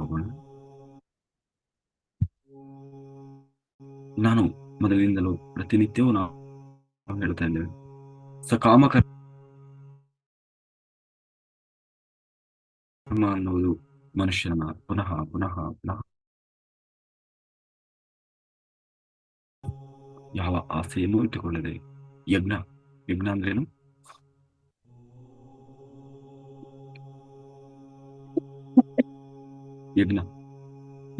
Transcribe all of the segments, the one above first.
ಹೋಗೋಣ. ನಾನು ಮೊದಲಿನಿಂದಲೂ ಪ್ರತಿನಿತ್ಯವೂ ನಾವು ಹೇಳ್ತಾ ಇದ್ದೇವೆ, ಸಕಾಮ ಕರ್ಮ ಅನ್ನುವುದು ಮನುಷ್ಯನ ಪುನಃ ಪುನಃ ಪುನಃ ಯಾವ ಆಸೆಯನ್ನು ಇಟ್ಟುಕೊಳ್ಳದೆ ಯಜ್ಞ. ಯಜ್ಞ ಅಂದ್ರೇನು? ಯಜ್ಞ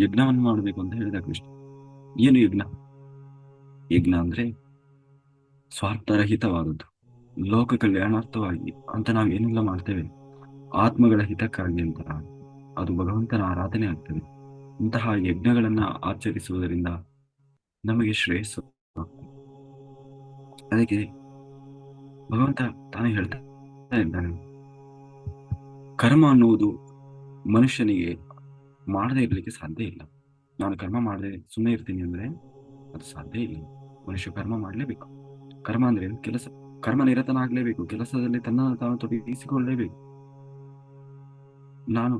ಯಜ್ಞವನ್ನು ಮಾಡಬೇಕು ಅಂತ ಹೇಳಿದ ಕೃಷ್ಣ. ಏನು ಯಜ್ಞ? ಯಜ್ಞ ಅಂದ್ರೆ ಸ್ವಾರ್ಥರಹಿತವಾದದ್ದು, ಲೋಕ ಕಲ್ಯಾಣಾರ್ಥವಾಗಿ ಅಂತ ನಾವು ಏನೆಲ್ಲ ಮಾಡ್ತೇವೆ, ಆತ್ಮಗಳ ಹಿತಕ್ಕಾಗಿ ಅಂತ ಅದು ಭಗವಂತನ ಆರಾಧನೆ ಆಗ್ತದೆ. ಇಂತಹ ಯಜ್ಞಗಳನ್ನ ಆಚರಿಸುವುದರಿಂದ ನಮಗೆ ಶ್ರೇಯಸ್ಸು. ಅದಕ್ಕೆ ಭಗವಂತ ತಾನೇ ಹೇಳ್ತಾ ಇದ್ದಾನೆ, ಕರ್ಮ ಅನ್ನುವುದು ಮನುಷ್ಯನಿಗೆ ಮಾಡದೇ ಇರಲಿಕ್ಕೆ ಸಾಧ್ಯ ಇಲ್ಲ. ನಾನು ಕರ್ಮ ಮಾಡದೆ ಸುಮ್ಮನೆ ಇರ್ತೀನಿ ಅಂದ್ರೆ ಅದು ಸಾಧ್ಯ ಇಲ್ಲ. ಮನುಷ್ಯ ಕರ್ಮ ಮಾಡಲೇಬೇಕು. ಕರ್ಮ ಅಂದ್ರೆ ಕೆಲಸ, ಕರ್ಮ ನಿರತನಾಗಲೇಬೇಕು, ಕೆಲಸದಲ್ಲಿ ತನ್ನನ್ನು ತಾನು ತೊಡಗಿಸಿಕೊಳ್ಳಲೇಬೇಕು. ನಾನು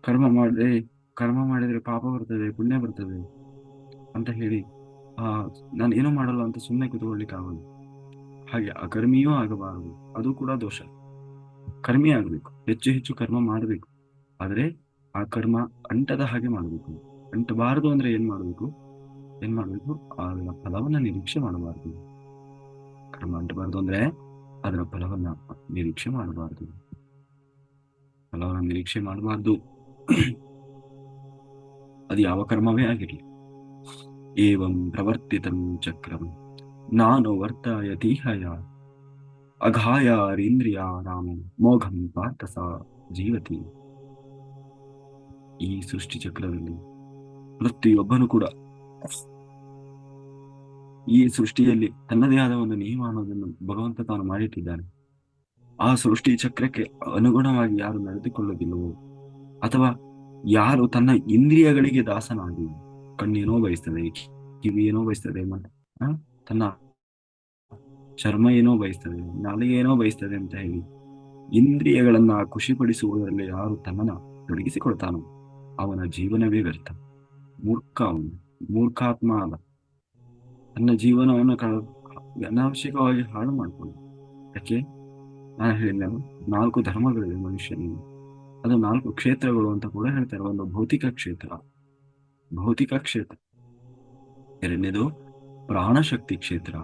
ಕರ್ಮ ಮಾಡಿದ್ರೆ ಪಾಪ ಬರ್ತದೆ, ಪುಣ್ಯ ಬರ್ತದೆ ಅಂತ ಹೇಳಿ ನಾನು ಏನೂ ಮಾಡಲ್ಲ ಅಂತ ಸುಮ್ಮನೆ ಕೂತ್ಕೊಳ್ಳಿಕ್ಕೆ ಆಗೋದು. ಹಾಗೆ ಅಕರ್ಮಿಯೂ ಆಗಬಾರದು, ಅದು ಕೂಡ ದೋಷ. ಕರ್ಮಿ ಆಗಬೇಕು, ಹೆಚ್ಚು ಹೆಚ್ಚು ಕರ್ಮ ಮಾಡಬೇಕು. ಆದ್ರೆ ಆ ಕರ್ಮ ಅಂಟದ ಹಾಗೆ ಮಾಡಬೇಕು. ಅಂಟಬಾರದು ಅಂದ್ರೆ ಏನ್ ಮಾಡಬೇಕು? ಅದರ ಫಲವನ್ನ ನಿರೀಕ್ಷೆ ಮಾಡಬಾರದು. ಕರ್ಮ ಅಂಟಬಾರದು ಅಂದ್ರೆ ಅದರ ಫಲವನ್ನ ನಿರೀಕ್ಷೆ ಮಾಡಬಾರದು. ಅದು ಯಾವ ಕರ್ಮವೇ ಆಗಿರಲಿ. ಏವಂ ಪ್ರವರ್ತಿತಂ ಚಕ್ರಂ ನಾನು ವರ್ತಯತೀಹಯ ಅಘಾಯಾರೀಂದ್ರಿಯ ರಾಮಂ ಮೋಘಂ ಪಾರ್ಥಸ ಜೀವತಿ. ಈ ಸೃಷ್ಟಿ ಚಕ್ರದಲ್ಲಿ ಪ್ರತಿಯೊಬ್ಬನು ಕೂಡ ಈ ಸೃಷ್ಟಿಯಲ್ಲಿ ತನ್ನದೇ ಆದ ಒಂದು ನಿಯಮ ಅನ್ನೋದನ್ನು ಭಗವಂತ ತಾನು ಮಾಡಿಟ್ಟಿದ್ದಾನೆ. ಆ ಸೃಷ್ಟಿ ಚಕ್ರಕ್ಕೆ ಅನುಗುಣವಾಗಿ ಯಾರು ನಡೆದುಕೊಳ್ಳುವುದಿಲ್ಲವೋ, ಅಥವಾ ಯಾರು ತನ್ನ ಇಂದ್ರಿಯಗಳಿಗೆ ದಾಸನಾಗಿ, ಕಣ್ಣೇನೋ ಬಯಸ್ತದೆ, ಕಿವಿ ಏನೋ ಬಯಸ್ತದೆ, ತನ್ನ ಚರ್ಮ ಏನೋ ಬಯಸ್ತದೆ, ನಾಲಿಗೆ ಏನೋ ಬಯಸ್ತದೆ ಅಂತ ಹೇಳಿ ಇಂದ್ರಿಯಗಳನ್ನ ಖುಷಿಪಡಿಸುವುದರಲ್ಲಿ ಯಾರು ತನ್ನನ್ನ ತೊಡಗಿಸಿಕೊಳ್ತಾನೋ ಅವನ ಜೀವನವೇ ವ್ಯರ್ಥ. ಮೂರ್ಖಾತ್ಮ ಅಲ್ಲ. ತನ್ನ ಜೀವನವನ್ನು ಅನಾವಶ್ಯಕವಾಗಿ ಹಾಳು ಮಾಡಿಕೊಂಡು, ಯಾಕೆ ನಾನು ಹೇಳಿದ 4 ಧರ್ಮಗಳಿವೆ ಮನುಷ್ಯನಿಗೆ. ಅದು 4 ಕ್ಷೇತ್ರಗಳು ಅಂತ ಕೂಡ ಹೇಳ್ತಾರೆ. ಒಂದು ಭೌತಿಕ ಕ್ಷೇತ್ರ, ಎರಡನೇದು ಪ್ರಾಣಶಕ್ತಿ ಕ್ಷೇತ್ರ,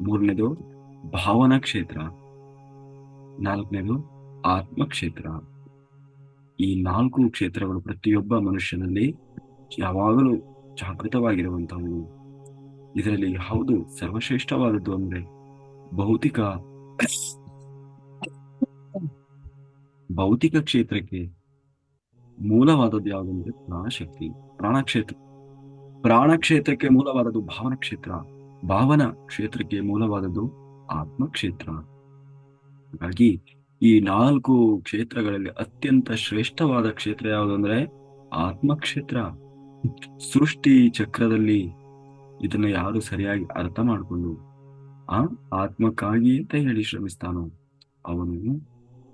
ಮೂರನೇದು ಭಾವನಾ ಕ್ಷೇತ್ರ, ನಾಲ್ಕನೇದು ಆತ್ಮಕ್ಷೇತ್ರ. ಈ 4 ಕ್ಷೇತ್ರಗಳು ಪ್ರತಿಯೊಬ್ಬ ಮನುಷ್ಯನಲ್ಲಿ ಯಾವಾಗಲೂ ಜಾಗೃತವಾಗಿರುವಂತಹವು. ಇದರಲ್ಲಿ ಯಾವುದು ಸರ್ವಶ್ರೇಷ್ಠವಾದದ್ದು ಅಂದ್ರೆ ಭೌತಿಕ ಕ್ಷೇತ್ರಕ್ಕೆ ಮೂಲವಾದದ್ದು ಯಾವುದಂದ್ರೆ ಪ್ರಾಣಕ್ಷೇತ್ರಕ್ಕೆ ಮೂಲವಾದದ್ದು ಭಾವನಾ ಕ್ಷೇತ್ರ, ಭಾವನಾ ಕ್ಷೇತ್ರಕ್ಕೆ ಮೂಲವಾದದ್ದು ಆತ್ಮಕ್ಷೇತ್ರ. ಹಾಗಾಗಿ ಈ 4 ಕ್ಷೇತ್ರಗಳಲ್ಲಿ ಅತ್ಯಂತ ಶ್ರೇಷ್ಠವಾದ ಕ್ಷೇತ್ರ ಯಾವುದು ಅಂದ್ರೆ ಆತ್ಮಕ್ಷೇತ್ರ. ಸೃಷ್ಟಿ ಚಕ್ರದಲ್ಲಿ ಇದನ್ನ ಯಾರು ಸರಿಯಾಗಿ ಅರ್ಥ ಮಾಡಿಕೊಂಡು ಆತ್ಮಕ್ಕಾಗಿ ಅಂತ ಹೇಳಿ ಶ್ರಮಿಸ್ತಾನೋ ಅವನು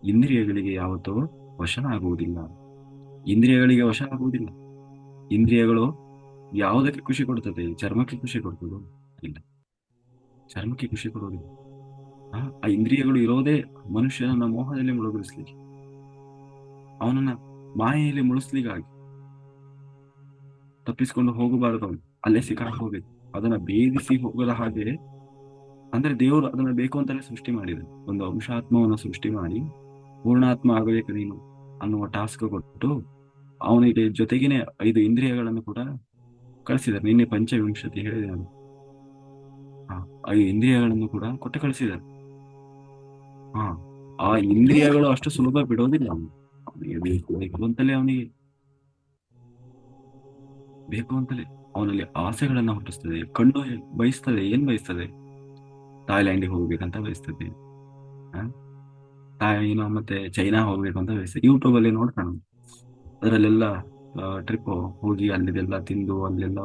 ಇಂದ್ರಿಯಗಳಿಗೆ ಯಾವತ್ತೋ ವಶನಾಗುವುದಿಲ್ಲ. ಇಂದ್ರಿಯಗಳು ಯಾವುದಕ್ಕೆ ಖುಷಿ ಕೊಡ್ತದೆ? ಚರ್ಮಕ್ಕೆ ಖುಷಿ ಕೊಡ್ತದೋ? ಇಲ್ಲ, ಚರ್ಮಕ್ಕೆ ಖುಷಿ ಕೊಡೋದಿಲ್ಲ. ಆ ಇಂದ್ರಿಯಗಳು ಇರೋದೇ ಮನುಷ್ಯನನ್ನ ಮೋಹದಲ್ಲಿ ಮುಳುಗಿಸ್ಲಿಕ್ಕೆ, ಅವನನ್ನ ಮಾಯೆಯಲ್ಲಿ ಮುಳುಸ್ಲಿಕ್ಕಾಗಿ. ತಪ್ಪಿಸ್ಕೊಂಡು ಹೋಗಬಾರದು, ಅವನು ಅಲ್ಲೇ ಸಿಕ್ಕಾಕ್ ಹೋಗ್ಬೇಕು. ಅದನ್ನ ಭೇದಿಸಿ ಹೋಗದ ಹಾಗೆ, ಅಂದ್ರೆ ದೇವರು ಅದನ್ನ ಬೇಕು ಅಂತಲೇ ಸೃಷ್ಟಿ ಮಾಡಿದ. ಒಂದು ಅಂಶಾತ್ಮವನ್ನು ಸೃಷ್ಟಿ ಮಾಡಿ ಪೂರ್ಣಾತ್ಮ ಆಗಬೇಕು ನೀನು ಅನ್ನುವ ಟಾಸ್ಕ್ ಕೊಟ್ಟು ಅವನಿಗೆ ಜೊತೆಗೇನೆ 5 ಇಂದ್ರಿಯಗಳನ್ನು ಕೂಡ ಕಳಿಸಿದ್ದಾರೆ. ನಿನ್ನೆ ಪಂಚವಿಂಶತಿ ಹೇಳಿದೆ ನಾನು. 5 ಇಂದ್ರಿಯಗಳನ್ನು ಕೂಡ ಕೊಟ್ಟು ಕಳಿಸಿದ್ದಾರೆ. ಆ ಇಂದ್ರಿಯಗಳು ಅಷ್ಟು ಸುಲಭ ಬಿಡೋದಿಲ್ಲ. ಅವನಿಗೆ ಬೇಕು ಅಂತಲೇ ಅವನಲ್ಲಿ ಆಸೆಗಳನ್ನ ಹುಟ್ಟಿಸ್ತದೆ. ಕಣ್ಣು ಬಯಸ್ತದೆ, ಏನ್ ಬಯಸ್ತದೆ? ಥಾಯ್ಲ್ಯಾಂಡಿಗೆ ಹೋಗ್ಬೇಕಂತ ಬಯಸ್ತದೆ, ಮತ್ತೆ ಚೈನಾ ಹೋಗ್ಬೇಕಂತ ಬಯಸ್ತದೆ. ಯೂಟ್ಯೂಬ್ ಅಲ್ಲಿ ನೋಡ್ತಾನ, ಅದರಲ್ಲೆಲ್ಲ ಟ್ರಿಪ್ ಹೋಗಿ ಅಲ್ಲಿದೆಲ್ಲ ತಿಂದು ಅಲ್ಲೆಲ್ಲ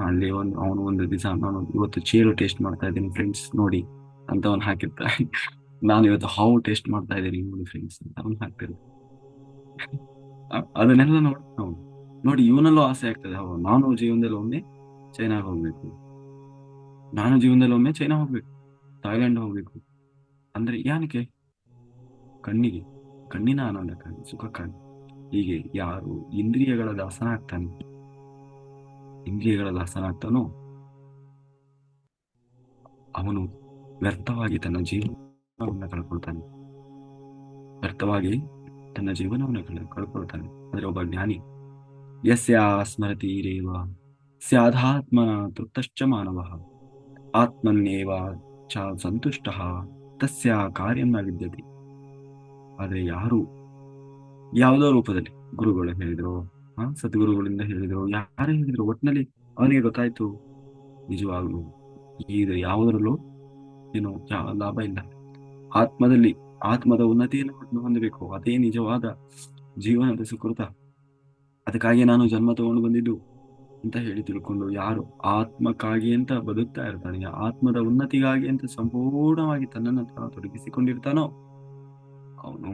ಅಲ್ಲಿ ಅವನು ಒಂದು ದಿವಸ ನಾನು ಇವತ್ತು ಚೇರು ಟೇಸ್ಟ್ ಮಾಡ್ತಾ ಇದ್ದೀನಿ ಫ್ರೆಂಡ್ಸ್ ನೋಡಿ ಅಂತ ಅವ್ನು ಹಾಕಿರ್ತಾನೆ. ನಾನು ಇವತ್ತು ಹಾವು ಟೇಸ್ಟ್ ಮಾಡ್ತಾ ಇದ್ದೀನಿ ನೋಡಿ ಫ್ರೆಂಡ್ಸ್ ಅಂತ ಅವ್ನು ಹಾಕ್ತಿರ್ತಾನೆ. ಅದನ್ನೆಲ್ಲ ನೋಡಿ ನಾವು ನೋಡಿ ಇವನಲ್ಲೂ ಆಸೆ ಆಗ್ತದೆ. ಹೌದು, ನಾನು ಜೀವನದಲ್ಲಿ ಒಮ್ಮೆ ಚೈನಾಗ್ ಹೋಗ್ಬೇಕು, ನಾನು ಜೀವನದಲ್ಲಿ ಒಮ್ಮೆ ಚೈನಾ ಹೋಗ್ಬೇಕು, ಥಾಯ್ಲೆಂಡ್ ಹೋಗ್ಬೇಕು. ಅಂದ್ರೆ ಏನಕ್ಕೆ? ಕಣ್ಣಿಗೆ, ಕಣ್ಣಿನ ಆನಂದಕ್ಕಾಗಿ, ಸುಖಕ್ಕಾಗಿ. ಹೀಗೆ ಯಾರು ಇಂದ್ರಿಯಗಳ ದಾಸನಾಗ್ತಾನೆ, ಇಂದ್ರಿಯಗಳ ದಾಸನಾಗ್ತಾನೋ ಅವನು ವ್ಯರ್ಥವಾಗಿ ತನ್ನ ಜೀವನವನ್ನು ಕಳ್ಕೊಳ್ತಾನೆ, ವ್ಯರ್ಥವಾಗಿ ತನ್ನ ಜೀವನವನ್ನು ಕಳ್ಕೊಳ್ತಾನೆ. ಆದರೆ ಒಬ್ಬ ಜ್ಞಾನಿ, ಯಸ್ಯ ಸ್ಮರತಿರೇವ ಸ್ಯಾಧಾತ್ಮನ ತೃಪ್ತಶ್ಚ ಮಾನವಃ ಆತ್ಮನ್ನೇವ ಚ ಸಂತುಷ್ಟಃ ತಸ್ಯ ಕಾರ್ಯಂ ನ ವಿದ್ಯತೆ. ಆದ್ರೆ ಯಾರು ಯಾವುದೋ ರೂಪದಲ್ಲಿ, ಗುರುಗಳು ಹೇಳಿದ್ರು, ಸದ್ಗುರುಗಳಿಂದ ಹೇಳಿದ್ರು, ಯಾರೇ ಹೇಳಿದ್ರು, ಒಟ್ಟಿನಲ್ಲಿ ಅವನಿಗೆ ಗೊತ್ತಾಯ್ತು ನಿಜವಾಗ್ಲು ಇದು ಯಾವುದರಲ್ಲೂ ಏನು ಲಾಭ ಇಲ್ಲ. ಆತ್ಮದಲ್ಲಿ ಆತ್ಮದ ಉನ್ನತಿಯನ್ನು ಹೊಂದಬೇಕು, ಅದೇ ನಿಜವಾದ ಜೀವನದ ಸುಕೃತ. ಅದಕ್ಕಾಗಿ ನಾನು ಜನ್ಮ ತಗೊಂಡು ಬಂದಿದ್ದು ಅಂತ ಹೇಳಿ ತಿಳ್ಕೊಂಡು ಯಾರು ಆತ್ಮಕ್ಕಾಗಿ ಅಂತ ಬದುಕ್ತಾ ಇರ್ತಾನೆ, ಆತ್ಮದ ಉನ್ನತಿಗಾಗಿ ಅಂತ ಸಂಪೂರ್ಣವಾಗಿ ತನ್ನನ್ನು ತಾನು ತೊಡಗಿಸಿಕೊಂಡಿರ್ತಾನೋ ಅವನು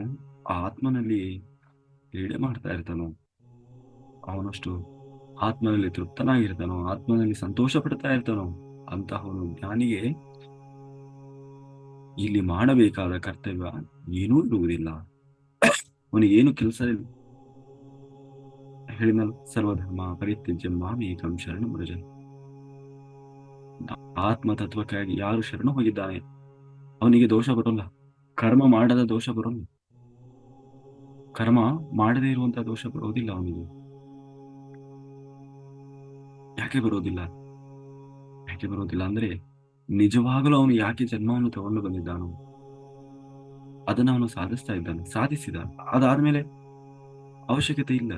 ಆ ಆತ್ಮನಲ್ಲಿ ಕ್ರೀಡೆ ಮಾಡ್ತಾ ಇರ್ತಾನೋ, ಅವನಷ್ಟು ಆತ್ಮನಲ್ಲಿ ತೃಪ್ತನಾಗಿರ್ತಾನೋ, ಆತ್ಮನಲ್ಲಿ ಸಂತೋಷ ಪಡ್ತಾ ಇರ್ತಾನೋ ಅಂತಹವನು ಜ್ಞಾನಿಗೆ ಇಲ್ಲಿ ಮಾಡಬೇಕಾದ ಕರ್ತವ್ಯ ಏನೂ ಇರುವುದಿಲ್ಲ. ಅವನಿಗೆ ಏನು ಕೆಲಸ ಇಲ್ಲ. ಹೇಳಿನಲ್ಲ, ಸರ್ವಧರ್ಮ ಪರಿತ್ಯಜ್ಯ ಮಾಮೇಕಂ ಶರಣಂ ವ್ರಜ. ಆತ್ಮ ತತ್ವಕ್ಕಾಗಿ ಯಾರು ಶರಣ ಹೋಗಿದ್ದಾನೆ ಅವನಿಗೆ ದೋಷ ಬರೋಲ್ಲ, ಕರ್ಮ ಮಾಡದ ದೋಷ ಬರೋಲ್ಲ, ಕರ್ಮ ಮಾಡದೇ ಇರುವಂತಹ ದೋಷ ಬರೋದಿಲ್ಲ ಅವನಿಗೆ. ಯಾಕೆ ಬರೋದಿಲ್ಲ? ಯಾಕೆ ಬರೋದಿಲ್ಲ ಅಂದ್ರೆ ನಿಜವಾಗಲೂ ಅವನು ಯಾಕೆ ಜನ್ಮವನ್ನು ತಗೊಂಡು ಬಂದಿದ್ದಾನೋ ಅದನ್ನ ಅವನು ಸಾಧಿಸ್ತಾ ಇದ್ದಾನೆ, ಸಾಧಿಸಿದ. ಅದಾದ್ಮೇಲೆ ಅವಶ್ಯಕತೆ ಇಲ್ಲ,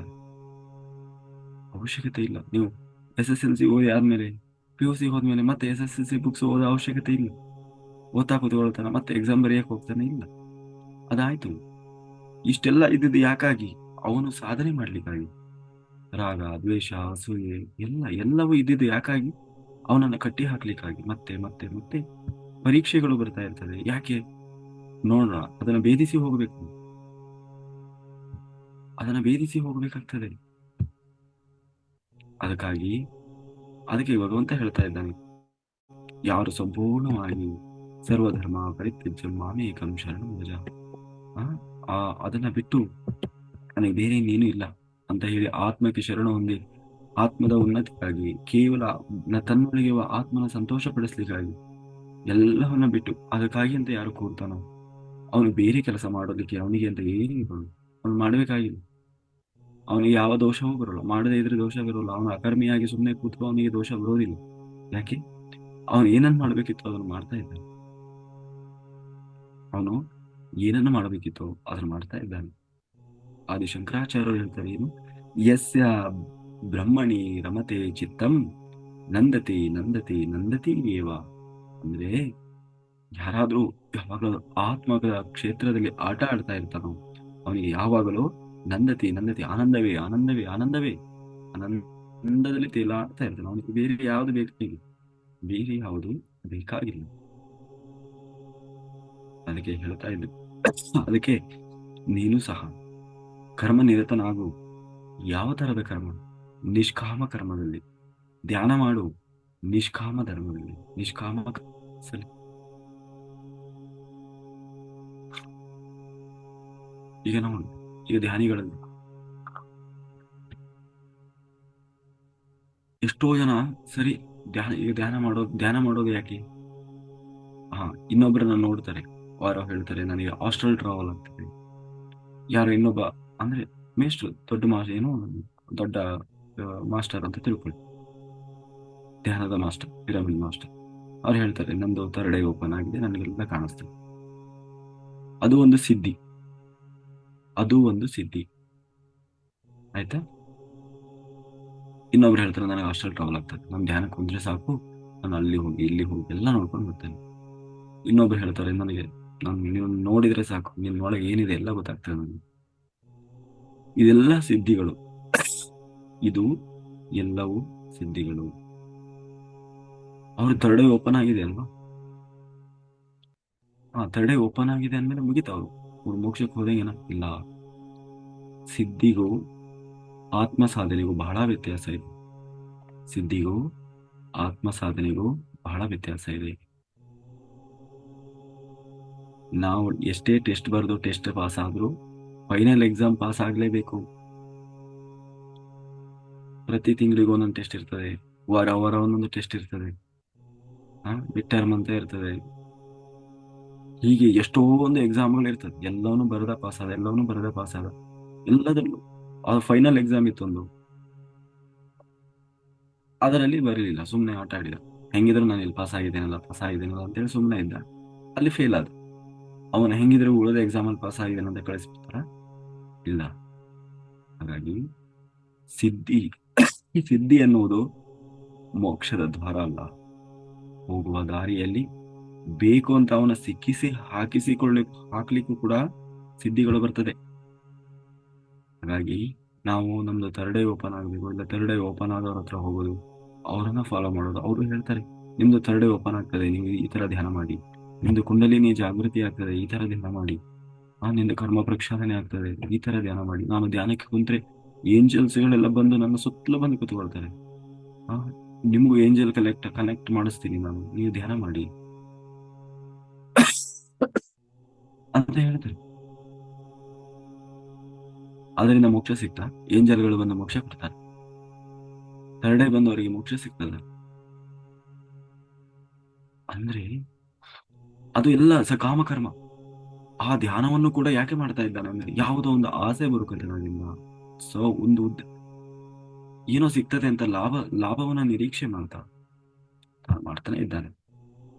ಅವಶ್ಯಕತೆ ಇಲ್ಲ. ನೀವು SSLC ಓದಿ ಆದ್ಮೇಲೆ PUC ಹೋದ್ಮೇಲೆ ಮತ್ತೆ SSLC ಬುಕ್ಸ್ ಓದೋ ಅವಶ್ಯಕತೆ ಇಲ್ಲ. ಓದ್ತಾ ಕೂತ್ಕೊಳ್ತಾನೆ, ಮತ್ತೆ ಎಕ್ಸಾಮ್ ಬರೆಯಕ್ ಹೋಗ್ತಾನೆ, ಇಲ್ಲ. ಅದಾಯ್ತು. ಇಷ್ಟೆಲ್ಲ ಇದ್ದಿದ್ದು ಯಾಕಾಗಿ? ಅವನು ಸಾಧನೆ ಮಾಡ್ಲಿಕ್ಕಾಗಿ. ರಾಗ, ದ್ವೇಷ, ಅಸೂಯೆ ಎಲ್ಲವೂ ಇದ್ದಿದ್ದು ಯಾಕಾಗಿ? ಅವನನ್ನ ಕಟ್ಟಿ ಹಾಕ್ಲಿಕ್ಕಾಗಿ. ಮತ್ತೆ ಮತ್ತೆ ಮತ್ತೆ ಪರೀಕ್ಷೆಗಳು ಬರ್ತಾ ಇರ್ತದೆ. ಯಾಕೆ? ನೋಡೋಣ, ಅದನ್ನ ಭೇದಿಸಿ ಹೋಗ್ಬೇಕು, ಅದನ್ನ ಭೇದಿಸಿ ಹೋಗ್ಬೇಕಾಗ್ತದೆ. ಅದಕ್ಕೆ ಭಗವಂತ ಹೇಳ್ತಾ ಇದ್ದಾನೆ, ಯಾರು ಸಂಪೂರ್ಣವಾಗಿ ಸರ್ವಧರ್ಮ ಪರಿತ್ಯಜ್ಯ ಮಾಮೇಕಂ ಶರಣಂ ವ್ರಜ, ಅದನ್ನ ಬಿಟ್ಟು ನನಗೆ ಬೇರೆ ಇನ್ನೇನು ಇಲ್ಲ ಅಂತ ಹೇಳಿ ಆತ್ಮಕ್ಕೆ ಶರಣ ಹೊಂದಿ ಆತ್ಮದ ಉನ್ನತಿಗಾಗಿ, ಕೇವಲ ತನ್ನೊಳಗೆ ಆತ್ಮನ ಸಂತೋಷ ಪಡಿಸ್ಲಿಕ್ಕಾಗಿ ಎಲ್ಲವನ್ನ ಬಿಟ್ಟು ಅದಕ್ಕಾಗಿ ಅಂತ ಯಾರು ಕೂರ್ತಾನೋ ಅವನು ಬೇರೆ ಕೆಲಸ ಮಾಡೋದಕ್ಕೆ ಅವನಿಗೆ ಅಂತ ಏನಿಲ್ಲ, ಅವನು ಮಾಡಬೇಕಾಗಿಲ್ಲ. ಅವನಿಗೆ ಯಾವ ದೋಷವೂ ಬರೋಲ್ಲ, ಮಾಡದೇ ಇದ್ರೆ ದೋಷ ಬರೋಲ್ಲ. ಅವನು ಅಕರ್ಮಿಯಾಗಿ ಸುಮ್ಮನೆ ಕೂತ್ಕೋ, ಅವನಿಗೆ ದೋಷ ಬರೋದಿಲ್ಲ. ಯಾಕೆ? ಅವನು ಏನನ್ನ ಮಾಡ್ಬೇಕಿತ್ತು ಅದನ್ನು ಮಾಡ್ತಾ ಇದ್ದಾನೆ. ಅವನು ಏನನ್ನ ಮಾಡಬೇಕಿತ್ತು ಅದನ್ನು ಮಾಡ್ತಾ ಇದ್ದಾನೆ. ಆದಿಶಂಕರಾಚಾರ್ಯರು ಹೇಳ್ತಾರೆ, ಏನು? ಯಸ್ಯ ಬ್ರಹ್ಮಣಿ ರಮತೆ ಚಿತ್ತಂ ನಂದತಿ ನಂದತಿ ನಂದತಿ ಏವ. ಅಂದ್ರೆ ಯಾರಾದ್ರೂ ಯಾವಾಗಲೂ ಆತ್ಮದ ಕ್ಷೇತ್ರದಲ್ಲಿ ಆಟ ಆಡ್ತಾ ಇರ್ತಾನೋ ಅವನಿಗೆ ಯಾವಾಗಲೂ ನಂದತಿ ನಂದತಿ, ಆನಂದವೇ ಆನಂದವೇ ಆನಂದವೇ, ಆನಂದದಲ್ಲಿ ತೇಲಾಡ್ತಾ ಇರ್ತಾನೆ. ಅವನಿಗೆ ಬೇರೆ ಯಾವುದು ಬೇಕಾಗಿಲ್ಲ, ಬೇರೆ ಯಾವುದು ಬೇಕಾಗಿಲ್ಲ. ಅದಕ್ಕೆ ಹೇಳ್ತಾ ಇದ್ದು, ಅದಕ್ಕೆ ನೀನು ಸಹ ಕರ್ಮ ನಿರತನಾಗು. ಯಾವ ತರದ ಕರ್ಮ? ನಿಷ್ಕಾಮ ಕರ್ಮದಲ್ಲಿ ಧ್ಯಾನ ಮಾಡು, ನಿಷ್ಕಾಮ ಧರ್ಮದಲ್ಲಿ, ನಿಷ್ಕಾಮ ಸರಿ. ಈಗ ಧ್ಯಾನಿಗಳಲ್ಲಿ ಎಷ್ಟೋ ಜನ ಸರಿ ಧ್ಯಾನ ಮಾಡೋದು ಯಾಕೆ? ಇನ್ನೊಬ್ಬರನ್ನ ನೋಡ್ತಾರೆ, ಅವರು ಹೇಳ್ತಾರೆ ನನಗೆ ಹಾಸ್ಟೆಲ್ ಟ್ರಾವೆಲ್ ಆಗ್ತದೆ. ಯಾರು ಇನ್ನೊಬ್ಬ ಅಂದ್ರೆ ಮೇಷ್ಟ್ರು, ದೊಡ್ಡ ಮಾಸ್ಟರ್, ಏನೋ ದೊಡ್ಡ ಮಾಸ್ಟರ್ ಅಂತ ತಿಳ್ಕೊಳ್ಳಿ, ಧ್ಯಾನದ ಮಾಸ್ಟರ್, ಪಿರಮಿಡ್ ಮಾಸ್ಟರ್. ಅವ್ರು ಹೇಳ್ತಾರೆ ನಂದು ಥರ್ಡ್ ಐ ಓಪನ್ ಆಗಿದೆ, ನನಗೆಲ್ಲ ಕಾಣಿಸ್ತದೆ. ಅದು ಒಂದು ಸಿದ್ಧಿ, ಅದು ಒಂದು ಸಿದ್ಧಿ, ಆಯ್ತಾ? ಇನ್ನೊಬ್ರು ಹೇಳ್ತಾರೆ ನನಗೆ ಹಾಸ್ಟೆಲ್ ಟ್ರಾವೆಲ್ ಆಗ್ತದೆ, ನಮ್ ಧ್ಯಾನಕ್ಕೆ ಕುಂದ್ರೆ ಸಾಕು, ನಾನು ಅಲ್ಲಿ ಹೋಗಿ ಇಲ್ಲಿ ಹೋಗಿ ಎಲ್ಲ ನೋಡ್ಕೊಂಡು ಬರ್ತೇನೆ. ಇನ್ನೊಬ್ರು ಹೇಳ್ತಾರೆ ನನಗೆ ನೀವು ನೋಡಿದ್ರೆ ಸಾಕು, ನಿನ್ನೊಳಗೆ ಏನಿದೆ ಎಲ್ಲ ಗೊತ್ತಾಗ್ತದೆ ನನಗೆ. ಇದೆಲ್ಲ ಸಿದ್ಧಿಗಳು, ಇದು ಎಲ್ಲವೂ ಸಿದ್ಧಿಗಳು. ಅವ್ರ ಥರ್ಡ್ ಐ ಓಪನ್ ಆಗಿದೆ ಅಲ್ವಾ? ಥರ್ಡ್ ಐ ಓಪನ್ ಆಗಿದೆ ಅಂದ್ಮೇಲೆ ಮುಗಿತಾವ್ರು, ಅವ್ರು ಮೋಕ್ಷಕ್ಕೆ ಹೋದಂಗೇನ ಇಲ್ಲ. ಸಿದ್ಧಿಗೂ ಆತ್ಮ ಸಾಧನೆಗೂ ಬಹಳ ವ್ಯತ್ಯಾಸ ಇದೆ. ಸಿದ್ಧಿಗೂ ಆತ್ಮ ಸಾಧನೆಗೂ ಬಹಳ ವ್ಯತ್ಯಾಸ ಇದೆ. ನಾವು ಎಷ್ಟೇ ಟೆಸ್ಟ್ ಬರೆದು ಟೆಸ್ಟ್ ಪಾಸ್ ಆದ್ರೂ ಫೈನಲ್ ಎಕ್ಸಾಮ್ ಪಾಸ್ ಆಗ್ಲೇಬೇಕು. ಪ್ರತಿ ತಿಂಗಳಿಗೂ ಒಂದೊಂದು ಟೆಸ್ಟ್ ಇರ್ತದೆ, ವಾರ ವಾರ ಒಂದೊಂದು ಟೆಸ್ಟ್ ಇರ್ತದೆ, ಮಿಡ್ ಟರ್ಮ್ ಅಂತ ಇರ್ತದೆ. ಹೀಗೆ ಎಷ್ಟೋ ಒಂದು ಎಕ್ಸಾಮ್ಗಳು ಇರ್ತದೆ. ಎಲ್ಲವನ್ನೂ ಬರದ ಪಾಸ್ ಆದ, ಎಲ್ಲವನ್ನೂ ಬರದ ಪಾಸ್ ಆದ, ಎಲ್ಲದರಲ್ಲೂ. ಅದು ಫೈನಲ್ ಎಕ್ಸಾಮ್ ಇತ್ತೊಂದು, ಅದರಲ್ಲಿ ಬರಲಿಲ್ಲ, ಸುಮ್ಮನೆ ಆಟ ಆಡಿದ. ಹೆಂಗಿದ್ರು ನಾನು ಇಲ್ಲಿ ಪಾಸ್ ಆಗಿದ್ದೇನಲ್ಲ ಪಾಸ್ ಆಗಿದ್ದೇನಲ್ಲ ಅಂತೇಳಿ ಸುಮ್ಮನೆ ಇದ್ದ, ಅಲ್ಲಿ ಫೇಲ್ ಆದ. ಅವನು ಹೆಂಗಿದ್ರು ಉಳಿದ ಎಕ್ಸಾಮ್ ಅಲ್ಲಿ ಪಾಸ್ ಆಗಿದ್ದೇನೆ ಅಂತ ಕಳಿಸ್ಬಿಡ್ತಾರ? ಇಲ್ಲ. ಹಾಗಾಗಿ ಸಿದ್ಧಿ ಈ ಸಿದ್ಧಿ ಎನ್ನುವುದು ಮೋಕ್ಷದ ದ್ವಾರ ಅಲ್ಲ. ಹೋಗುವ ದಾರಿಯಲ್ಲಿ ಬೇಕು ಅಂತ ಅವನ ಸಿಕ್ಕಿಸಿ ಹಾಕ್ಲಿಕ್ಕೂ ಕೂಡ ಸಿದ್ಧಿಗಳು ಬರ್ತದೆ. ಹಾಗಾಗಿ ನಾವು ನಮ್ದು ಥರ್ಡ್ ಐ ಓಪನ್ ಆಗಬೇಕು, ಇಲ್ಲ ಥರ್ಡ್ ಐ ಓಪನ್ ಆದವ್ರ ಹತ್ರ ಹೋಗೋದು, ಅವರನ್ನ ಫಾಲೋ ಮಾಡೋದು. ಅವರು ಹೇಳ್ತಾರೆ ನಿಮ್ದು ಥರ್ಡ್ ಐ ಓಪನ್ ಆಗ್ತದೆ, ನೀವು ಈ ತರ ಧ್ಯಾನ ಮಾಡಿ. ನಿಮ್ದು ಕುಂಡಲಿನಿ ಜಾಗೃತಿ ಆಗ್ತದೆ, ಈ ತರ ಧ್ಯಾನ ಮಾಡಿ. ನಿಂದು ಕರ್ಮ ಪ್ರಕ್ಷಾಳನೆ ಆಗ್ತದೆ, ಈ ತರ ಧ್ಯಾನ ಮಾಡಿ. ನಾನು ಧ್ಯಾನಕ್ಕೆ ಕುಂತ್ರೆ ಏಂಜಲ್ಸ್ಗಳೆಲ್ಲ ಬಂದು ನನ್ನ ಸುತ್ತಲೂ ಬಂದು ಕೂತ್ಕೊಳ್ತಾರೆ. ನಿಮ್ಗೂ ಏಂಜಲ್ ಕನೆಕ್ಟ್ ಮಾಡಿಸ್ತೀನಿ ನಾನು, ನೀವು ಧ್ಯಾನ ಮಾಡಿ ಅಂತ ಹೇಳ್ತಾರೆ. ಅದರಿಂದ ಮೋಕ್ಷ ಸಿಗ್ತಾ? ಏಂಜಲ್ಗಳು ಬಂದು ಮೋಕ್ಷ ಕೊಡ್ತಾರೆ? ಥರ್ಡ್ ಐ ಬಂದವರಿಗೆ ಮೋಕ್ಷ ಸಿಗ್ತದ? ಅಂದ್ರೆ ಅದು ಎಲ್ಲ ಸಕಾಮಕರ್ಮ. ಆ ಧ್ಯಾನವನ್ನು ಕೂಡ ಯಾಕೆ ಮಾಡ್ತಾ ಇದ್ದಾನೆ ಅಂದ್ರೆ ಯಾವುದೋ ಒಂದು ಆಸೆ ಬರುತ್ತದೆ ನನ್ನಿಂದ. ಸೊ ಒಂದು ಏನೋ ಸಿಗ್ತದೆ ಅಂತ ಲಾಭವನ್ನ ನಿರೀಕ್ಷೆ ಮಾಡ್ತಾನೆ ಇದ್ದಾನೆ.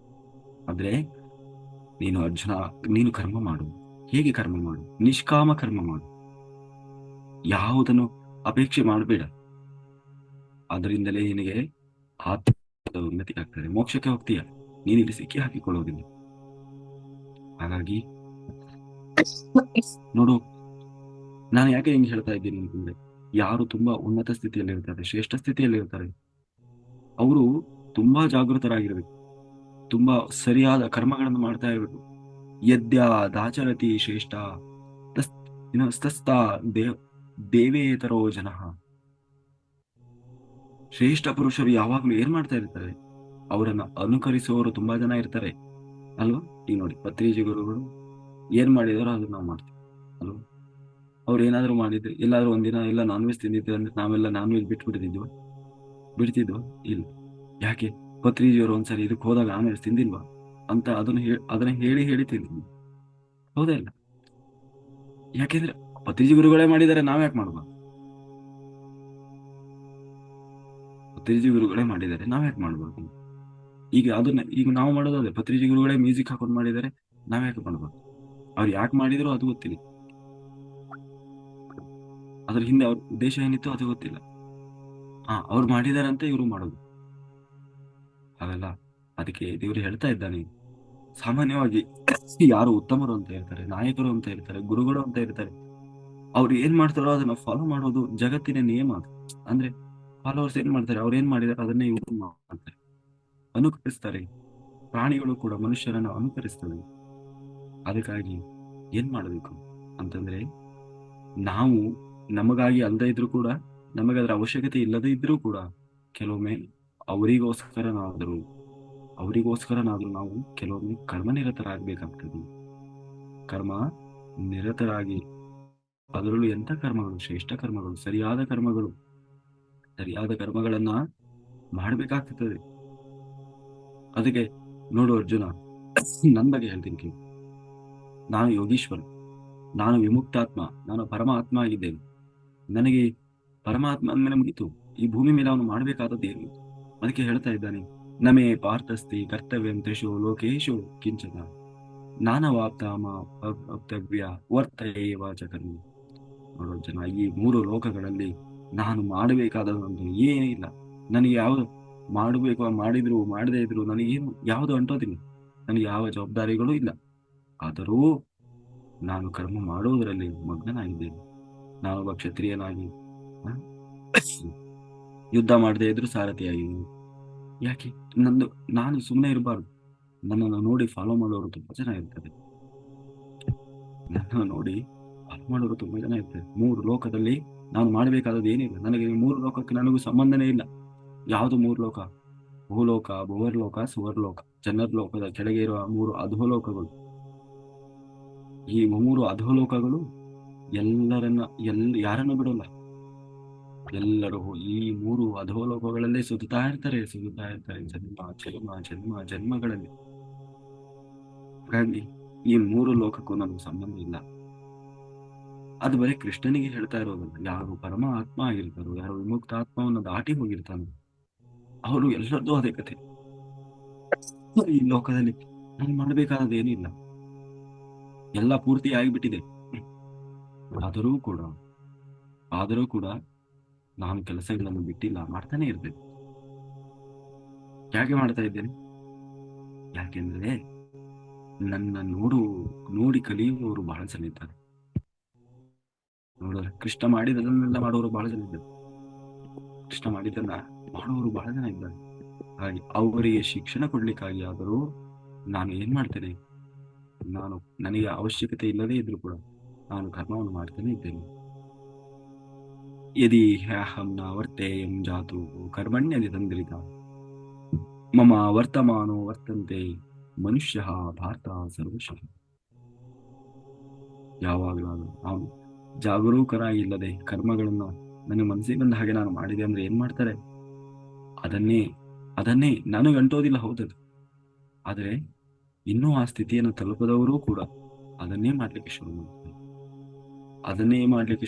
ಆದ್ರೆ ನೀನು ಅರ್ಜುನ, ನೀನು ಕರ್ಮ ಮಾಡು. ಹೇಗೆ ಕರ್ಮ ಮಾಡು? ನಿಷ್ಕಾಮ ಕರ್ಮ ಮಾಡು. ಯಾವುದನ್ನು ಅಪೇಕ್ಷೆ ಮಾಡಬೇಡ. ಅದರಿಂದಲೇ ನಿನಗೆ ಆತ್ಮದ ಉನ್ನತಿ ಆಗ್ತದೆ, ಮೋಕ್ಷಕ್ಕೆ ಹೋಗ್ತೀಯ. ನೀನು ಇಲ್ಲಿ ಸಿಕ್ಕಿ ಹಾಕಿಕೊಳ್ಳೋದಿಲ್ಲ. ಹಾಗಾಗಿ ನೋಡು, ನಾನು ಯಾಕೆ ಹಿಂಗೆ ಹೇಳ್ತಾ ಇದ್ದೀನಿ ಅಂತಂದ್ರೆ, ಯಾರು ತುಂಬಾ ಉನ್ನತ ಸ್ಥಿತಿಯಲ್ಲಿ ಇರ್ತಾರೆ, ಶ್ರೇಷ್ಠ ಸ್ಥಿತಿಯಲ್ಲಿ ಇರ್ತಾರೆ, ಅವರು ತುಂಬಾ ಜಾಗೃತರಾಗಿರ್ಬೇಕು, ತುಂಬಾ ಸರಿಯಾದ ಕರ್ಮಗಳನ್ನು ಮಾಡ್ತಾ ಇರ್ಬೇಕು. ಯದ್ಯಾದಾಚರತಿ ಶ್ರೇಷ್ಠ ತಸ್ಥಾ ದೇವೇತರೋ ಜನ. ಶ್ರೇಷ್ಠ ಪುರುಷರು ಯಾವಾಗ್ಲೂ ಏನ್ ಮಾಡ್ತಾ ಇರ್ತಾರೆ? ಅವರನ್ನ ಅನುಕರಿಸುವವರು ತುಂಬಾ ಜನ ಇರ್ತಾರೆ ಅಲ್ವಾ? ಈಗ ನೋಡಿ, ಪತ್ರಿಜಿ ಗುರುಗಳು ಏನ್ ಮಾಡಿದಾರೋ ಅದನ್ನ ನಾವು ಮಾಡ್ತೀವಿ ಅಲ್ವಾ? ಅವ್ರು ಏನಾದ್ರು ಮಾಡಿದ್ರೆ, ಎಲ್ಲಾದ್ರೂ ಒಂದಿನ ಎಲ್ಲ ನಾನ್ ವೆಜ್ ತಿಂದಿದ್ರೆ ಅಂದ್ರೆ ನಾವೆಲ್ಲ ನಾನ್ ವೆಜ್ ಬಿಡ್ತಿದ್ವ? ಇಲ್ಲ. ಯಾಕೆ? ಪತ್ರಿಜಿಯವರು ಒಂದ್ಸರಿ ಇದಕ್ಕೆ ಹೋದಾಗ ನಾನ್ ವೆಜ್ ತಿಂದಿಲ್ವಾ ಅಂತ ಅದನ್ನ ಹೇಳಿ ಹೇಳಿ ತಿಂದಿದ್ವಿ. ಹೌದಾ ಇಲ್ಲ? ಯಾಕೆಂದ್ರೆ ಪತ್ರಿಜಿ ಗುರುಗಳೇ ಮಾಡಿದ್ದಾರೆ, ನಾವ್ ಯಾಕೆ ಮಾಡ್ಬಾರ್ದು? ಪತ್ರಿಜಿ ಗುರುಗಳೇ ಮಾಡಿದ್ದಾರೆ, ನಾವ್ ಯಾಕೆ ಮಾಡ್ಬಾರ್ದು? ಈಗ ನಾವು ಮಾಡೋದೇ, ಪತ್ರಿಜಿ ಗುರುಗಳೇ ಮ್ಯೂಸಿಕ್ ಹಾಕೊಂಡು ಮಾಡಿದ್ದಾರೆ, ನಾವ್ ಯಾಕೆ ಮಾಡ್ಬಾರ್ದು? ಅವ್ರು ಯಾಕೆ ಮಾಡಿದ್ರು ಅದು ಗೊತ್ತಿಲ್ಲ, ಅದ್ರ ಹಿಂದೆ ಅವ್ರ ಉದ್ದೇಶ ಏನಿತ್ತು ಅದು ಗೊತ್ತಿಲ್ಲ. ಅವ್ರು ಮಾಡಿದಾರೆ ಅಂತ ಇವ್ರು ಮಾಡೋದು ಹಾಗಲ್ಲ. ಅದಕ್ಕೆ ದೇವರು ಹೇಳ್ತಾ ಇದ್ದಾನೆ, ಸಾಮಾನ್ಯವಾಗಿ ಯಾರು ಉತ್ತಮರು ಅಂತ ಇರ್ತಾರೆ, ನಾಯಕರು ಅಂತ ಇರ್ತಾರೆ, ಗುರುಗಳು ಅಂತ ಇರ್ತಾರೆ, ಅವ್ರು ಏನ್ ಮಾಡ್ತಾರೋ ಅದನ್ನ ಫಾಲೋ ಮಾಡೋದು ಜಗತ್ತಿನ ನಿಯಮ ಅದು. ಅಂದ್ರೆ ಫಾಲೋವರ್ಸ್ ಏನ್ ಮಾಡ್ತಾರೆ, ಅವ್ರು ಏನ್ ಮಾಡಿದಾರೆ ಅದನ್ನೇ ಇವ್ರು ಮಾಡ್ತಾರೆ, ಅನುಕರಿಸ್ತಾರೆ. ಪ್ರಾಣಿಗಳು ಕೂಡ ಮನುಷ್ಯರನ್ನು ಅನುಕರಿಸ್ತವೆ. ಅದಕ್ಕಾಗಿ ಏನ್ ಮಾಡಬೇಕು ಅಂತಂದ್ರೆ, ನಾವು ನಮಗಾಗಿ ಅಲ್ಲದೆ ಇದ್ರೂ ಕೂಡ, ನಮಗದರ ಅವಶ್ಯಕತೆ ಇಲ್ಲದೆ ಇದ್ರೂ ಕೂಡ, ಕೆಲವೊಮ್ಮೆ ಅವರಿಗೋಸ್ಕರನಾದ್ರೂ ನಾವು ಕೆಲವೊಮ್ಮೆ ಕರ್ಮ ನಿರತರಾಗಿ, ಅದರಲ್ಲೂ ಎಂಥ ಕರ್ಮಗಳು? ಶ್ರೇಷ್ಠ ಕರ್ಮಗಳು, ಸರಿಯಾದ ಕರ್ಮಗಳನ್ನ ಮಾಡ್ಬೇಕಾಗ್ತದೆ. ಅದಕ್ಕೆ ನೋಡು ಅರ್ಜುನ, ನನ್ನ ಬಗ್ಗೆ ಹೇಳ್ತೀನಿ ಕೇಳಿ. ನಾನು ಯೋಗೀಶ್ವರ, ನಾನು ವಿಮುಕ್ತಾತ್ಮ, ನಾನು ಪರಮಾತ್ಮ ಆಗಿದ್ದೇನೆ. ನನಗೆ ಪರಮಾತ್ಮ ಅಂದ್ಮೇಲೆ ಮುಗಿತು. ಈ ಭೂಮಿ ಮೇಲೆ ಅವನು ಮಾಡಬೇಕಾದದ್ದು ಏನು? ಅದಕ್ಕೆ ಹೇಳ್ತಾ ಇದ್ದಾನೆ, ನಮೇ ಪಾರ್ಥಸ್ತಿ ಕರ್ತವ್ಯಂ ತ್ರಿಷು ಲೋಕೇಶು ಕಿಂಚನ ನಾನವಾಪ್ತವ್ಯ ವರ್ತಯೇವ ಚ ಕರ್ಮ. ನೋಡೋ ಜನ, ಈ 3 ಲೋಕಗಳಲ್ಲಿ ನಾನು ಮಾಡಬೇಕಾದದ್ದು ಏನಿಲ್ಲ. ನನಗೆ ಯಾವುದು ಮಾಡಬೇಕು, ಮಾಡಿದ್ರು ಮಾಡದೇ ಇದ್ರು ನನಗೇನು ಯಾವುದು ಅಂಟೋದಿಲ್ಲ. ನನಗೆ ಯಾವ ಜವಾಬ್ದಾರಿಗಳೂ ಇಲ್ಲ. ಆದರೂ ನಾನು ಕರ್ಮ ಮಾಡುವುದರಲ್ಲಿ ಮಗ್ನನಾಗಿದ್ದೇನೆ. ನಾನೊಬ್ಬ ಕ್ಷತ್ರಿಯನಾಗಿ ಯುದ್ಧ ಮಾಡದೇ ಇದ್ರು ಸಾರಥಿಯಾಗಿದ್ದೀನಿ. ಯಾಕೆ? ನಾನು ಸುಮ್ಮನೆ ಇರಬಾರ್ದು. ನನ್ನನ್ನು ನೋಡಿ ಫಾಲೋ ಮಾಡೋರು ತುಂಬಾ ಜನ ಇರ್ತಾರೆ. ನನ್ನನ್ನು ನೋಡಿ ಫಾಲೋ ಮಾಡೋರು ತುಂಬಾ ಜನ ಇರ್ತಾರೆ. 3 ಲೋಕದಲ್ಲಿ ನಾನು ಮಾಡಬೇಕಾದದ್ದು ಏನಿಲ್ಲ. ನನಗೆ 3 ಲೋಕಕ್ಕೆ ನನಗೂ ಸಂಬಂಧನೇ ಇಲ್ಲ. ಯಾವುದು 3 ಲೋಕ? ಭೂಲೋಕ, ಭುವರ್ಲೋಕ, ಸುವರ್ಲೋಕ. ಜನರ್ ಲೋಕದ ಕೆಳಗೆ ಇರುವ 3 ಅಧೋಲೋಕಗಳು. ಈ 3 ಅಧೋಲೋಕಗಳು ಎಲ್ಲರನ್ನ ಯಾರನ್ನು ಬಿಡೋಲ್ಲ. ಎಲ್ಲರೂ ಈ 3 ಅಧೋಲೋಕಗಳಲ್ಲೇ ಸುತ್ತಾ ಇರ್ತಾರೆ, ಸುತ್ತಾ ಇರ್ತಾರೆ, ಜನ್ಮ ಜನ್ಮ ಜನ್ಮ ಜನ್ಮಗಳಲ್ಲಿ. ಹಾಗಾಗಿ ಈ 3 ಲೋಕಕ್ಕೂ ನನಗೆ ಸಂಬಂಧ ಇಲ್ಲ. ಅದು ಬರೀ ಕೃಷ್ಣನಿಗೆ ಹೇಳ್ತಾ ಇರೋದಲ್ಲ. ಯಾರು ಪರಮ ಆತ್ಮ ಆಗಿರ್ತಾರೋ, ಯಾರು ವಿಮುಕ್ತ ಆತ್ಮವನ್ನು ದಾಟಿ ಹೋಗಿರ್ತಾನೋ, ಅವರು ಎಲ್ಲರದ್ದು ಅದೇ ಕಥೆ. ಈ ಲೋಕದಲ್ಲಿ ನಾನು ಮಾಡಬೇಕಾದದ್ದು ಏನಿಲ್ಲ, ಎಲ್ಲ ಪೂರ್ತಿ ಆಗಿಬಿಟ್ಟಿದೆ. ಆದರೂ ಕೂಡ ಆದರೂ ಕೂಡ ನಾನು ಕೆಲಸಗಳನ್ನು ಬಿಟ್ಟಿಲ್ಲ, ಮಾಡ್ತಾನೆ ಇರ್ತೇನೆ. ಯಾಕೆ ಮಾಡ್ತಾ ಇದ್ದೇನೆ? ಯಾಕೆಂದ್ರೆ ನನ್ನ ನೋಡಿ ಕಲಿಯುವವರು ಬಹಳ ಜನ ಇದ್ದಾರೆ. ನೋಡಿದ್ರೆ ಕೃಷ್ಣ ಮಾಡಿದದನ್ನೆಲ್ಲ ಮಾಡೋರು ಬಹಳ ಜನ ಇದ್ದಾರೆ. ಕೃಷ್ಣ ಮಾಡಿದ್ದನ್ನ ಮಾಡುವವರು ಬಹಳ ಜನ ಇದ್ದಾರೆ. ಹಾಗೆ ಅವರಿಗೆ ಶಿಕ್ಷಣ ಕೊಡ್ಲಿಕ್ಕಾಗಿ ಆದರೂ ನಾನು ಏನ್ ಮಾಡ್ತೇನೆ, ನನಗೆ ಅವಶ್ಯಕತೆ ಇಲ್ಲದೇ ಇದ್ರು ಕೂಡ ನಾನು ಕರ್ಮವನ್ನು ಮಾಡ್ತಾನೆ ಇದ್ದೇನೆ. ಯದಿ ಹ್ಯಾಹಂ ನ ವರ್ತೇಯಂ ಜಾತು ಕರ್ಮಣ್ಯದಿ ತಂದ್ರಿತ ಮಮ ವರ್ತಮಾನೋ ವರ್ತಂತೆ ಮನುಷ್ಯ ಭಾರತ ಸರ್ವಶಃ. ಯಾವಾಗಲಾದರೂ ನಾವು ಜಾಗರೂಕರಾಗಿಲ್ಲದೆ ಕರ್ಮಗಳನ್ನು ನನ್ನ ಮನಸ್ಸಿಗೆ ಬಂದ ಹಾಗೆ ನಾನು ಮಾಡಿದೆ ಅಂದ್ರೆ ಏನ್ ಮಾಡ್ತಾರೆ? ಅದನ್ನೇ ನನಗೆ ಅಂಟೋದಿಲ್ಲ, ಹೌದದು. ಆದರೆ ಇನ್ನೂ ಆ ಸ್ಥಿತಿಯನ್ನು ತಲುಪದವರೂ ಕೂಡ ಅದನ್ನೇ ಮಾಡ್ಲಿಕ್ಕೆ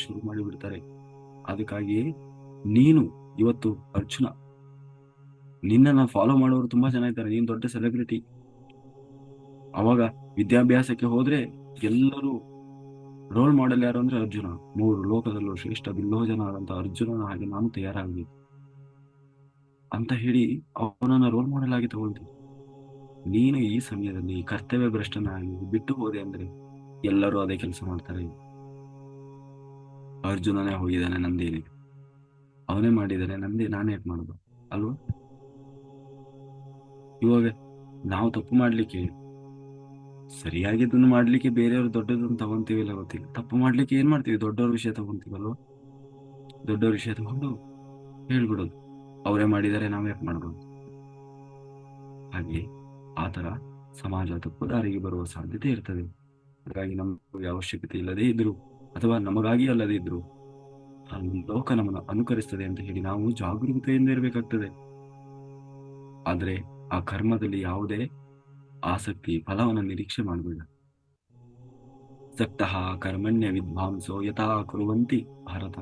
ಶುರು ಮಾಡಿಬಿಡ್ತಾರೆ. ಅದಕ್ಕಾಗಿಯೇ ನೀನು ಇವತ್ತು ಅರ್ಜುನ, ನಿನ್ನನ್ನು ಫಾಲೋ ಮಾಡೋರು ತುಂಬಾ ಜನ ಇದ್ದಾರೆ. ನೀನು ದೊಡ್ಡ ಸೆಲೆಬ್ರಿಟಿ. ಅವಾಗ ವಿದ್ಯಾಭ್ಯಾಸಕ್ಕೆ ಹೋದ್ರೆ ಎಲ್ಲರೂ ರೋಲ್ ಮಾಡೆಲ್ ಯಾರು ಅಂದ್ರೆ ಅರ್ಜುನ. 3 ಲೋಕದಲ್ಲೂ ಶ್ರೇಷ್ಠ ಬಿಲ್ಲೋಜನ ಆದಂತ ಅರ್ಜುನನ ಹಾಗೆ ನಾನು ತಯಾರಾಗಬೇಕು ಅಂತ ಹೇಳಿ ಅವನನ್ನ ರೋಲ್ ಮಾಡೆಲ್ ಆಗಿ ತಗೊಳ್ತೀನಿ. ನೀನು ಈ ಸಮಯದಲ್ಲಿ ಕರ್ತವ್ಯ ಭ್ರಷ್ಟನಾಗಿ ಬಿಟ್ಟು ಹೋದೆ ಅಂದ್ರೆ ಎಲ್ಲರೂ ಅದೇ ಕೆಲಸ ಮಾಡ್ತಾರೆ. ಅರ್ಜುನನೇ ಹೋಗಿದ್ದಾನೆ, ನಂದೇನಿದೆ? ಅವನೇ ಮಾಡಿದ್ದಾನೆ, ನಾನೇ ಯಾಕೆ ಮಾಡೋದು ಅಲ್ವಾ? ಇವಾಗ ನಾವು ತಪ್ಪು ಮಾಡ್ಲಿಕ್ಕೆ, ಸರಿಯಾಗಿದ್ದನ್ನು ಮಾಡ್ಲಿಕ್ಕೆ ಬೇರೆಯವರು ದೊಡ್ಡದನ್ನು ತಗೊಂತೀವಿಲ್ಲ, ಗೊತ್ತಿಲ್ಲ. ತಪ್ಪು ಮಾಡ್ಲಿಕ್ಕೆ ಏನ್ ಮಾಡ್ತೀವಿ? ದೊಡ್ಡವ್ರ ವಿಷಯ ತಗೊಂತೀವಲ್ವ? ದೊಡ್ಡವ್ರ ವಿಷಯ ತಗೊಂಡು ಹೇಳ್ಬಿಡೋದು, ಅವರೇ ಮಾಡಿದರೆ ನಾವ್ ಯಾಕೆ ಮಾಡ್ಬೋದು? ಹಾಗೆ ಆತರ ಸಮಾಜ ತಪ್ಪು ದಾರಿಗೆ ಬರುವ ಸಾಧ್ಯತೆ ಇರ್ತದೆ. ಹಾಗಾಗಿ ನಮಗೆ ಅವಶ್ಯಕತೆ ಇಲ್ಲದೇ ಇದ್ರು ಅಥವಾ ನಮಗಾಗಿ ಅಲ್ಲದೇ ಇದ್ರು ಆ ಲೋಕ ನಮ್ಮನ್ನು ಅನುಕರಿಸ್ತದೆ ಅಂತ ಹೇಳಿ ನಾವು ಜಾಗರೂಕತೆಯಿಂದ ಇರಬೇಕಾಗ್ತದೆ. ಆದ್ರೆ ಆ ಕರ್ಮದಲ್ಲಿ ಯಾವುದೇ ಆಸಕ್ತಿ, ಫಲವನ್ನು ನಿರೀಕ್ಷೆ ಮಾಡಬೇಡ. ಸಕ್ತಃ ಕರ್ಮಣ್ಯ ವಿದ್ವಾಂಸೋ ಯಥಾ ಕುರುವಂತಿ ಭಾರತ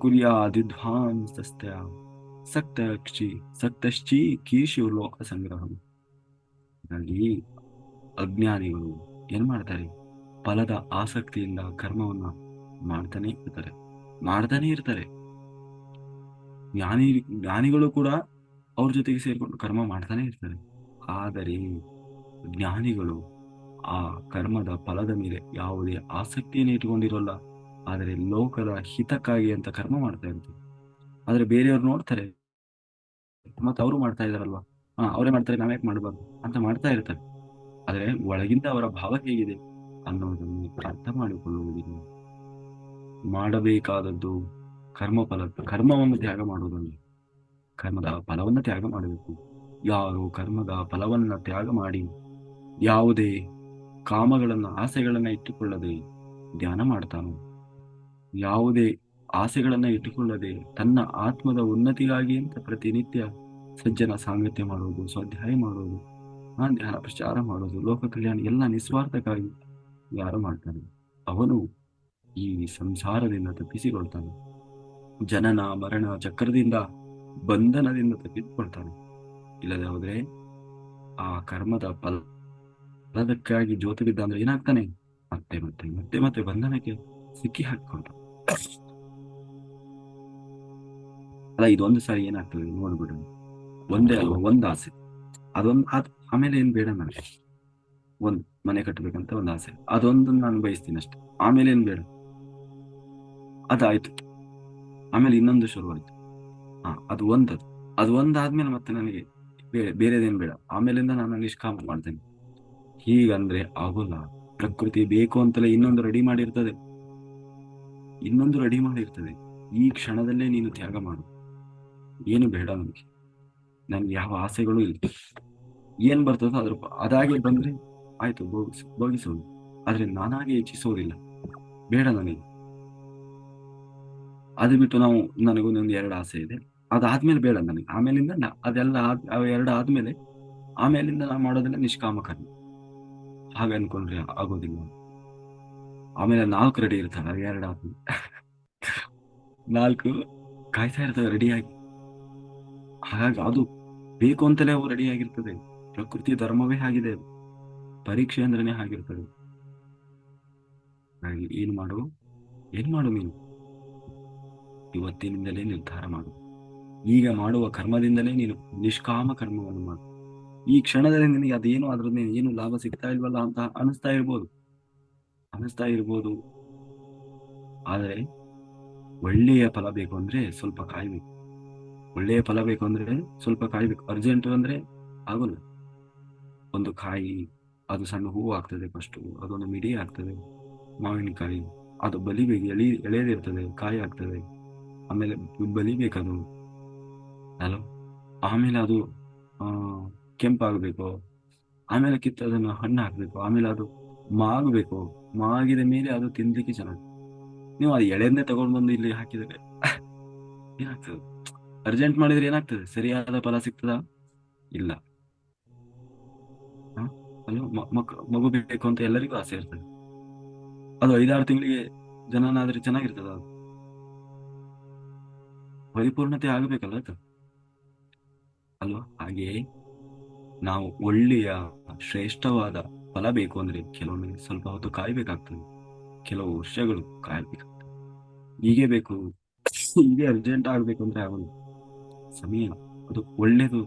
ಕುರ್ಯಾದ್ವಿದ್ವಾಂಸಸ್ತ್ಯ ಸಕ್ತಶ್ಚಿ ಕೀಶು ಲೋಕ ಸಂಗ್ರಹಂ. ಹಾಗಾಗಿ ಅಜ್ಞಾನಿಗಳು ಏನ್ ಮಾಡ್ತಾರೆ? ಫಲದ ಆಸಕ್ತಿಯಿಂದ ಕರ್ಮವನ್ನ ಮಾಡ್ತಾನೆ ಇರ್ತಾರೆ. ಜ್ಞಾನಿಗಳು ಕೂಡ ಅವ್ರ ಜೊತೆಗೆ ಸೇರ್ಕೊಂಡು ಕರ್ಮ ಮಾಡ್ತಾನೆ ಇರ್ತಾರೆ. ಆದರೆ ಜ್ಞಾನಿಗಳು ಆ ಕರ್ಮದ ಫಲದ ಮೇಲೆ ಯಾವುದೇ ಆಸಕ್ತಿಯನ್ನು ಇಟ್ಕೊಂಡಿರೋಲ್ಲ. ಆದರೆ ಲೋಕದ ಹಿತಕ್ಕಾಗಿ ಅಂತ ಕರ್ಮ ಮಾಡ್ತಾ ಇರ್ತಾರೆ. ಆದ್ರೆ ಬೇರೆಯವ್ರು ನೋಡ್ತಾರೆ, ಮತ್ತೆ ಅವರು ಮಾಡ್ತಾ ಇದಾರಲ್ವಾ, ಅವರೇ ಮಾಡ್ತಾರೆ, ನಾವ್ಯಾಕೆ ಮಾಡಬಾರ್ದು ಅಂತ ಮಾಡ್ತಾ ಇರ್ತಾರೆ. ಆದ್ರೆ ಒಳಗಿಂದ ಅವರ ಭಾವ ಹೇಗಿದೆ ಅನ್ನೋದನ್ನು ಅರ್ಥ ಮಾಡಿಕೊಳ್ಳುವುದಿಲ್ಲ. ಮಾಡಬೇಕಾದದ್ದು ಕರ್ಮವನ್ನು ತ್ಯಾಗ ಮಾಡುವುದಲ್ಲ, ಕರ್ಮದ ಫಲವನ್ನ ತ್ಯಾಗ ಮಾಡಬೇಕು. ಯಾರು ಕರ್ಮದ ಫಲವನ್ನ ತ್ಯಾಗ ಮಾಡಿ ಯಾವುದೇ ಕಾಮಗಳನ್ನ, ಆಸೆಗಳನ್ನ ಇಟ್ಟುಕೊಳ್ಳದೆ ಧ್ಯಾನ ಮಾಡ್ತಾನೋ, ಯಾವುದೇ ಆಸೆಗಳನ್ನ ಇಟ್ಟುಕೊಳ್ಳದೆ ತನ್ನ ಆತ್ಮದ ಉನ್ನತಿಗಾಗಿ ಅಂತ ಪ್ರತಿನಿತ್ಯ ಸಜ್ಜನ ಸಾಂಗತ್ಯ ಮಾಡುವುದು, ಸ್ವಾಧ್ಯಾಯ ಮಾಡುವುದು, ಧ್ಯಾನ ಪ್ರಚಾರ ಮಾಡುವುದು, ಲೋಕ ಕಲ್ಯಾಣ ಎಲ್ಲ ನಿಸ್ವಾರ್ಥಕ್ಕಾಗಿ ಯಾರು ಮಾಡ್ತಾನೆ ಅವನು ಈ ಸಂಸಾರದಿಂದ ತಪ್ಪಿಸಿಕೊಳ್ತಾನೆ. ಜನನ ಮರಣ ಚಕ್ರದಿಂದ, ಬಂಧನದಿಂದ ತಪ್ಪಿಸಿಕೊಳ್ತಾನೆ. ಇಲ್ಲದೆ ಹೋದ್ರೆ ಆ ಕರ್ಮದ ಫಲದಕ್ಕಾಗಿ ಜೋತು ಬಿದ್ದ ಅಂದ್ರೆ ಏನಾಗ್ತಾನೆ? ಮತ್ತೆ ಮತ್ತೆ ಮತ್ತೆ ಮತ್ತೆ ಬಂಧನಕ್ಕೆ ಸಿಕ್ಕಿ ಹಾಕಿಕೊಂಡ. ಅಲ್ಲ, ಇದೊಂದು ಸಾರಿ ಏನಾಗ್ತದೆ ನೋಡ್ಬಿಡು. ಒಂದೇ ಅಲ್ವಾ, ಒಂದ್ ಆಸೆ, ಆಮೇಲೆ ಏನ್ ಬೇಡ ನನಗೆ. ಒಂದ್ ಮನೆ ಕಟ್ಟಬೇಕಂತ ಒಂದ್ ಆಸೆ, ಅದೊಂದು ನಾನು ಬಯಸ್ತೀನಿ ಅಷ್ಟೆ. ಆಮೇಲೆ ಏನ್ ಬೇಡ, ಅದಾಯ್ತು. ಆಮೇಲೆ ಇನ್ನೊಂದು ಶುರುವಾಯ್ತು, ಅದು ಒಂದಾದ್ಮೇಲೆ ಮತ್ತೆ ನನಗೆ ಬೇರೆದೇನ್ ಬೇಡ. ಆಮೇಲಿಂದ ನಾನು ನಿಷ್ಕಾಮ ಮಾಡ್ತೇನೆ. ಹೀಗಂದ್ರೆ ಆಗೋಲ್ಲ. ಪ್ರಕೃತಿ ಬೇಕು ಅಂತಲೇ ಇನ್ನೊಂದು ರೆಡಿ ಮಾಡಿರ್ತದೆ. ಈ ಕ್ಷಣದಲ್ಲೇ ನೀನು ತ್ಯಾಗ ಮಾಡು, ಏನು ಬೇಡ ನನ್ಗೆ ಯಾವ ಆಸೆಗಳು ಇಲ್ಲ. ಏನ್ ಬರ್ತದೋ ಅದಾಗೆ ಬಂದ್ರೆ ಆಯ್ತು, ಭೋಗಿಸೋದು. ಆದ್ರೆ ನಾನಾಗೆ ಇಚ್ಛಿಸೋದಿಲ್ಲ, ಬೇಡ ನನಗೆ. ಅದು ಬಿಟ್ಟು ನನಗೊಂದೊಂದು ಎರಡು ಆಸೆ ಇದೆ, ಅದಾದ್ಮೇಲೆ ಬೇಡ ನನಗೆ. ಆಮೇಲಿಂದ ಅದೆಲ್ಲ ಅವು ಎರಡು ಆದ್ಮೇಲೆ ಆಮೇಲಿಂದ ನಾ ಮಾಡೋದನ್ನ ನಿಷ್ಕಾಮ ಕರ್ಮ. ಹಾಗ ಅನ್ಕೊಂಡ್ರೆ ಆಗೋದಿಲ್ಲ. ಆಮೇಲೆ 4 ರೆಡಿ ಇರ್ತಾವೆ, ಅದು ಎರಡು ಆದ್ಮೇಲೆ 4 ಕಾಯ್ತಾ ಇರ್ತವೆ ರೆಡಿಯಾಗಿ. ಹಾಗಾಗಿ ಅದು ಬೇಕು ಅಂತಲೇ ಅವು ರೆಡಿ ಆಗಿರ್ತದೆ. ಪ್ರಕೃತಿ ಧರ್ಮವೇ ಆಗಿದೆ ಅದು. ಪರೀಕ್ಷೆ ಅಂದ್ರೇನೆ ಆಗಿರ್ತದೆ. ಹಾಗಾಗಿ ಏನ್ ಮಾಡು ನೀನು ಇವತ್ತಿನಿಂದಲೇ ನಿರ್ಧಾರ ಮಾಡು. ಈಗ ಮಾಡುವ ಕರ್ಮದಿಂದಲೇ ನೀನು ನಿಷ್ಕಾಮ ಕರ್ಮವನ್ನು ಮಾಡು. ಈ ಕ್ಷಣದಲ್ಲಿ ನಿನಗೆ ಅದೇನು ಅದ್ರದ್ದು ಏನು ಲಾಭ ಸಿಗ್ತಾ ಇಲ್ವಲ್ಲ ಅಂತ ಅನಿಸ್ತಾ ಇರ್ಬೋದು. ಆದರೆ ಒಳ್ಳೆಯ ಫಲ ಬೇಕು ಅಂದ್ರೆ ಸ್ವಲ್ಪ ಕಾಯ್ಬೇಕು. ಅರ್ಜೆಂಟ್ ಅಂದ್ರೆ ಆಗೋಲ್ಲ. ಒಂದು ಕಾಯಿ, ಅದು ಸಣ್ಣ ಹೂವು ಆಗ್ತದೆ, ಫಸ್ಟ್ ಅದೊಂದು ಮಿಡಿ ಆಗ್ತದೆ, ಮಾವಿನಕಾಯಿ. ಅದು ಬಲಿಬೇಕು, ಎಳೆದಿರ್ತದೆ, ಕಾಯಿ ಆಗ್ತದೆ, ಆಮೇಲೆ ಬಲಿಬೇಕದು ಅಲ್ಲ. ಆಮೇಲೆ ಅದು ಆ ಕೆಂಪಾಗಬೇಕು, ಆಮೇಲೆ ಅದನ್ನ ಹಣ್ಣು ಹಾಕ್ಬೇಕು, ಆಮೇಲೆ ಅದು ಮಾಗಬೇಕು. ಮಾಗಿದ ಮೇಲೆ ಅದು ತಿನ್ಲಿಕ್ಕೆ ಚೆನ್ನಾಗಿ. ನೀವು ಅದು ಎಳೆದನ್ನೇ ತಗೊಂಡು ಬಂದು ಇಲ್ಲಿ ಹಾಕಿದರೆ ಏನಾಗ್ತದೆ? ಅರ್ಜೆಂಟ್ ಮಾಡಿದ್ರೆ ಏನಾಗ್ತದೆ? ಸರಿಯಾದ ಫಲ ಸಿಗ್ತದ? ಇಲ್ಲ. ಹ? ಅಲ್ವಾ? ಮಗು ಬೇಕು ಅಂತ ಎಲ್ಲರಿಗೂ ಆಸೆ ಇರ್ತದೆ. ಅದು 5-6 ತಿಂಗಳಿಗೆ ಜನನಾದ್ರೆ ಚೆನ್ನಾಗಿರ್ತದ. ಅದು ಪರಿಪೂರ್ಣತೆ ಆಗಬೇಕಲ್ಲ ಅದು, ಅಲ್ವಾ? ಹಾಗೆಯೇ ನಾವು ಒಳ್ಳೆಯ ಶ್ರೇಷ್ಠವಾದ ಫಲ ಬೇಕು ಅಂದ್ರೆ ಕೆಲವೊಮ್ಮೆ ಸ್ವಲ್ಪ ಹೊತ್ತು ಕಾಯ್ಬೇಕಾಗ್ತದೆ, ಕೆಲವು ವರ್ಷಗಳು ಕಾಯ್ಬೇಕಾಗ್ತದೆ. ಹೀಗೆ ಬೇಕು, ಹೀಗೆ ಅರ್ಜೆಂಟ್ ಆಗ್ಬೇಕು ಅಂದ್ರೆ ಆಗಲ್ಲ. ಸಮಯ ಅದು ಒಳ್ಳೇದು,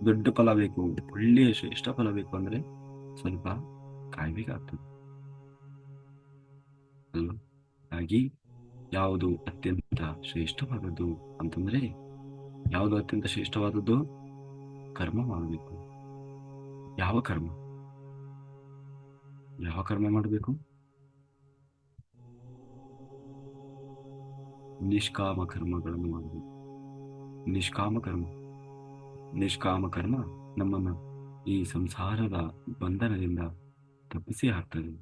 ದೊಡ್ಡ ಫಲ ಬೇಕು, ಒಳ್ಳೆಯ ಶ್ರೇಷ್ಠ ಫಲ ಬೇಕು ಅಂದ್ರೆ ಸ್ವಲ್ಪ ಕಾಯ್ಬೇಕಾಗ್ತದೆ, ಅಲ್ವಾ? ಹಾಗಾಗಿ ಯಾವುದು ಅತ್ಯಂತ ಶ್ರೇಷ್ಠವಾದದ್ದು ಅಂತಂದ್ರೆ, ಯಾವುದು ಅತ್ಯಂತ ಶ್ರೇಷ್ಠವಾದದ್ದು? ಕರ್ಮ ಮಾಡಬೇಕು. ಯಾವ ಕರ್ಮ? ಯಾವ ಕರ್ಮ ಮಾಡಬೇಕು? ನಿಷ್ಕಾಮ ಕರ್ಮಗಳನ್ನು ಮಾಡಬೇಕು. ನಿಷ್ಕಾಮ ಕರ್ಮ ನಮ್ಮನ್ನ ಈ ಸಂಸಾರದ ಬಂಧನದಿಂದ ತಪ್ಪಿಸಿ ಹಾಕ್ತದೆ,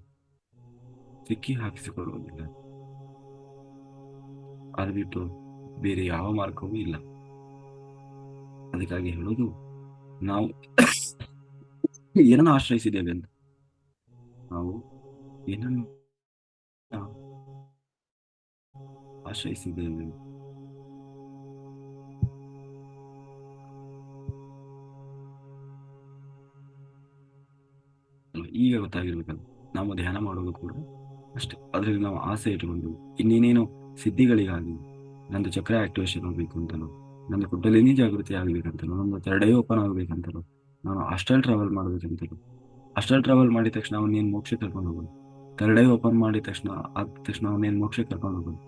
ಸಿಕ್ಕಿ ಹಾಕಿಸಿಕೊಳ್ಳುವುದಿಲ್ಲ. ಅದು ಬಿಟ್ಟು ಬೇರೆ ಯಾವ ಮಾರ್ಗವೂ ಇಲ್ಲ. ಅದಕ್ಕಾಗಿ ಹೇಳೋದು, ನಾವು ಏನನ್ನು ಆಶ್ರಯಿಸಿದ್ದೇವೆ ಅಂತ, ನಾವು ಏನನ್ನು ಆಶ್ರಯಿಸಿದ್ದೇವೆ. ಈಗ ಗೊತ್ತಾಗಿರ್ಬೇಕಲ್ಲ, ನಾವು ಧ್ಯಾನ ಮಾಡೋದು ಕೂಡ ಅಷ್ಟೇ. ಅದ್ರಲ್ಲಿ ನಾವು ಆಸೆ ಇಟ್ಟುಕೊಂಡು ಇನ್ನೇನೇನೋ ಸಿದ್ಧಿಗಳಿಗಾಗಿ, ನಂದು ಚಕ್ರ ಆಕ್ಟಿವೇಶನ್ ಆಗ್ಬೇಕು ಅಂತಲೋ, ನಂದು ಕುಂಡಲಿನಿ ಜಾಗೃತಿ ಆಗ್ಬೇಕಂತಲೋ, ನಮ್ದು ಥರ್ಡ್ ಐ ಓಪನ್ ಆಗ್ಬೇಕಂತಲೋ, ನಾನು ಅಸ್ಟ್ರಲ್ ಟ್ರಾವೆಲ್ ಮಾಡ್ಬೇಕಂತಲೋ, ಅಸ್ಟ್ರಲ್ ಟ್ರಾವೆಲ್ ಮಾಡಿದ ತಕ್ಷಣ ಅವನೇನು ಮೋಕ್ಷ ಕರ್ಕೊಂಡು ಹೋಗೋದು, ಥರ್ಡ್ ಐ ಓಪನ್ ಮಾಡಿದ ತಕ್ಷಣ ಅವನೇನು ಮೋಕ್ಷ ಕರ್ಕೊಂಡು ಹೋಗೋದು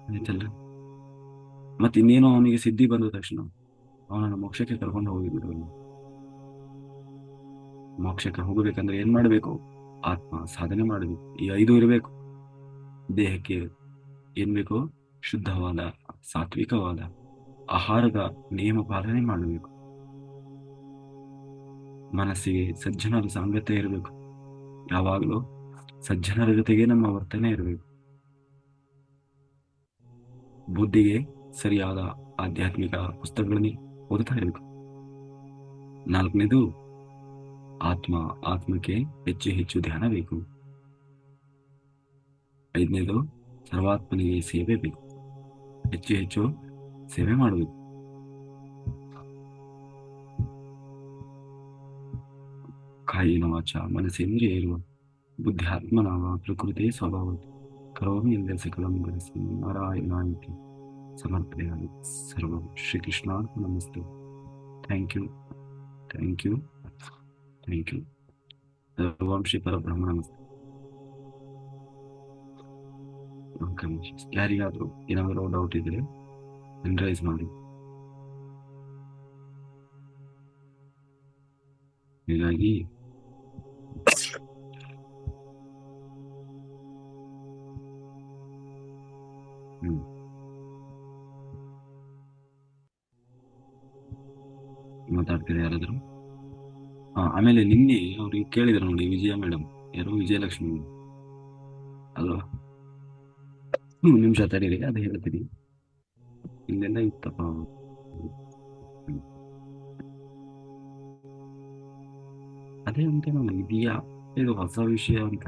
ಆಯ್ತಲ್ಲ. ಮತ್ತೆ ಇನ್ನೇನೋ ಅವನಿಗೆ ಸಿದ್ಧಿ ಬಂದ ತಕ್ಷಣ ಅವನನ್ನು ಮೋಕ್ಷಕ್ಕೆ ಕರ್ಕೊಂಡು ಹೋಗಿಬಿಡುವನು. ಮೋಕ್ಷಕ್ಕೆ ಹೋಗಬೇಕಂದ್ರೆ ಏನ್ ಮಾಡಬೇಕು? ಆತ್ಮ ಸಾಧನೆ ಮಾಡಬೇಕು. ಈ 5 ಇರಬೇಕು ದೇಹಕ್ಕೆ. ಏನ್ ಬೇಕು? ಶುದ್ಧವಾದ ಸಾತ್ವಿಕವಾದ ಆಹಾರದ ನಿಯಮ ಪಾಲನೆ ಮಾಡಬೇಕು. ಮನಸ್ಸಿಗೆ ಸಜ್ಜನರ ಸಾಂಗತ್ಯ ಇರಬೇಕು. ಯಾವಾಗಲೂ ಸಜ್ಜನರ ಜೊತೆಗೆ ನಮ್ಮ ವರ್ತನೆ ಇರಬೇಕು. ಬುದ್ಧಿಗೆ ಸರಿಯಾದ ಆಧ್ಯಾತ್ಮಿಕ ಪುಸ್ತಕಗಳನ್ನೇ ಓದುತ್ತಾ ಇರಬೇಕು. 4ನೇದು, ಆತ್ಮಕ್ಕೆ ಹೆಚ್ಚು ಹೆಚ್ಚು ಧ್ಯಾನ ಬೇಕು. 5ನೇದು, ಸರ್ವಾತ್ಮನಿಗೆ ಸೇವೆ ಬೇಕು, ಹೆಚ್ಚು ಹೆಚ್ಚು ಸೇವೆ ಮಾಡಬೇಕು. ಕಾಯಿನ ವಾಚ ಮನಸ್ಸೇಂದ್ರಿಯ ಇರುವ ಬುದ್ಧಾತ್ಮನಾವ ಪ್ರಕೃತಿ ಸ್ವಭಾವ ಕರೋಮಿ ಇಂದ ಸಕಲಂ ಬರೆಸಿ ನಾರಾಯಣಾಯಿತಿ ಸಮರ್ಪಯಾಮಿ. ಸರ್ವಂ ಶ್ರೀಕೃಷ್ಣ ನಮಸ್ತೆ. Thank you. ಸರ್ವಂ ಶ್ರೀ ಪರಬ್ರಹ್ಮ ನಮಸ್ತೆ. ಯಾರಿಗಾದ್ರೂ ಏನಾದರೂ ಡೌಟ್ ಇದ್ರೆ ರೈಸ್ ಮಾಡಿ. ಹೀಗಾಗಿ ಹ್ಮ್. ಮಾತಾಡ್ತೀರಾ ಯಾರಾದ್ರು? ಹಾ, ಆಮೇಲೆ ನಿನ್ನೆ ಅವ್ರಿಗೆ ಕೇಳಿದ್ರು ನೋಡಿ, ವಿಜಯ ಮೇಡಮ್, ಯಾರು ವಿಜಯಲಕ್ಷ್ಮಿ ಅಲ್ವಾ? ನಿಮಿಷ ತಡೀರಿ, ಅದು ಹೇಳ್ತೀನಿ. ಇಲ್ಲೆಲ್ಲ ಇತ್ತಪ್ಪ. ಹ್ಮ್. ಅದೇ ಅಂತ ನಾನು ಇದೆಯಾ, ಇದು ಹೊಸ ವಿಷಯ ಅಂತ.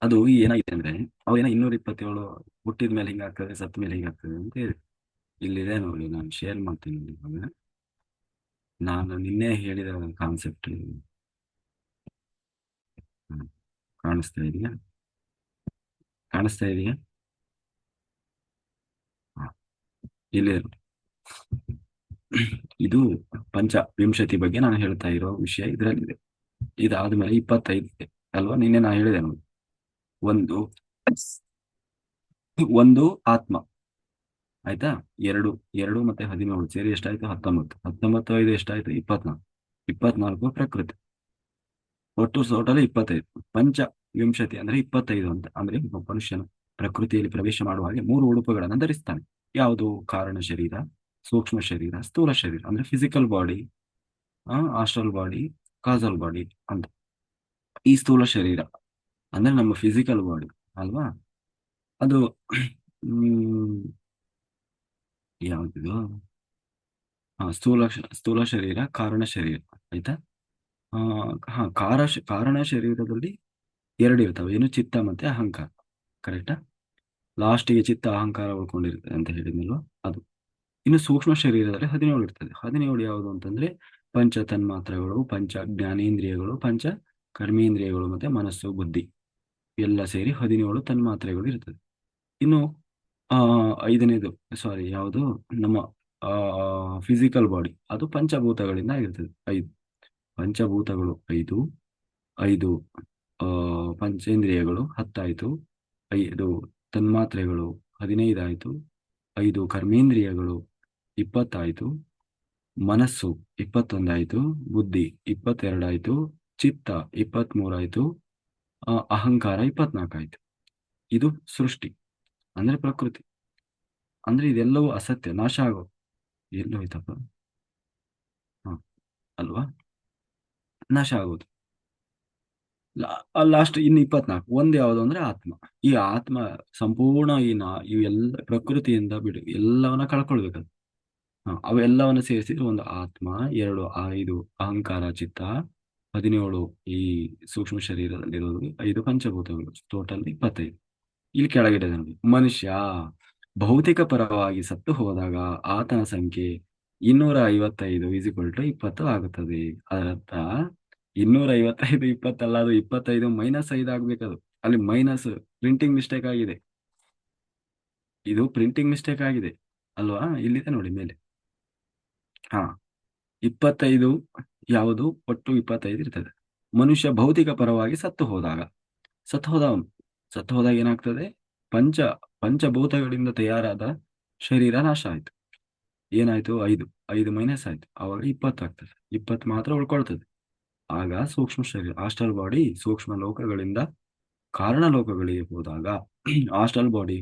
ಅದು ಏನಾಗಿದೆ ಅಂದ್ರೆ, ಅವೇನ 227 ಹುಟ್ಟಿದ ಮೇಲೆ ಹಿಂಗಾಗ್ತದೆ, ಸತ್ತ ಮೇಲೆ ಹಿಂಗಾಗ್ತದೆ ಅಂತ ಹೇಳಿ ಇಲ್ಲಿದೆ ನೋಡಿ, ನಾನು ಶೇರ್ ಮಾಡ್ತೀನಿ ನೋಡಿ ಇವಾಗ. ನಾನು ನಿನ್ನೆ ಹೇಳಿದ ಕಾನ್ಸೆಪ್ಟ್ ಕಾಣಿಸ್ತಾ ಇದೆಯಾ? ಕಾಣಿಸ್ತಾ ಇದೆಯಾ? ಹ, ಇಲ್ಲಿ ಇದು ಪಂಚ ವಿಂಶತಿ ಬಗ್ಗೆ ನಾನು ಹೇಳ್ತಾ ಇರೋ ವಿಷಯ ಇದರಲ್ಲಿದೆ. ಇದಾದ್ಮೇಲೆ 25 ಇದೆ ಅಲ್ವಾ? ನಿನ್ನೆ ನಾನು ಹೇಳಿದೆ ನೋಡಿ. ಒಂದು ಒಂದು ಆತ್ಮ, ಆಯ್ತಾ? ಎರಡು ಎರಡು ಮತ್ತೆ 17 ಸೇರಿ ಎಷ್ಟಾಯ್ತು? 19. 19 5 ಎಷ್ಟಾಯ್ತು? 24. 24 ಪ್ರಕೃತಿ. ಒಟ್ಟು ಟೋಟಲ್ 25. ಪಂಚ ವಿಂಶತಿ ಅಂದ್ರೆ 25 ಅಂತ ಅಂದ್ರೆ ಒಬ್ಬ ಮನುಷ್ಯನು ಪ್ರಕೃತಿಯಲ್ಲಿ ಪ್ರವೇಶ ಮಾಡುವ ಹಾಗೆ 3 ಉಡುಪುಗಳನ್ನು ಧರಿಸ್ತಾನೆ. ಯಾವುದು? ಕಾರಣ ಶರೀರ, ಸೂಕ್ಷ್ಮ ಶರೀರ, ಸ್ಥೂಲ ಶರೀರ ಅಂದ್ರೆ physical body, astral body, castle body ಅಂತ. ಈ ಸ್ಥೂಲ ಶರೀರ ಅಂದ್ರೆ ನಮ್ಮ ಫಿಸಿಕಲ್ ಬಾಡಿ ಅಲ್ವಾ? ಅದು ಹ್ಮ್ ಯಾವ್ದಿದು? ಸ್ಥೂಲ ಶರೀರ, ಕಾರಣ ಶರೀರ, ಆಯ್ತಾ? ಆ ಕಾರಣ ಶರೀರದಲ್ಲಿ ಎರಡು ಇರ್ತವೆ, ಏನು? ಚಿತ್ತ ಮತ್ತೆ ಅಹಂಕಾರ. ಕರೆಕ್ಟಾ? ಲಾಸ್ಟಿಗೆ ಚಿತ್ತ ಅಹಂಕಾರ ಉಳ್ಕೊಂಡಿರ್ತದೆ ಅಂತ ಹೇಳಿದ್ನಲ್ವ, ಅದು. ಇನ್ನು ಸೂಕ್ಷ್ಮ ಶರೀರದಲ್ಲಿ 17 ಇರ್ತದೆ. 17 ಯಾವುದು ಅಂತಂದ್ರೆ ಪಂಚ ತನ್ಮಾತ್ರಗಳು, ಪಂಚ ಜ್ಞಾನೇಂದ್ರಿಯಗಳು, ಪಂಚ ಕರ್ಮೇಂದ್ರಿಯಗಳು ಮತ್ತೆ ಮನಸ್ಸು ಬುದ್ಧಿ ಎಲ್ಲ ಸೇರಿ 17 ತನ್ಮಾತ್ರೆಗಳು ಇರ್ತದೆ. ಇನ್ನು ಆ ಐದನೇದು, ಸಾರಿ, ಯಾವುದು? ನಮ್ಮ ಫಿಸಿಕಲ್ ಬಾಡಿ, ಅದು ಪಂಚಭೂತಗಳಿಂದ ಆಗಿರ್ತದೆ. 5 ಪಂಚಭೂತಗಳು, 5 5 ಆ ಪಂಚೇಂದ್ರಿಯಗಳು 10 ಆಯ್ತು, 5 ತನ್ಮಾತ್ರೆಗಳು 15 ಆಯ್ತು, 5 ಕರ್ಮೇಂದ್ರಿಯಗಳು 20 ಆಯ್ತು, ಮನಸ್ಸು 21 ಆಯ್ತು, ಬುದ್ಧಿ 22 ಆಯ್ತು, ಚಿತ್ತ 23 ಆಯ್ತು, ಅಹಂಕಾರ 24 ಆಯ್ತು. ಇದು ಸೃಷ್ಟಿ ಅಂದ್ರೆ ಪ್ರಕೃತಿ. ಅಂದ್ರೆ ಇದೆಲ್ಲವೂ ಅಸತ್ಯ, ನಾಶ ಆಗೋ. ಎಲ್ಲೋ ಹೋಯ್ತಪ್ಪ? ಹ, ಅಲ್ವಾ? ನಾಶ ಆಗೋದು. ಲಾಸ್ಟ್ ಇನ್ನು 24 ಒಂದು ಯಾವುದು ಅಂದ್ರೆ ಆತ್ಮ. ಈ ಆತ್ಮ ಸಂಪೂರ್ಣ ಇವೆಲ್ಲ ಪ್ರಕೃತಿಯಿಂದ ಬಿಡು ಎಲ್ಲವನ್ನ ಕಳ್ಕೊಳ್ಬೇಕು. ಅವೆಲ್ಲವನ್ನ ಸೇರಿಸಿದ್ರೆ ಒಂದು ಆತ್ಮ. ಎರಡು 5 ಅಹಂಕಾರ, ಚಿತ್ತ. 17 ಈ ಸೂಕ್ಷ್ಮ ಶರೀರದಲ್ಲಿರೋದು. 5 ಪಂಚಭೂತಗಳು, ಟೋಟಲ್ 25. ಇಲ್ಲಿ ಕೆಳಗಿದೆ ನೋಡಿ, ಮನುಷ್ಯ ಭೌತಿಕ ಪರವಾಗಿ ಸತ್ತು ಹೋದಾಗ ಆತನ ಸಂಖ್ಯೆ 255 = 20 ಆಗುತ್ತದೆ. ಅದರರ್ಥ 255 20 ಅಲ್ಲ, ಅದು 25 -5 ಆಗ್ಬೇಕದು. ಅಲ್ಲಿ ಮೈನಸ್ ಪ್ರಿಂಟಿಂಗ್ ಮಿಸ್ಟೇಕ್ ಆಗಿದೆ. ಇದು ಪ್ರಿಂಟಿಂಗ್ ಮಿಸ್ಟೇಕ್ ಆಗಿದೆ ಅಲ್ವಾ? ಇಲ್ಲಿದೆ ನೋಡಿ ಮೇಲೆ. ಹಾ, 25 ಯಾವುದು? ಒಟ್ಟು 25 ಇರ್ತದೆ. ಮನುಷ್ಯ ಭೌತಿಕ ಪರವಾಗಿ ಸತ್ತು ಹೋದವನು ಸತ್ತು ಹೋದಾಗ ಏನಾಗ್ತದೆ? ಪಂಚ ಪಂಚಭೂತಗಳಿಂದ ತಯಾರಾದ ಶರೀರ ನಾಶ ಆಯ್ತು. ಏನಾಯ್ತು? 5 5 ಮೈನಸ್ ಆಯ್ತು, ಅವಾಗ 20 ಆಗ್ತದೆ. 20 ಮಾತ್ರ ಉಳ್ಕೊಳ್ತದೆ. ಆಗ ಸೂಕ್ಷ್ಮ ಶರೀರ, ಆಸ್ಟ್ರಲ್ ಬಾಡಿ, ಸೂಕ್ಷ್ಮ ಲೋಕಗಳಿಂದ ಕಾರಣ ಲೋಕಗಳಿಗೆ ಹೋದಾಗ ಆಸ್ಟ್ರಲ್ ಬಾಡಿ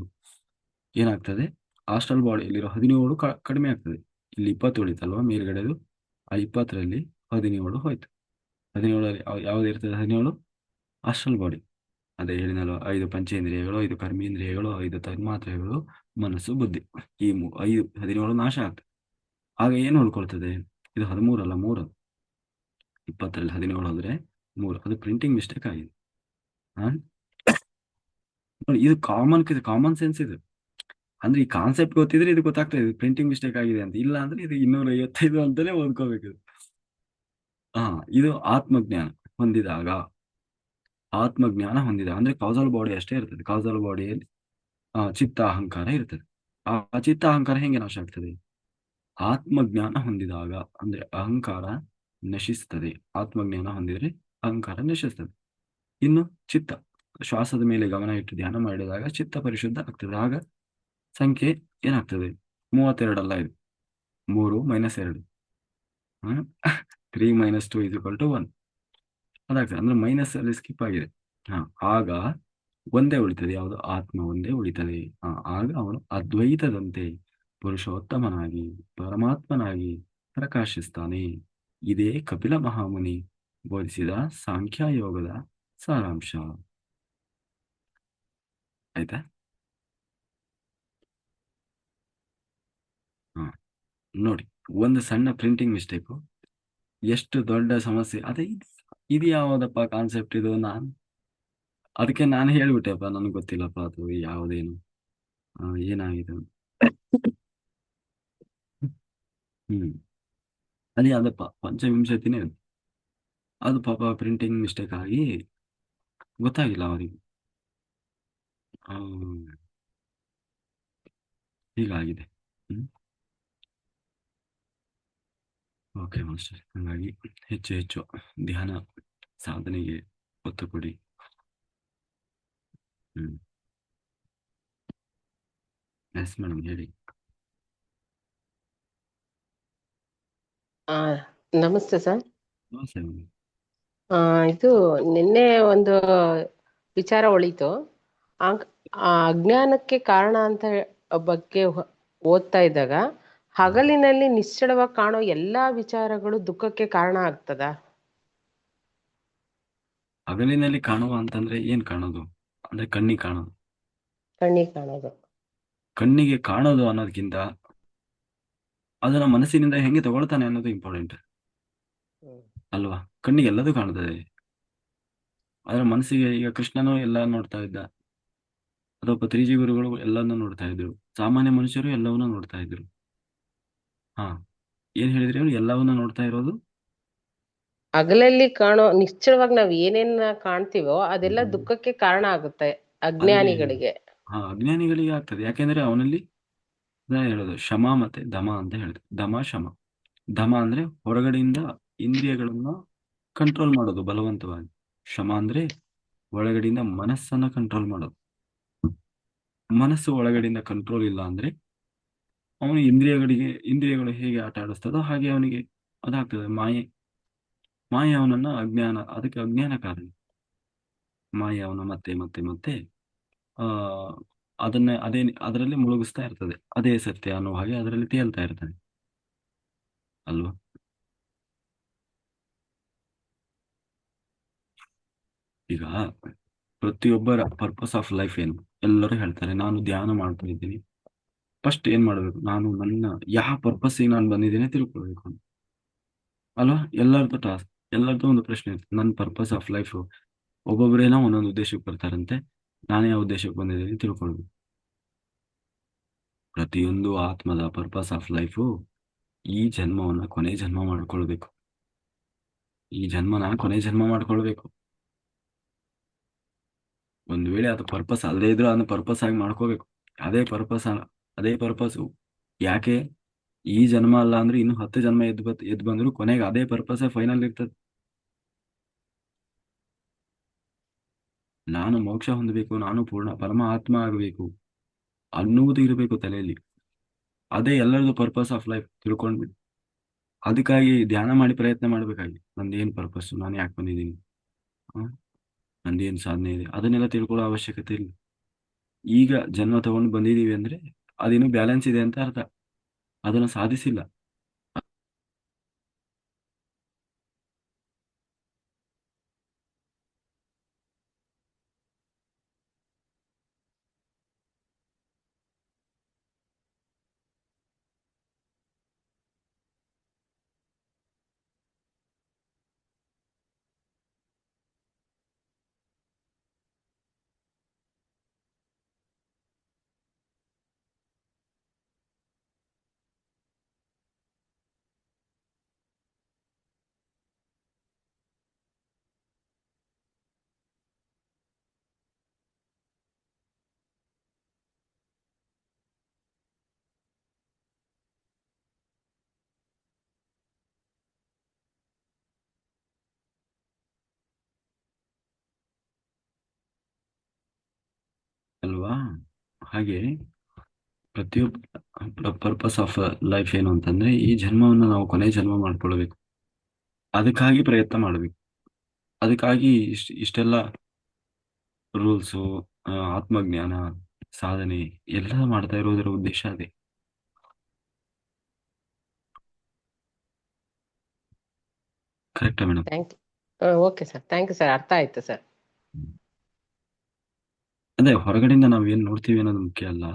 ಏನಾಗ್ತದೆ? ಆಸ್ಟ್ರಲ್ ಬಾಡಿಯಲ್ಲಿರೋ 17 ಕಡಿಮೆ ಆಗ್ತದೆ. ಇಲ್ಲಿ 20 ಉಳಿತಲ್ವಾ ಮೇಲ್ಗಡೆದು? ಆ 20ರಲ್ಲಿ 17 ಹೋಯ್ತು. 17ರಲ್ಲಿ ಯಾವ್ದು ಇರ್ತದೆ? 17 ಆಸ್ಟ್ರಲ್ ಬಾಡಿ. ಅದೇ ಹೇಳಿನಲ್ವ, 5 ಪಂಚೇಂದ್ರಿಯಗಳು, 5 ಕರ್ಮೇಂದ್ರಿಯಗಳು, 5 ತನ್ಮಾತ್ರೆಗಳು, ಮನಸ್ಸು ಬುದ್ಧಿ. ಈ 17 ನಾಶ ಆಗ್ತದೆ. ಆಗ ಏನು ಉಳ್ಕೊಳ್ತದೆ? ಇದು 13 ಅಲ್ಲ, 3. 20ರಲ್ಲಿ 17 ಹೋದ್ರೆ 3. ಅದು ಪ್ರಿಂಟಿಂಗ್ ಮಿಸ್ಟೇಕ್ ಆಗಿದೆ. ಹಾ, ನೋಡಿ, ಇದು ಕಾಮನ್ ಸೆನ್ಸ್ ಇದು. ಅಂದ್ರೆ ಈ ಕಾನ್ಸೆಪ್ಟ್ ಗೊತ್ತಿದ್ರೆ ಇದು ಗೊತ್ತಾಗ್ತದೆ, ಇದು ಪ್ರಿಂಟಿಂಗ್ ಮಿಸ್ಟೇಕ್ ಆಗಿದೆ ಅಂತ. ಇಲ್ಲ ಅಂದ್ರೆ ಇದು 255 ಅಂತಲೇ ಓದ್ಕೋಬೇಕು. ಹಾ, ಇದು ಆತ್ಮಜ್ಞಾನ ಹೊಂದಿದ ಅಂದ್ರೆ ಕಾಸಲ್ ಬಾಡಿ ಅಷ್ಟೇ ಇರ್ತದೆ. ಕಾಸಲ್ ಬಾಡಿಯಲ್ಲಿ ಚಿತ್ತ ಅಹಂಕಾರ ಇರ್ತದೆ. ಆ ಚಿತ್ತ ಅಹಂಕಾರ ಹೆಂಗೆ ನಾಶ ಆಗ್ತದೆ? ಆತ್ಮಜ್ಞಾನ ಹೊಂದಿದಾಗ, ಅಂದ್ರೆ ಅಹಂಕಾರ ನಶಿಸ್ತದೆ. ಆತ್ಮಜ್ಞಾನ ಹೊಂದಿದ್ರೆ ಅಹಂಕಾರ ನಶಿಸ್ತದೆ. ಇನ್ನು ಚಿತ್ತ, ಶ್ವಾಸದ ಮೇಲೆ ಗಮನ ಇಟ್ಟು ಧ್ಯಾನ ಮಾಡಿದಾಗ ಚಿತ್ತ ಪರಿಶುದ್ಧ ಆಗ್ತದೆ. ಆಗ ಸಂಖ್ಯೆ ಏನಾಗ್ತದೆ? 32 ಅಲ್ಲ, ಇದು 3 - 2. 3 - 2 = 1 ಅದಾಗ್ತದೆ. ಅಂದ್ರೆ ಮೈನಸ್ ಅಲ್ಲಿ ಸ್ಕಿಪ್ ಆಗಿದೆ. ಹಾ, ಆಗ ಒಂದೇ ಉಳಿತದೆ, ಯಾವುದು? ಆತ್ಮ ಒಂದೇ ಉಳಿತದೆ. ಆಗ ಅವನು ಅದ್ವೈತದಂತೆ ಪುರುಷೋತ್ತಮನಾಗಿ ಪರಮಾತ್ಮನಾಗಿ ಪ್ರಕಾಶಿಸ್ತಾನೆ. ಇದೇ ಕಪಿಲ ಮಹಾಮುನಿ ಬೋಧಿಸಿದ ಸಾಂಖ್ಯಯೋಗದ ಸಾರಾಂಶ. ಆಯ್ತಾ? ಹ ನೋಡಿ, ಒಂದು ಸಣ್ಣ ಪ್ರಿಂಟಿಂಗ್ ಮಿಸ್ಟೇಕು ಎಷ್ಟು ದೊಡ್ಡ ಸಮಸ್ಯೆ ಅದೇ. ಇದು ಯಾವ್ದಪ್ಪ ಕಾನ್ಸೆಪ್ಟ್ ಇದು? ಅದಕ್ಕೆ ನಾನು ಹೇಳ್ಬಿಟ್ಟೆಪ್ಪ, ನನಗೆ ಗೊತ್ತಿಲ್ಲಪ್ಪ ಅದು ಯಾವುದೇನು ಏನಾಗಿದೆ ಅಂತ. ಹ್ಮ್ ಅದೇ ಅದಪ್ಪ ಪಂಚವಿಂಶತಿನೇ ಅದು. ಅದು ಪಾಪ ಪ್ರಿಂಟಿಂಗ್ ಮಿಸ್ಟೇಕ್ ಆಗಿ ಗೊತ್ತಾಗಿಲ್ಲ ಅವರಿಗೆ. ಹೀಗಾಗಿದೆ. ಹ್ಮ್ ಓಕೆ ಮಾಸ್ಟರ್, ಹಾಗಾಗಿ ಹೆಚ್ಚು ಹೆಚ್ಚು ಧ್ಯಾನ ಸಾಧನೆಗೆ ಒತ್ತು ಕೊಡಿ. ಹ್ಮ್ ಎಸ್ ಮೇಡಮ್, ಹೇಳಿ. ಆ, ನಮಸ್ತೆ ಸರ್. ನಮಸ್ತೆ ಮೇಡಮ್. ಇದು ನಿನ್ನೆ ಒಂದು ವಿಚಾರ ಉಳಿತು. ಅಜ್ಞಾನಕ್ಕೆ ಕಾರಣ ಅಂತ ಬಗ್ಗೆ ಓದ್ತಾ ಇದ್ದಾಗ, ಹಗಲಿನಲ್ಲಿ ನಿಶ್ಚಳವಾಗಿ ಕಾಣೋ ಎಲ್ಲಾ ವಿಚಾರಗಳು ದುಃಖಕ್ಕೆ ಕಾರಣ ಆಗ್ತದ? ಹಗಲಿನಲ್ಲಿ ಕಾಣುವ ಅಂತಂದ್ರೆ ಏನ್ ಕಾಣೋದು? ಅಂದ್ರೆ ಕಣ್ಣಿಗೆ ಕಾಣೋದು. ಕಣ್ಣಿಗೆ ಕಾಣೋದು. ಕಣ್ಣಿಗೆ ಕಾಣೋದು ಅನ್ನೋದಕ್ಕಿಂತ ಅದನ್ನ ಮನಸ್ಸಿನಿಂದ ಹೆಂಗೆ ತಗೊಳ್ತಾನೆ ಅನ್ನೋದು ಇಂಪಾರ್ಟೆಂಟ್ ಹ್ಮ್. ಅಲ್ವಾ? ಕಣ್ಣಿಗೆ ಎಲ್ಲದೂ ಕಾಣ್ತದೆ, ಆದ್ರೆ ಮನಸ್ಸಿಗೆ ಈಗ ಕೃಷ್ಣನು ಎಲ್ಲ ನೋಡ್ತಾ ಇದ್ದ, ಅಥವಾ ಪತ್ರಿಜಿ ಗುರುಗಳು ಎಲ್ಲವನ್ನೂ ನೋಡ್ತಾ ಇದ್ರು, ಸಾಮಾನ್ಯ ಮನುಷ್ಯರು ಎಲ್ಲವನ್ನೂ ನೋಡ್ತಾ ಇದ್ರು. ಹಾ, ಏನ್ ಹೇಳಿದ್ರಿ ಅವ್ರು? ಎಲ್ಲವನ್ನ ನೋಡ್ತಾ ಇರೋದು ಹಗಲಲ್ಲಿ ಕಾಣೋ ನಿಶ್ಚಳವಾಗಿ ನಾವ್ ಏನೇನ ಕಾಣ್ತೀವೋ ಅದೆಲ್ಲ ಹ್ಮ್. ದುಃಖಕ್ಕೆ ಕಾರಣ ಆಗುತ್ತೆ ಆದ್ರೆ ಅಜ್ಞಾನಿಗಳಿಗೆ. ಅಜ್ಞಾನಿಗಳಿಗೆ ಆಗ್ತದೆ, ಯಾಕೆಂದ್ರೆ ಅವನಲ್ಲಿ ನಾನು ಹೇಳೋದು ಶಮ ಮತ್ತೆ ದಮ ಅಂತ ಹೇಳಿದೆ. ದಮ ಶಮ. ದಮ ಅಂದ್ರೆ ಹೊರಗಡೆಯಿಂದ ಇಂದ್ರಿಯಗಳನ್ನ ಕಂಟ್ರೋಲ್ ಮಾಡೋದು ಬಲವಂತವಾಗಿ. ಶಮ ಅಂದ್ರೆ ಒಳಗಡೆಯಿಂದ ಮನಸ್ಸನ್ನ ಕಂಟ್ರೋಲ್ ಮಾಡೋದು. ಮನಸ್ಸು ಒಳಗಡೆಯಿಂದ ಕಂಟ್ರೋಲ್ ಇಲ್ಲ ಅಂದ್ರೆ ಅವನು ಇಂದ್ರಿಯಗಳು ಹೇಗೆ ಆಟ ಆಡಿಸ್ತದೋ ಹಾಗೆ ಅವನಿಗೆ ಅದಾಗ್ತದೆ. ಮಾಯೆ. ಮಾಯೆ ಅವನನ್ನ ಅದಕ್ಕೆ ಅಜ್ಞಾನ ಕಾರಣ. ಮಾಯೆ ಅವನು ಮತ್ತೆ ಮತ್ತೆ ಮತ್ತೆ ಆ ಅದರಲ್ಲಿ ಮುಳುಗಿಸ್ತಾ ಇರ್ತದೆ. ಅದೇ ಸತ್ಯ ಅನ್ನೋ ಹಾಗೆ ಅದರಲ್ಲಿ ತೇಲ್ತಾ ಇರ್ತಾನೆ, ಅಲ್ವಾ? ಈಗ ಪ್ರತಿಯೊಬ್ಬರ ಪರ್ಪಸ್ ಆಫ್ ಲೈಫ್ ಏನು? ಎಲ್ಲರೂ ಹೇಳ್ತಾರೆ, ನಾನು ಧ್ಯಾನ ಮಾಡ್ತಾ ಇದ್ದೀನಿ. ಫಸ್ಟ್ ಏನ್ ಮಾಡ್ಬೇಕು? ನಾನು ನನ್ನ ಯಾವ ಪರ್ಪಸ್ಸಿಗೆ ನಾನು ಬಂದಿದ್ದೀನಿ ತಿಳ್ಕೊಳ್ಬೇಕು ಅಂತ. ಅಲ್ವಾ? ಎಲ್ಲರದ್ದು ಒಂದು ಪ್ರಶ್ನೆ ಇರ್ತದೆ, ನನ್ನ ಪರ್ಪಸ್ ಆಫ್ ಲೈಫ್. ಒಬ್ಬೊಬ್ಬರೇನೋ ಒಂದೊಂದು ಉದ್ದೇಶಕ್ಕೆ ಬರ್ತಾರಂತೆ. ನಾನೇ ಯಾವ ಉದ್ದೇಶಕ್ಕೆ ಬಂದಿದ್ದೀನಿ ತಿಳ್ಕೊಳ್ಬೇಕು. ಪ್ರತಿಯೊಂದು ಆತ್ಮದ ಪರ್ಪಸ್ ಆಫ್ ಲೈಫು ಈ ಜನ್ಮವನ್ನ ಕೊನೆ ಜನ್ಮ ಮಾಡ್ಕೊಳ್ಬೇಕು. ಈ ಜನ್ಮನ ಕೊನೆ ಜನ್ಮ ಮಾಡ್ಕೊಳ್ಬೇಕು. ಒಂದು ವೇಳೆ ಅದು ಪರ್ಪಸ್ ಅಲ್ಲದೆ ಇದ್ರೂ ಅದನ್ನ ಪರ್ಪಸ್ ಆಗಿ ಮಾಡ್ಕೋಬೇಕು. ಅದೇ ಪರ್ಪಸ್. ಯಾಕೆ? ಈ ಜನ್ಮ ಅಲ್ಲ ಅಂದ್ರೆ ಇನ್ನು 10 ಜನ್ಮ ಎದ್ದು ಬಂದ್ರು ಕೊನೆಗೆ ಅದೇ ಪರ್ಪಸ್ ಫೈನಲ್ ಇರ್ತದೆ. ನಾನು ಮೋಕ್ಷ ಹೊಂದಬೇಕು, ನಾನು ಪೂರ್ಣ ಪರಮ ಆತ್ಮ ಆಗಬೇಕು ಅನ್ನುವುದು ಇರಬೇಕು ತಲೆಯಲ್ಲಿ. ಅದೇ ಎಲ್ಲರದು ಪರ್ಪಸ್ ಆಫ್ ಲೈಫ್ ತಿಳ್ಕೊಂಡ್ಬಿಟ್ಟು ಅದಕ್ಕಾಗಿ ಧ್ಯಾನ ಮಾಡಿ ಪ್ರಯತ್ನ ಮಾಡ್ಬೇಕಾಗಿ, ನಂದೇನು ಪರ್ಪಸ್, ನಾನು ಯಾಕೆ ಬಂದಿದ್ದೀನಿ, ನಂದೇನು ಸಾಧನೆ ಇದೆ, ಅದನ್ನೆಲ್ಲ ತಿಳ್ಕೊಳ್ಳೋ ಅವಶ್ಯಕತೆ ಇಲ್ಲ. ಈಗ ಜನ್ಮ ತಗೊಂಡು ಬಂದಿದೀವಿ ಅಂದ್ರೆ ಅದೇನು ಬ್ಯಾಲೆನ್ಸ್ ಇದೆ ಅಂತ ಅರ್ಥ. ಅದನ್ನು ಸಾಧಿಸಿಲ್ಲ. ಅಲ್ವಾ? ಹಾಗೆ ಪ್ರತಿಯೊಬ್ಬ ಪರ್ಪಸ್ ಆಫ್ ಲೈಫ್ ಏನು ಅಂತಂದ್ರೆ ಈ ಜನ್ಮವನ್ನು ನಾವು ಕೊನೆ ಜನ್ಮ ಮಾಡ್ಕೊಳ್ಬೇಕು. ಅದಕ್ಕಾಗಿ ಪ್ರಯತ್ನ ಮಾಡಬೇಕು. ಅದಕ್ಕಾಗಿ ಇಷ್ಟೆಲ್ಲ ರೂಲ್ಸು, ಆತ್ಮಜ್ಞಾನ ಸಾಧನೆ ಎಲ್ಲ ಮಾಡ್ತಾ ಇರೋದರ ಉದ್ದೇಶ ಅದೇ. ಕರೆಕ್ಟಾ madam? Thank you. Okay sir, thank you sir, ಅರ್ಥ ಆಯ್ತು ಸರ್. ಅದೇ ಹೊರಗಡೆಯಿಂದ ನಾವ್ ಏನ್ ನೋಡ್ತೀವಿ ಅನ್ನೋದು ಮುಖ್ಯ ಅಲ್ಲ.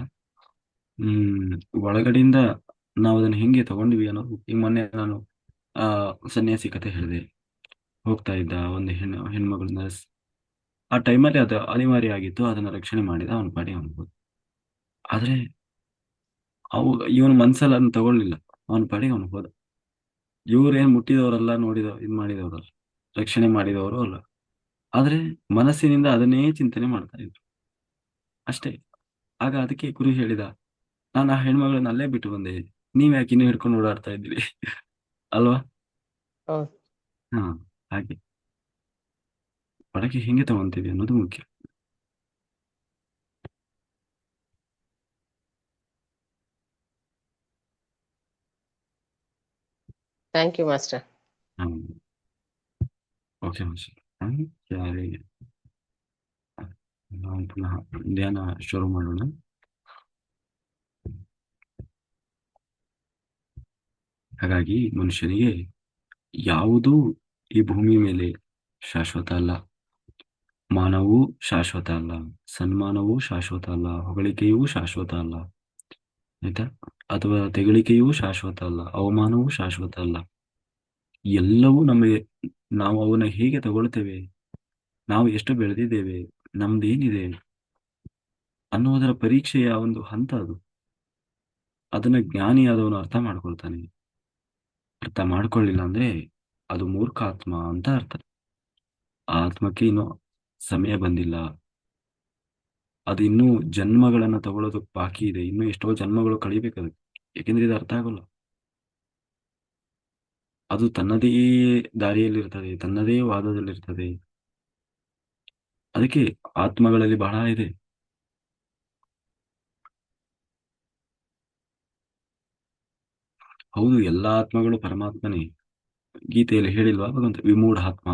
ಹ್ಮ್ ಒಳಗಡೆಯಿಂದ ನಾವು ಅದನ್ನ ಹೆಂಗೆ ತಗೊಂಡಿವಿ ಅನ್ನೋದು. ಈಗ ಮೊನ್ನೆ ನಾನು ಆ ಸನ್ಯಾಸಿ ಕತೆ ಹೇಳಿದೆ. ಹೋಗ್ತಾ ಇದ್ದ ಒಂದು ಹೆಣ್ಮಗಳನ್ನ ಆ ಟೈಮಲ್ಲಿ ಅದು ಅನಿವಾರ್ಯ ಆಗಿತ್ತು, ಅದನ್ನ ರಕ್ಷಣೆ ಮಾಡಿದ, ಅವನ ಪಾಡಿ ಅವನು ಹೋದ. ಆದ್ರೆ ಇವನ ಮನ್ಸಲ್ಲಿ ಅದನ್ನ ತಗೊಳ್ಳಿಲ್ಲ, ಅವನ ಪಾಡಿ ಅವನು ಹೋದ. ಇವ್ರೇನ್ ಮುಟ್ಟಿದವರಲ್ಲ, ಇದ್ ಮಾಡಿದವರಲ್ಲ, ರಕ್ಷಣೆ ಮಾಡಿದವರು ಅಲ್ಲ. ಆದ್ರೆ ಮನಸ್ಸಿನಿಂದ ಅದನ್ನೇ ಚಿಂತನೆ ಮಾಡ್ತಾ ಇದ್ರು ಅಷ್ಟೇ. ಆಗ ಅದಕ್ಕೆ ಗುರು ಹೇಳಿದ, ನಾನು ಆ ಹೆಣ್ಮಗಳನ್ನ ಅಲ್ಲೇ ಬಿಟ್ಟು ಬಂದೆ, ನೀವ್ ಯಾಕೆ ಇನ್ನೂ ಹಿಡ್ಕೊಂಡು ಓಡಾಡ್ತಾ ಇದ್ದೀರಿ ಅಲ್ವಾ? ಹೌದು. ಹಾ, ಹಾಗೆ ಒಳಗೆ ಹೆಂಗೆ ತಗೊಂತೀವಿ ಅನ್ನೋದು ಮುಖ್ಯ. Thank you master. Okay master. ಯಾರಿಗೆ ನಾವು ಪುನಃ ಧ್ಯಾನ ಶುರು ಮಾಡೋಣ. ಹಾಗಾಗಿ ಮನುಷ್ಯನಿಗೆ ಯಾವುದೂ ಈ ಭೂಮಿ ಮೇಲೆ ಶಾಶ್ವತ ಅಲ್ಲ. ಮಾನವೂ ಶಾಶ್ವತ ಅಲ್ಲ, ಸನ್ಮಾನವೂ ಶಾಶ್ವತ ಅಲ್ಲ, ಹೊಗಳಿಕೆಯೂ ಶಾಶ್ವತ ಅಲ್ಲ, ಆಯ್ತಾ? ಅಥವಾ ತೆಗಳಿಕೆಯೂ ಶಾಶ್ವತ ಅಲ್ಲ, ಅವಮಾನವೂ ಶಾಶ್ವತ ಅಲ್ಲ. ಎಲ್ಲವೂ ನಮಗೆ, ನಾವು ಅವನ್ನ ಹೇಗೆ ತಗೊಳ್ತೇವೆ, ನಾವು ಎಷ್ಟು ಬೆಳೆದಿದ್ದೇವೆ, ನಮ್ದೇನಿದೆ ಅನ್ನುವುದರ ಪರೀಕ್ಷೆಯ ಒಂದು ಹಂತ ಅದು. ಅದನ್ನ ಜ್ಞಾನಿಯಾದವನು ಅರ್ಥ ಮಾಡ್ಕೊಳ್ತಾನೆ. ಅರ್ಥ ಮಾಡ್ಕೊಳ್ಳಿಲ್ಲ ಅಂದ್ರೆ ಅದು ಮೂರ್ಖಾತ್ಮ ಅಂತ ಅರ್ಥ. ಆ ಆತ್ಮಕ್ಕೆ ಇನ್ನೂ ಸಮಯ ಬಂದಿಲ್ಲ, ಅದು ಇನ್ನೂ ಜನ್ಮಗಳನ್ನ ತಗೊಳ್ಳೋದಕ್ಕೆ ಬಾಕಿ ಇದೆ, ಇನ್ನೂ ಎಷ್ಟೋ ಜನ್ಮಗಳು ಕಳಿಬೇಕು ಅದಕ್ಕೆ. ಯಾಕೆಂದ್ರೆ ಇದು ಅರ್ಥ ಆಗೋಲ್ಲ. ಅದು ತನ್ನದೇ ದಾರಿಯಲ್ಲಿರ್ತದೆ, ತನ್ನದೇ ವಾದದಲ್ಲಿರ್ತದೆ. ಅದಕ್ಕೆ ಆತ್ಮಗಳಲ್ಲಿ ಬಹಳ ಇದೆ. ಹೌದು, ಎಲ್ಲಾ ಆತ್ಮಗಳು ಪರಮಾತ್ಮನೇ. ಗೀತೆಯಲ್ಲಿ ಹೇಳಿಲ್ವಾ ಭಗವಂತ, ವಿಮೂಢಾತ್ಮ.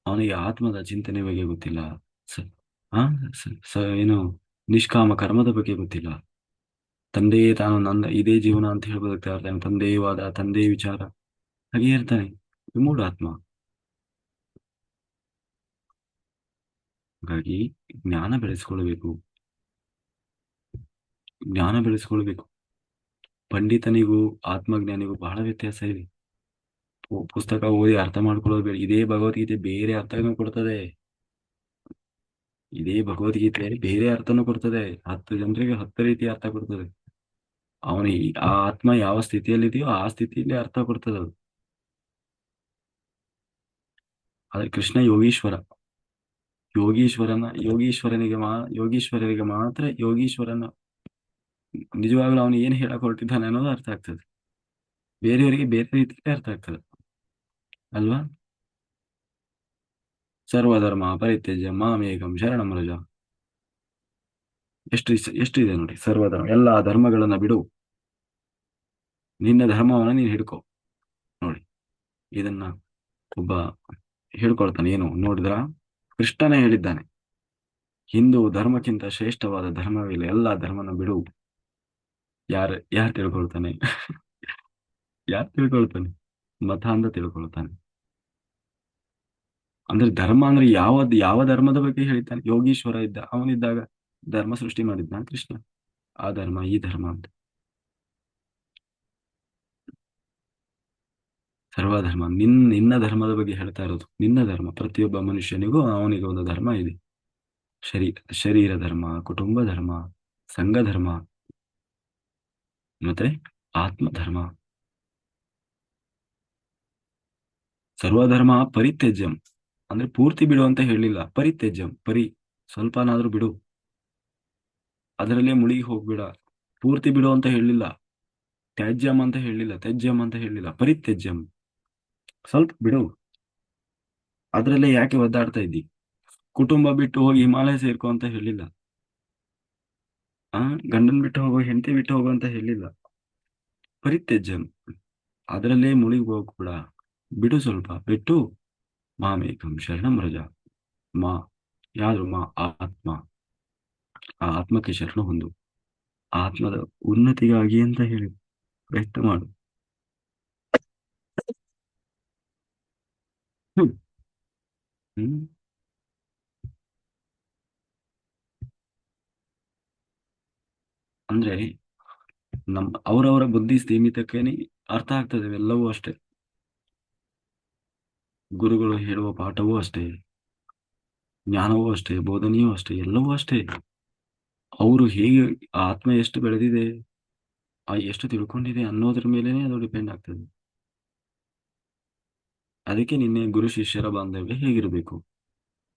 ಅವನಿಗೆ ಆತ್ಮದ ಚಿಂತನೆ ಬಗ್ಗೆ ಗೊತ್ತಿಲ್ಲ. ಸ ಆ ಏನು ನಿಷ್ಕಾಮ ಕರ್ಮದ ಬಗ್ಗೆ ಗೊತ್ತಿಲ್ಲ. ತಂದೆಯೇ ತಾನು ನನ್ನ ಇದೇ ಜೀವನ ಅಂತ ಹೇಳಿ ಬದುಕ್ತಾ ಇರ್ತಾನೆ. ತಂದೆಯೇ ವಾದ, ತಂದೆಯೇ ವಿಚಾರ, ಹಾಗೆ ಇರ್ತಾನೆ ವಿಮೂಢಾತ್ಮ. ಹಾಗಾಗಿ ಜ್ಞಾನ ಬೆಳೆಸ್ಕೊಳ್ಬೇಕು, ಜ್ಞಾನ ಬೆಳೆಸ್ಕೊಳ್ಬೇಕು. ಪಂಡಿತನಿಗೂ ಆತ್ಮಜ್ಞಾನಿಗೂ ಬಹಳ ವ್ಯತ್ಯಾಸ ಇದೆ. ಪುಸ್ತಕ ಓದಿ ಅರ್ಥ ಮಾಡ್ಕೊಳ್ಳೋದು ಬೇಡ. ಇದೇ ಭಗವದ್ಗೀತೆ ಬೇರೆ ಅರ್ಥನೂ ಕೊಡ್ತದೆ. ಇದೇ ಭಗವದ್ಗೀತೆ ಬೇರೆ ಅರ್ಥನೂ ಕೊಡ್ತದೆ. 10 ಜನರಿಗೆ 10 ರೀತಿಯ ಅರ್ಥ ಕೊಡ್ತದೆ. ಅವನಿಗೆ ಆ ಆತ್ಮ ಯಾವ ಸ್ಥಿತಿಯಲ್ಲಿದೆಯೋ ಆ ಸ್ಥಿತಿಯಲ್ಲಿ ಅರ್ಥ ಕೊಡ್ತದೆ ಅದು. ಆದ್ರೆ ಕೃಷ್ಣ ಯೋಗೀಶ್ವರ. ಯೋಗೀಶ್ವರರಿಗೆ ಮಾತ್ರ ಯೋಗೀಶ್ವರನ ನಿಜವಾಗ್ಲೂ ಅವನು ಏನ್ ಹೇಳಕ್ ಹೊರಟಿದ್ದಾನೆ ಅನ್ನೋದು ಅರ್ಥ ಆಗ್ತದೆ. ಬೇರೆಯವರಿಗೆ ಬೇರೆ ರೀತಿಯಲ್ಲಿ ಅರ್ಥ ಆಗ್ತದೆ ಅಲ್ವಾ? ಸರ್ವಧರ್ಮ ಪರಿತ್ಯಜ್ಯ ಮಾಮೇಕಂ ಶರಣಂ ವ್ರಜ. ಎಷ್ಟು ಇದೆ ನೋಡಿ. ಸರ್ವಧರ್ಮ, ಎಲ್ಲಾ ಧರ್ಮಗಳನ್ನ ಬಿಡು, ನಿನ್ನ ಧರ್ಮವನ್ನ ನೀನು ಹಿಡ್ಕೊ. ನೋಡಿ, ಇದನ್ನ ಒಬ್ಬ ಹೇಳ್ಕೊಳ್ತಾನೆ. ಏನು ನೋಡಿದ್ರ, ಕೃಷ್ಣನೇ ಹೇಳಿದ್ದಾನೆ, ಹಿಂದೂ ಧರ್ಮಕ್ಕಿಂತ ಶ್ರೇಷ್ಠವಾದ ಧರ್ಮವಿಲ್ಲ, ಎಲ್ಲಾ ಧರ್ಮನ ಬಿಡು. ಯಾರು ತಿಳ್ಕೊಳ್ತಾನೆ? ಯಾರು ತಿಳ್ಕೊಳ್ತಾನೆ? ಮತ ಅಂತ ತಿಳ್ಕೊಳ್ತಾನೆ. ಅಂದ್ರೆ ಧರ್ಮ ಅಂದ್ರೆ ಯಾವ ಧರ್ಮದ ಬಗ್ಗೆ ಹೇಳ್ತಾನೆ? ಯೋಗೀಶ್ವರ ಇದ್ದ, ಅವನಿದ್ದಾಗ ಧರ್ಮ ಸೃಷ್ಟಿ ಮಾಡಿದ್ನ ಕೃಷ್ಣ? ಆ ಧರ್ಮ ಈ ಧರ್ಮ ಅಂತ. ಸರ್ವಧರ್ಮ, ನಿನ್ನ ಧರ್ಮದ ಬಗ್ಗೆ ಹೇಳ್ತಾ ಇರೋದು. ನಿನ್ನ ಧರ್ಮ, ಪ್ರತಿಯೊಬ್ಬ ಮನುಷ್ಯನಿಗೂ ಅವನಿಗೆ ಒಂದು ಧರ್ಮ ಇದೆ. ಶರೀರ ಧರ್ಮ, ಕುಟುಂಬ ಧರ್ಮ, ಸಂಘ ಧರ್ಮ, ಮತ್ತೆ ಆತ್ಮ ಧರ್ಮ. ಸರ್ವಧರ್ಮ ಪರಿತ್ಯಜ್ಯಂ ಅಂದ್ರೆ ಪೂರ್ತಿ ಬಿಡು ಅಂತ ಹೇಳಿಲ್ಲ. ಪರಿತ್ಯಜ್ಯಂ, ಸ್ವಲ್ಪನಾದ್ರೂ ಬಿಡು, ಅದರಲ್ಲೇ ಮುಳುಗಿ ಹೋಗ್ಬಿಡ. ಪೂರ್ತಿ ಬಿಡು ಅಂತ ಹೇಳಿಲ್ಲ. ತ್ಯಾಜ್ಯಂ ಅಂತ ಹೇಳಿಲ್ಲ, ತ್ಯಜ್ಯಂ ಅಂತ ಹೇಳಿಲ್ಲ, ಪರಿತ್ಯಜ್ಯಂ, ಸ್ವಲ್ಪ ಬಿಡು. ಅದ್ರಲ್ಲೇ ಯಾಕೆ ಒದ್ದಾಡ್ತಾ ಇದ್ದಿ? ಕುಟುಂಬ ಬಿಟ್ಟು ಹೋಗಿ ಹಿಮಾಲಯ ಸೇರ್ಕೊ ಅಂತ ಹೇಳಿಲ್ಲ. ಗಂಡನ್ ಬಿಟ್ಟು ಹೋಗೋ, ಹೆಂಡತಿ ಬಿಟ್ಟು ಹೋಗೋ ಅಂತ ಹೇಳಿಲ್ಲ. ಪರಿತ್ಯಜ್ಯಂ, ಅದರಲ್ಲೇ ಮುಳುಗಿ ಹೋಗ್ಬಿಡ. ಬಿಡು, ಸ್ವಲ್ಪ ಬಿಟ್ಟು ಮಾಮೇಕಂ ಶರಣಂ ವ್ರಜ, ಮಾ ಯಾರು ಮಾ ಆತ್ಮ. ಆ ಆತ್ಮಕ್ಕೆ ಶರಣ ಹೊಂದು, ಆತ್ಮದ ಉನ್ನತಿಗಾಗಿ ಅಂತ ಹೇಳಿ ಪ್ರಯತ್ನ ಮಾಡು. ಹ್ಮ್. ಹ್ಮ್. ಅಂದ್ರೆ ಅವರವರ ಬುದ್ಧಿ ಸ್ಥೀಮಿತಕ್ಕೇನೆ ಅರ್ಥ ಆಗ್ತದೆ ಎಲ್ಲವೂ ಅಷ್ಟೇ. ಗುರುಗಳು ಹೇಳುವ ಪಾಠವೂ ಅಷ್ಟೇ, ಜ್ಞಾನವೂ ಅಷ್ಟೇ, ಬೋಧನೆಯೂ ಅಷ್ಟೇ, ಎಲ್ಲವೂ ಅಷ್ಟೇ. ಅವರು ಹೇಗೆ, ಆ ಆತ್ಮ ಎಷ್ಟು ಬೆಳೆದಿದೆ, ಆ ಎಷ್ಟು ತಿಳ್ಕೊಂಡಿದೆ ಅನ್ನೋದ್ರ ಮೇಲೇನೆ ಅದು ಡಿಪೆಂಡ್ ಆಗ್ತದೆ. ಅದಕ್ಕೆ ನಿನ್ನೆ ಗುರು ಶಿಷ್ಯರ ಬಾಂಧವ್ಯ ಹೇಗಿರಬೇಕು,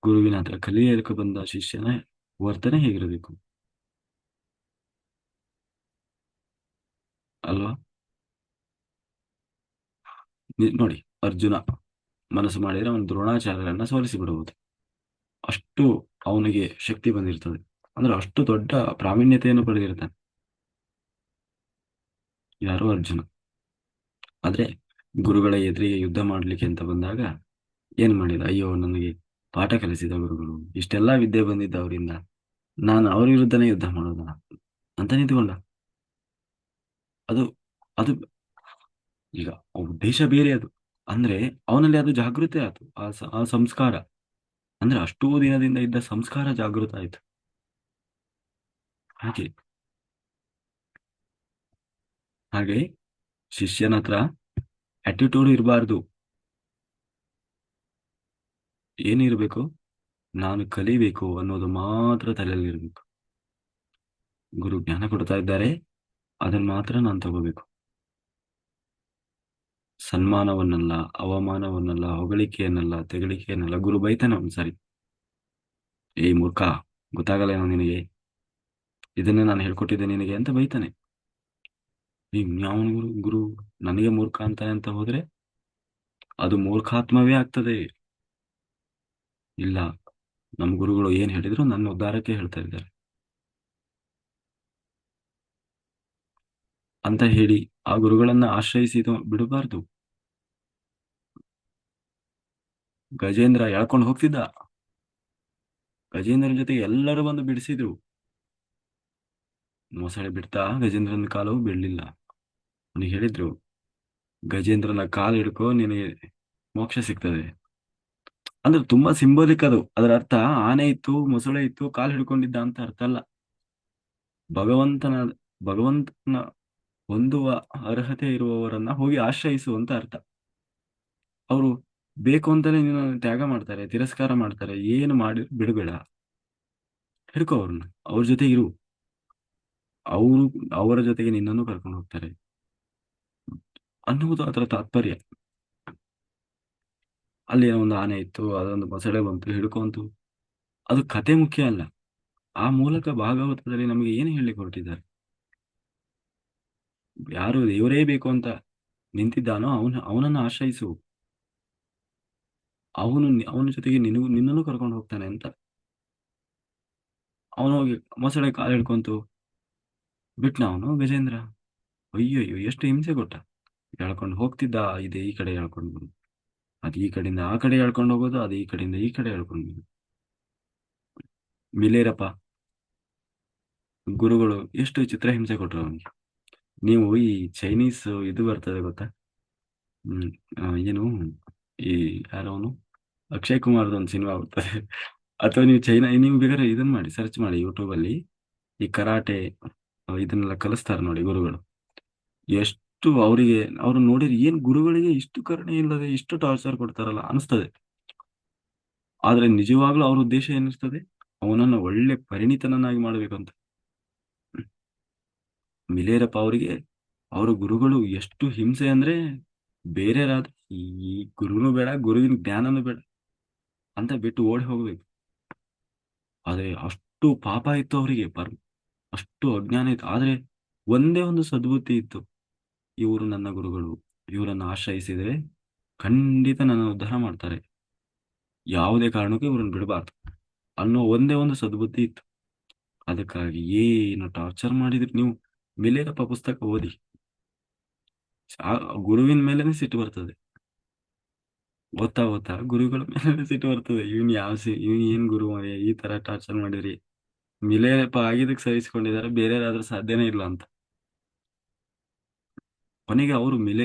ಗುರುವಿನ ಹತ್ರ ಕಲಿಯಲಿಕ್ಕೆ ಬಂದ ಶಿಷ್ಯನ ವರ್ತನೆ ಹೇಗಿರಬೇಕು ಅಲ್ವಾ? ನೋಡಿ, ಅರ್ಜುನ ಮನಸ್ಸು ಮಾಡಿದ್ರೆ ಅವನು ದ್ರೋಣಾಚಾರ್ಯರನ್ನ ಸೋಲಿಸಿ ಬಿಡಬಹುದು. ಅಷ್ಟು ಅವನಿಗೆ ಶಕ್ತಿ ಬಂದಿರ್ತದೆ. ಅಂದ್ರೆ ಅಷ್ಟು ದೊಡ್ಡ ಪ್ರಾವೀಣ್ಯತೆಯನ್ನು ಪಡೆದಿರ್ತಾನೆ ಯಾರೋ ಅರ್ಜುನ. ಆದ್ರೆ ಗುರುಗಳ ಎದುರಿಗೆ ಯುದ್ಧ ಮಾಡ್ಲಿಕ್ಕೆ ಅಂತ ಬಂದಾಗ ಏನ್ ಮಾಡಿದ? ಅಯ್ಯೋ, ನನಗೆ ಪಾಠ ಕಲಿಸಿದ ಗುರುಗಳು, ಇಷ್ಟೆಲ್ಲಾ ವಿದ್ಯೆ ಬಂದಿದ್ದ ಅವರಿಂದ, ನಾನು ಅವ್ರ ವಿರುದ್ಧನೇ ಯುದ್ಧ ಮಾಡೋದ ಅಂತ ನಿಂತುಕೊಂಡ. ಅದು ಅದು ಈಗ ಉದ್ದೇಶ ಬೇರೆ ಅದು. ಅಂದ್ರೆ ಅವನಲ್ಲಿ ಅದು ಜಾಗೃತಿ ಆಯ್ತು, ಆ ಸಂಸ್ಕಾರ. ಅಂದ್ರೆ ಅಷ್ಟೂ ದಿನದಿಂದ ಇದ್ದ ಸಂಸ್ಕಾರ ಜಾಗೃತ ಆಯ್ತು. ಹಾಗೆ ಹಾಗೆ ಶಿಷ್ಯನ ಹತ್ರ ಆಟಿಟ್ಯೂಡ್ ಇರಬಾರ್ದು. ಏನಿರ್ಬೇಕು? ನಾನು ಕಲಿಬೇಕು ಅನ್ನೋದು ಮಾತ್ರ ತಲೆಯಲ್ಲಿ ಇರಬೇಕು. ಗುರು ಜ್ಞಾನ ಕೊಡ್ತಾ ಇದ್ದಾರೆ, ಅದನ್ನ ಮಾತ್ರ ನಾನು ತಗೋಬೇಕು. ಸನ್ಮಾನವನ್ನಲ್ಲ, ಅವಮಾನವನ್ನಲ್ಲ, ಹೊಗಳಿಕೆಯನ್ನಲ್ಲ, ತೆಗಳಿಕೆಯನ್ನಲ್ಲ. ಗುರು ಬೈತಾನೆ ಒಂದ್ಸರಿ, ಏಯ್ ಮೂರ್ಖ, ಗೊತ್ತಾಗಲ್ಲೇನೋ ನಿನಗೆ, ಇದನ್ನೇ ನಾನು ಹೇಳ್ಕೊಟ್ಟಿದ್ದೆ ನಿನಗೆ ಅಂತ ಬೈತಾನೆ. ಈಗ ಯಾವನು ಗುರು ನನಗೆ ಮೂರ್ಖ ಅಂತಾನೆ ಅಂತ ಹೋದ್ರೆ ಅದು ಮೂರ್ಖಾತ್ಮವೇ ಆಗ್ತದೆ. ಇಲ್ಲ, ನಮ್ಮ ಗುರುಗಳು ಏನ್ ಹೇಳಿದ್ರು ನನ್ನ ಉದ್ಧಾರಕ್ಕೆ ಹೇಳ್ತಾ ಇದ್ದಾರೆ ಅಂತ ಹೇಳಿ ಆ ಗುರುಗಳನ್ನ ಆಶ್ರಯಿಸಿದ ಬಿಡಬಾರ್ದು. ಗಜೇಂದ್ರ ಎಳ್ಕೊಂಡು ಹೋಗ್ತಿದ್ದ, ಗಜೇಂದ್ರನ ಜೊತೆ ಎಲ್ಲರೂ ಬಂದು ಬಿಡಿಸಿದ್ರು. ಮೊಸಳೆ ಬಿಡ್ತಾ ಗಜೇಂದ್ರನ ಕಾಲು ಬೀಳಲಿಲ್ಲ. ಅವನಿಗೆ ಹೇಳಿದ್ರು, ಗಜೇಂದ್ರನ ಕಾಲು ಹಿಡ್ಕೋ, ನಿನಗೆ ಮೋಕ್ಷ ಸಿಗ್ತದೆ. ಅಂದ್ರೆ ತುಂಬಾ ಸಿಂಬಲಿಕ್ ಅದು. ಅದರ ಅರ್ಥ ಆನೆ ಇತ್ತು, ಮೊಸಳೆ ಇತ್ತು, ಕಾಲು ಹಿಡ್ಕೊಂಡಿದ್ದ ಅಂತ ಅರ್ಥ ಅಲ್ಲ. ಭಗವಂತನ ಭಗವಂತನ ಹೊಂದುವ ಅರ್ಹತೆ ಇರುವವರನ್ನ ಹೋಗಿ ಆಶ್ರಯಿಸು ಅಂತ ಅರ್ಥ. ಅವರು ಬೇಕು ಅಂತಾನೆ ನಿನ್ನ ತ್ಯಾಗ ಮಾಡ್ತಾರೆ, ತಿರಸ್ಕಾರ ಮಾಡ್ತಾರೆ, ಏನು ಮಾಡಿ ಬಿಡಬೇಡ, ಹಿಡ್ಕೋ ಅವ್ರನ್ನ, ಅವ್ರ ಜೊತೆ ಇರು. ಅವರು ಅವರ ಜೊತೆಗೆ ನಿನ್ನನ್ನು ಕರ್ಕೊಂಡು ಹೋಗ್ತಾರೆ ಅನ್ನುವುದು ಅದರ ತಾತ್ಪರ್ಯ. ಅಲ್ಲಿ ಒಂದು ಆನೆ ಇತ್ತು, ಅದೊಂದು ಮೊಸಳೆ ಬಂತು, ಹಿಡ್ಕೊಂತು, ಅದು ಕತೆ ಮುಖ್ಯ ಅಲ್ಲ. ಆ ಮೂಲಕ ಭಾಗವತದಲ್ಲಿ ನಮಗೆ ಏನು ಹೇಳಲಿಕ್ಕೆ ಹೊರಟಿದ್ದಾರೆ? ಯಾರು ದೇವರೇ ಬೇಕು ಅಂತ ನಿಂತಿದ್ದಾನೋ ಅವನನ್ನು ಆಶ್ರಯಿಸು. ಅವನ ಜೊತೆಗೆ ನಿನ್ನನ್ನು ಕರ್ಕೊಂಡು ಹೋಗ್ತಾನೆ ಅಂತ. ಅವನು ಹೋಗಿ ಮೊಸಳೆ ಕಾಲು ಹಿಡ್ಕೊಂತು ಬಿಟ್ನ ಅವನು ಗಜೇಂದ್ರ. ಅಯ್ಯಯ್ಯೋ, ಎಷ್ಟು ಹಿಂಸೆ ಕೊಟ್ಟ. ಎಳ್ಕೊಂಡು ಹೋಗ್ತಿದ್ದ, ಇದೆ ಈ ಕಡೆ ಎಳ್ಕೊಂಡು ಬಂದು, ಅದು ಈ ಕಡೆಯಿಂದ ಆ ಕಡೆ ಎಳ್ಕೊಂಡು ಹೋಗೋದು, ಅದು ಈ ಕಡೆಯಿಂದ ಈ ಕಡೆ ಎಳ್ಕೊಂಡು ಬಂದು. ಮಿಲೇರಪ್ಪ ಗುರುಗಳು ಎಷ್ಟು ಚಿತ್ರಹಿಂಸೆ ಕೊಟ್ರು ಅವನಿಗೆ. ನೀವು ಈ ಚೈನೀಸ್ ಇದು ಬರ್ತದೆ ಗೊತ್ತಾ? ಹ್ಮ್. ಏನು, ಈ ಯಾರವನು, ಅಕ್ಷಯ್ ಕುಮಾರ್ದು ಒಂದು ಸಿನಿಮಾ ಬರ್ತದೆ. ಅಥವಾ ನೀವು ನೀವು ಬೇಕಾದ್ರೆ ಇದನ್ನ ಮಾಡಿ, ಸರ್ಚ್ ಮಾಡಿ ಯೂಟ್ಯೂಬ್ ಅಲ್ಲಿ, ಈ ಕರಾಟೆ ಇದನ್ನೆಲ್ಲ ಕಲಿಸ್ತಾರೆ ನೋಡಿ ಗುರುಗಳು. ಎಷ್ಟು ಅವರಿಗೆ, ಅವ್ರು ನೋಡಿದ್ರೆ ಏನ್ ಗುರುಗಳಿಗೆ ಇಷ್ಟು ಕರುಣೆ ಇಲ್ಲದೆ ಇಷ್ಟು ಟಾರ್ಚರ್ ಕೊಡ್ತಾರಲ್ಲ ಅನಿಸ್ತದೆ. ಆದ್ರೆ ನಿಜವಾಗ್ಲೂ ಅವ್ರ ಉದ್ದೇಶ ಏನಿರ್ತದೆ? ಅವನನ್ನ ಒಳ್ಳೆ ಪರಿಣಿತನನ್ನಾಗಿ ಮಾಡ್ಬೇಕಂತ. ಮಿಲೇರಪ್ಪ ಅವರಿಗೆ ಅವರ ಗುರುಗಳು ಎಷ್ಟು ಹಿಂಸೆ ಅಂದ್ರೆ, ಬೇರೆ ಈ ಗುರುನು ಬೇಡ, ಗುರುವಿನ ಜ್ಞಾನನು ಬೇಡ ಅಂತ ಬಿಟ್ಟು ಓಡಿ ಹೋಗ್ಬೇಕು. ಆದ್ರೆ ಅಷ್ಟು ಪಾಪ ಇತ್ತು ಅವರಿಗೆ, ಅಷ್ಟು ಅಜ್ಞಾನ ಇತ್ತು. ಆದ್ರೆ ಒಂದೇ ಒಂದು ಸದ್ಬುದ್ಧಿ ಇತ್ತು, ಇವರು ನನ್ನ ಗುರುಗಳು, ಇವರನ್ನು ಆಶ್ರಯಿಸಿದರೆ ಖಂಡಿತ ನನ್ನ ಉದ್ಧಾರ ಮಾಡ್ತಾರೆ, ಯಾವುದೇ ಕಾರಣಕ್ಕೂ ಇವ್ರನ್ನ ಬಿಡಬಾರ್ದು ಅನ್ನೋ ಒಂದೇ ಒಂದು ಸದ್ಬುದ್ಧಿ ಇತ್ತು. ಅದಕ್ಕಾಗಿ ಏನು ಟಾರ್ಚರ್ ಮಾಡಿದ್ರಿ ನೀವು. ಮಿಲೇರಪ್ಪ ಪುಸ್ತಕ ಓದಿ, ಗುರುವಿನ ಮೇಲೇನೆ ಸಿಟ್ಟು ಬರ್ತದೆ. ಓದ್ತಾ ಓದ್ತಾ ಗುರುಗಳ ಮೇಲೆ ಸಿಟ್ಟು ಬರ್ತದೆ. ಇವನ್ ಏನ್ ಗುರು ಮಾರ್ರೆ, ಈ ತರ ಟಾರ್ಚರ್ ಮಾಡಿದ್ರಿ. ಮಿಲೇರಪ್ಪ ಆಗಿದ್ದಕ್ಕೆ ಸಹಿಸ್ಕೊಂಡಿದ್ದಾರೆ, ಬೇರೆಯವರಾದ್ರೂ ಸಾಧ್ಯನೇ ಇಲ್ಲ ಅಂತ. ಕೊನೆಗೆ ಅವರು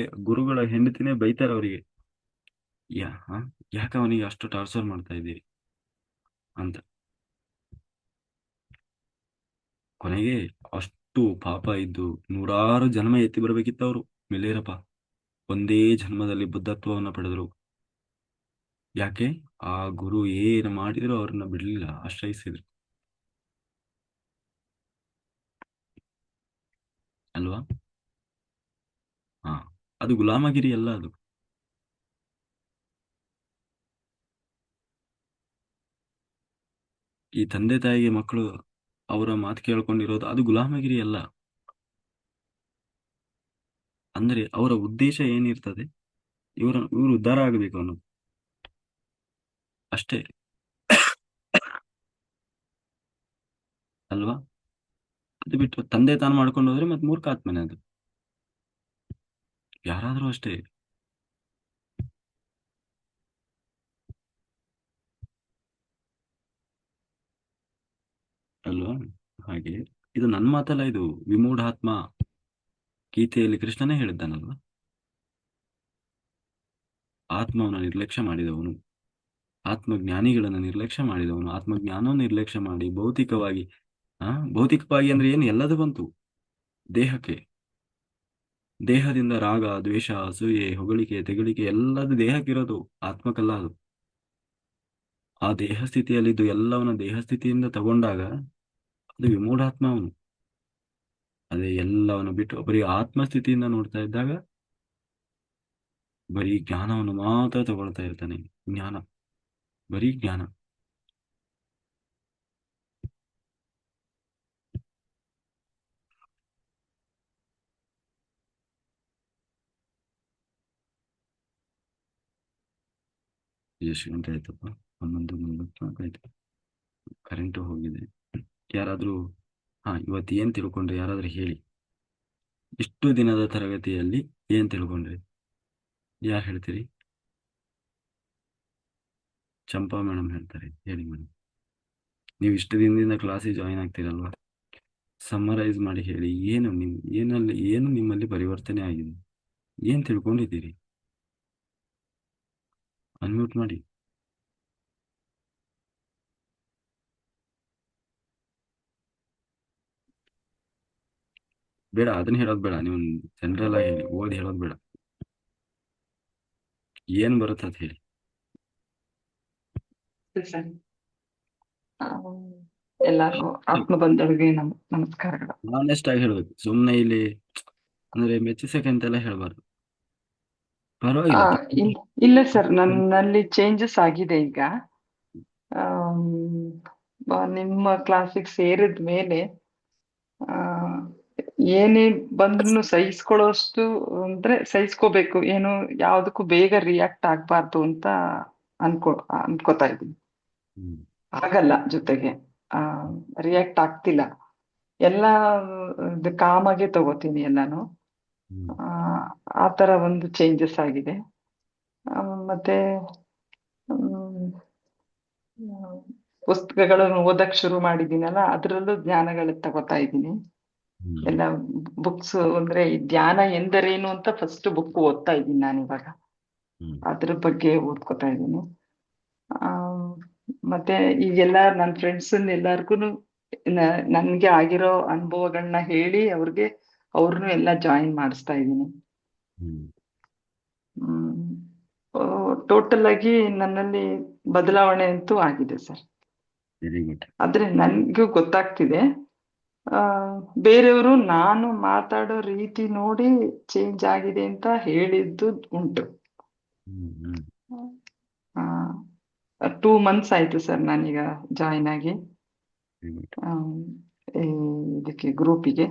ಗುರುಗಳ ಹೆಂಡತಿನೇ ಬೈತಾರೆ ಅವರಿಗೆ. ಯಾ ಹ? ಯಾಕೆ ಅವನಿಗೆ ಅಷ್ಟು ಟಾರ್ಚರ್ ಮಾಡ್ತಾ ಇದ್ದೀರಿ ಅಂತ. ಕೊನೆಗೆ ಅಷ್ಟು ಪಾಪ ಇದ್ದು ನೂರಾರು ಜನ್ಮ ಎತ್ತಿ ಬರ್ಬೇಕಿತ್ತು ಅವರು ಮಿಲೇರಪ್ಪ. ಒಂದೇ ಜನ್ಮದಲ್ಲಿ ಬುದ್ಧತ್ವವನ್ನು ಪಡೆದರು. ಯಾಕೆ? ಆ ಗುರು ಏನು ಮಾಡಿದ್ರು ಅವ್ರನ್ನ ಬಿಡ್ಲಿಲ್ಲ, ಆಶ್ರಯಿಸಿದ್ರು ಅಲ್ವಾ? ಹಾ, ಅದು ಗುಲಾಮಗಿರಿ ಅಲ್ಲ ಅದು. ಈ ತಂದೆ ತಾಯಿಗೆ ಮಕ್ಕಳು ಅವರ ಮಾತು ಕೇಳ್ಕೊಂಡಿರೋದು ಅದು ಗುಲಾಮಗಿರಿ ಅಲ್ಲ. ಅಂದ್ರೆ ಅವರ ಉದ್ದೇಶ ಏನಿರ್ತದೆ, ಇವರು ಉದ್ಧಾರ ಆಗಬೇಕು ಅನ್ನೋದು ಅಷ್ಟೇ ಅಲ್ವಾ? ಅದು ಬಿಟ್ಟು ತಂದೆ ತಾನು ಮಾಡ್ಕೊಂಡು ಹೋದ್ರೆ ಮತ್ತೆ ಮೂರ್ಖಾತ್ಮನೆ ಅದು. ಯಾರಾದ್ರೂ ಅಷ್ಟೇ ಅಲ್ವಾ? ಹಾಗೆ ಇದು ನನ್ನ ಮಾತಲ್ಲ, ಇದು ವಿಮೂಢಾತ್ಮ ಗೀತೆಯಲ್ಲಿ ಕೃಷ್ಣನೇ ಹೇಳಿದ್ದಾನಲ್ವಾ. ಆತ್ಮವನ್ನು ನಿರ್ಲಕ್ಷ್ಯ ಮಾಡಿದವನು, ಆತ್ಮಜ್ಞಾನಿಗಳನ್ನು ನಿರ್ಲಕ್ಷ್ಯ ಮಾಡಿದವನು, ಆತ್ಮಜ್ಞಾನವನ್ನು ನಿರ್ಲಕ್ಷ್ಯ ಮಾಡಿ ಭೌತಿಕವಾಗಿ, ಭೌತಿಕವಾಗಿ ಅಂದ್ರೆ ಏನು, ಎಲ್ಲದೂ ಬಂತು ದೇಹಕ್ಕೆ. ದೇಹದಿಂದ ರಾಗ ದ್ವೇಷ ಅಸೂಯೆ ಹೊಗಳಿಕೆ ತೆಗಳಿಕೆ ಎಲ್ಲದು ದೇಹಕ್ಕಿರೋದು, ಆತ್ಮಕ್ಕಲ್ಲ ಅದು. ಆ ದೇಹ ಸ್ಥಿತಿಯಲ್ಲಿದ್ದು ಎಲ್ಲವನ್ನ ದೇಹ ಸ್ಥಿತಿಯಿಂದ ತಗೊಂಡಾಗ ಅದು ವಿಮೂಢಾತ್ಮ ಅವನು. ಅದೇ ಎಲ್ಲವನ್ನು ಬಿಟ್ಟು ಬರೀ ಆತ್ಮಸ್ಥಿತಿಯಿಂದ ನೋಡ್ತಾ ಇದ್ದಾಗ ಬರೀ ಜ್ಞಾನವನ್ನು ಮಾತ್ರ ತಗೊಳ್ತಾ ಇರ್ತಾನೆ. ಜ್ಞಾನ, ಬರೀ ಜ್ಞಾನ. ಎಷ್ಟು ಗಂಟೆ ಆಯ್ತಪ್ಪ? 11:44 ಆಯ್ತು. ಕರೆಂಟು ಹೋಗಿದೆ. ಯಾರಾದ್ರೂ ಇವತ್ತು ಏನ್ ತಿಳ್ಕೊಂಡ್ರೆ ಯಾರಾದ್ರೂ ಹೇಳಿ. ಇಷ್ಟು ದಿನದ ತರಗತಿಯಲ್ಲಿ ಏನ್ ತಿಳ್ಕೊಂಡ್ರಿ? ಯಾರು ಹೇಳ್ತೀರಿ? ಚಂಪಾ ಮೇಡಮ್ ಹೇಳ್ತಾರೆ, ಹೇಳಿ ಮೇಡಮ್. ನೀವು ಇಷ್ಟು ದಿನದಿಂದ ಕ್ಲಾಸಿಗೆ ಜಾಯಿನ್ ಆಗ್ತೀರಲ್ವಾ, ಸಮ್ಮರೈಸ್ ಮಾಡಿ ಹೇಳಿ. ಏನು ನಿಮ್ಮಲ್ಲಿ ಪರಿವರ್ತನೆ ಆಗಿದೆ, ಏನ್ ತಿಳ್ಕೊಂಡಿದ್ದೀರಿ? ಅನ್ಮ್ಯೂಟ್ ಮಾಡಿ. ಬೇಡ, ಅದನ್ನ ಹೇಳೋದು ಬೇಡ. ನೀವು ಜನರಲ್ ಆಗಿ ಹೇಳಿ, ಓದಿ ಹೇಳೋದು ಬೇಡ. ಏನ್ ಬರುತ್ತೆ ಅಂತ ಹೇಳಿ. ಸರಿ. ಎಲ್ಲರಿಗೂ ಆತ್ಮ ಬಂಧುಗಳಿಗೆ ನಮಸ್ಕಾರಗಳು. ಆನೆಸ್ಟ್ ಆಗಿ ಹೇಳ್ಬೇಕು, ಸುಮ್ನೆ ಇಲ್ಲಿ ಅಂದ್ರೆ ಮೆಚ್ಚಿಸಕ್ಕಂತೆಲ್ಲ ಹೇಳ್ಬಾರ್ದು. ಪರವಾಗಿಲ್ಲ. ಇಲ್ಲ ಸರ್, ನನ್ನಲ್ಲಿ ಚೇಂಜಸ್ ಆಗಿದೆ ಈಗ. ನಿಮ್ಮ ಕ್ಲಾಸಿಗೆ ಸೇರಿದ ಮೇಲೆ ಏನೇ ಬಂದ್ರು ಸಹಿಸ್ಕೊಳ್ಳೋಷ್ಟು ಅಂದ್ರೆ ಸಹಿಸ್ಕೋಬೇಕು, ಏನು ಯಾವ್ದಕ್ಕೂ ಬೇಗ ರಿಯಾಕ್ಟ್ ಆಗ್ಬಾರ್ದು ಅಂತ ಅನ್ಕೋತಾ ಇದ್ದೀನಿ. ಆಗಲ್ಲ, ಜೊತೆಗೆ ರಿಯಾಕ್ಟ್ ಆಗ್ತಿಲ್ಲ, ಎಲ್ಲ ಕಾಮಾಗೆ ತಗೋತೀನಿ ಎಲ್ಲಾನು. ಆ ತರ ಒಂದು ಚೇಂಜಸ್ ಆಗಿದೆ. ಮತ್ತೆ ಪುಸ್ತಕಗಳನ್ನು ಓದಕ್ ಶುರು ಮಾಡಿದ್ದೀನಲ್ಲ, ಅದ್ರಲ್ಲೂ ಜ್ಞಾನಗಳು ತಗೋತಾ ಇದ್ದೀನಿ. ಎಲ್ಲ ಬುಕ್ಸ್ ಅಂದ್ರೆ ಈ ಧ್ಯಾನ ಎಂದರೇನು ಅಂತ ಫಸ್ಟ್ ಬುಕ್ ಓದ್ತಾ ಇದ್ದೀನಿ ನಾನು ಇವಾಗ. ಅದ್ರ ಬಗ್ಗೆ ಓದ್ಕೋತಾ ಇದ್ದೀನಿ. ಮತ್ತೆ ಈಗೆಲ್ಲ ನನ್ನ ಫ್ರೆಂಡ್ಸ್ ಎಲ್ಲಾರ್ಗು ನನ್ಗೆ ಆಗಿರೋ ಅನುಭವಗಳನ್ನ ಹೇಳಿ ಅವ್ರನ್ನು ಎಲ್ಲ ಜಾಯಿನ್ ಮಾಡಿಸ್ತಾ ಇದ್ದೀನಿ. ಟೋಟಲ್ ಆಗಿ ನನ್ನಲ್ಲಿ ಬದಲಾವಣೆ ಅಂತೂ ಆಗಿದೆ ಸರ್. Very good. ಆದ್ರೆ ನನ್ಗೂ ಗೊತ್ತಾಗ್ತಿದೆ, ಬೇರೆಯವರು ನಾನು ಮಾತಾಡೋ ರೀತಿ ನೋಡಿ ಚೇಂಜ್ ಆಗಿದೆ ಅಂತ ಹೇಳಿದ್ದು ಉಂಟು. 2 months ಆಯ್ತು ಸರ್ ನಾನೀಗ ಜಾಯಿನ್ ಆಗಿ ಇದಕ್ಕೆ ಗ್ರೂಪಿಗೆ.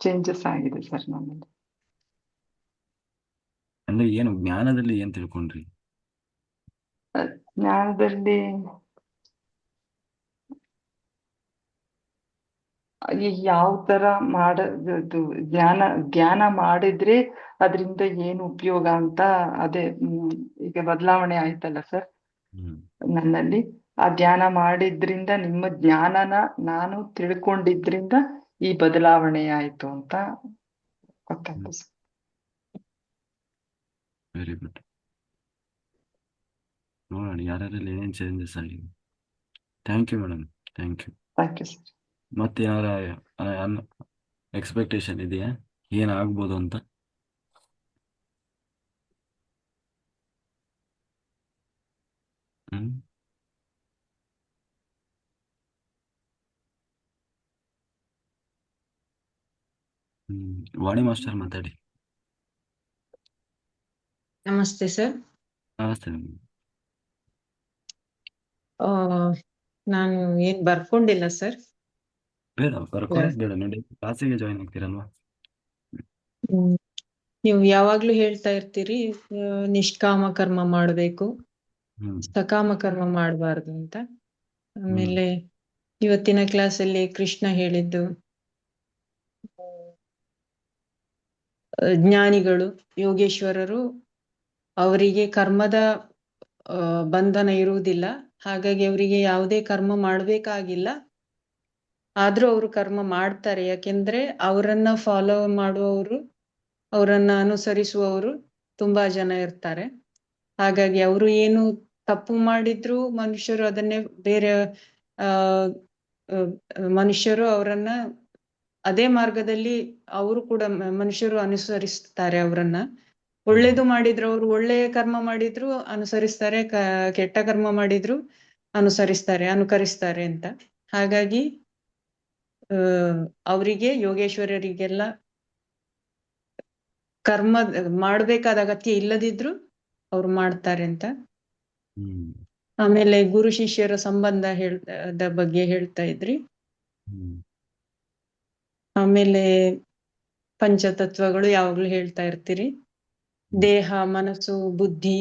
ಚೇಂಜಸ್ ಆಗಿದೆ ಸರ್ ನನ್ನಲ್ಲಿ. ಅಂದ್ರೆ ಏನು ಜ್ಞಾನದಲ್ಲಿ ಏನ್ ತಿಳ್ಕೊಂಡ್ರಿ? ಜ್ಞಾನದಲ್ಲಿ ಯಾವ ತರ ಮಾಡೋದು, ಧ್ಯಾನ ಧ್ಯಾನ ಮಾಡಿದ್ರೆ ಅದರಿಂದ ಏನು ಉಪಯೋಗ ಅಂತ ಅದೇ ಈಗ ಬದಲಾವಣೆ ಆಯ್ತಲ್ಲ ಸರ್ ಹ್ಮ್ ನನ್ನಲ್ಲಿ. ಆ ಧ್ಯಾನ ಮಾಡಿದ್ರಿಂದ ನಿಮ್ಮ ಜ್ಞಾನನ ನಾನು ತಿಳ್ಕೊಂಡಿದ್ರಿಂದ ಈ ಬದಲಾವಣೆ ಆಯ್ತು ಅಂತ ಗೊತ್ತಾಯ್ತು ಸರ್. Very good. ನೋಡೋಣ ಯಾರ್ಯಾರಲ್ಲಿ ಏನೇನು ಚೇಂಜಸ್ ಆಗಿದೆ. Thank you madam, thank you. Thank you sir. ಮತ್ತೆ ಯಾರ ಎಕ್ಸ್ಪೆಕ್ಟೇಷನ್ ಇದೆಯಾ ಏನಾಗ್ಬೋದು ಅಂತ? ಹ್ಮ್ ವಾಣಿ ಮಾಸ್ಟರ್ ಮಾತಾಡಿ. ನಮಸ್ತೆ ಸರ್. ನಮಸ್ತೆ ಮೇಡಮ್. ಆ, ನಾನು ಏನ್ ಬರ್ಕೊಂಡಿಲ್ಲ ಸರ್. ಬೇಡ ಬರ್ಕೊಳ್ಳೋದು ಬೇಡ, ನೋಡಿ ಕ್ಲಾಸಿಗೆ ಜಾಯಿನ್ ಆಗ್ತೀರಲ್ವಾ. ಹ್ಮ್. ನೀವು ಯಾವಾಗ್ಲೂ ಹೇಳ್ತಾ ಇರ್ತೀರಿ ನಿಷ್ಕಾಮ ಕರ್ಮ ಮಾಡ್ಬೇಕು, ಹ್ಮ್ ಸಕಾಮ ಕರ್ಮ ಮಾಡಬಾರ್ದು ಅಂತ. ಹ್ಮ್ ಆಮೇಲೆ ಇವತ್ತಿನ ಕ್ಲಾಸಲ್ಲಿ ಕೃಷ್ಣ ಹೇಳಿದ್ದು ಜ್ಞಾನಿಗಳು ಯೋಗೇಶ್ವರರು ಅವರಿಗೆ ಕರ್ಮದ ಬಂಧನ ಇರುವುದಿಲ್ಲ, ಹಾಗಾಗಿ ಅವರಿಗೆ ಯಾವುದೇ ಕರ್ಮ ಮಾಡ್ಬೇಕಾಗಿಲ್ಲ. ಆದ್ರೂ ಅವರು ಕರ್ಮ ಮಾಡ್ತಾರೆ, ಯಾಕೆಂದ್ರೆ ಅವರನ್ನ ಫಾಲೋ ಮಾಡುವವರು, ಅವರನ್ನ ಅನುಸರಿಸುವವರು ತುಂಬಾ ಜನ ಇರ್ತಾರೆ. ಹಾಗಾಗಿ ಅವರು ಏನು ತಪ್ಪು ಮಾಡಿದ್ರು ಮನುಷ್ಯರು ಅದನ್ನೇ ಬೇರೆ ಆ ಮನುಷ್ಯರು ಅವರನ್ನ ಅದೇ ಮಾರ್ಗದಲ್ಲಿ ಅವರು ಕೂಡ ಮನುಷ್ಯರು ಅನುಸರಿಸ್ತಾರೆ ಅವರನ್ನ. ಒಳ್ಳೇದು ಮಾಡಿದ್ರು ಅವರು ಒಳ್ಳೆಯ ಕರ್ಮ ಮಾಡಿದ್ರು ಅನುಸರಿಸ್ತಾರೆ, ಕೆಟ್ಟ ಕರ್ಮ ಮಾಡಿದ್ರು ಅನುಕರಿಸ್ತಾರೆ ಅಂತ. ಹಾಗಾಗಿ ಅವರಿಗೆ ಯೋಗೇಶ್ವರರಿಗೆಲ್ಲ ಕರ್ಮ ಮಾಡ್ಬೇಕಾದ ಅಗತ್ಯ ಇಲ್ಲದಿದ್ರು ಅವ್ರು ಮಾಡ್ತಾರೆ ಅಂತ. ಹ್ಮ್ ಆಮೇಲೆ ಗುರು ಶಿಷ್ಯರ ಸಂಬಂಧ ಬಗ್ಗೆ ಹೇಳ್ತಾ ಇದ್ರಿ. ಹ್ಮ್ ಆಮೇಲೆ ಪಂಚತತ್ವಗಳು ಯಾವಾಗ್ಲೂ ಹೇಳ್ತಾ ಇರ್ತೀರಿ. ದೇಹ, ಮನಸ್ಸು, ಬುದ್ಧಿ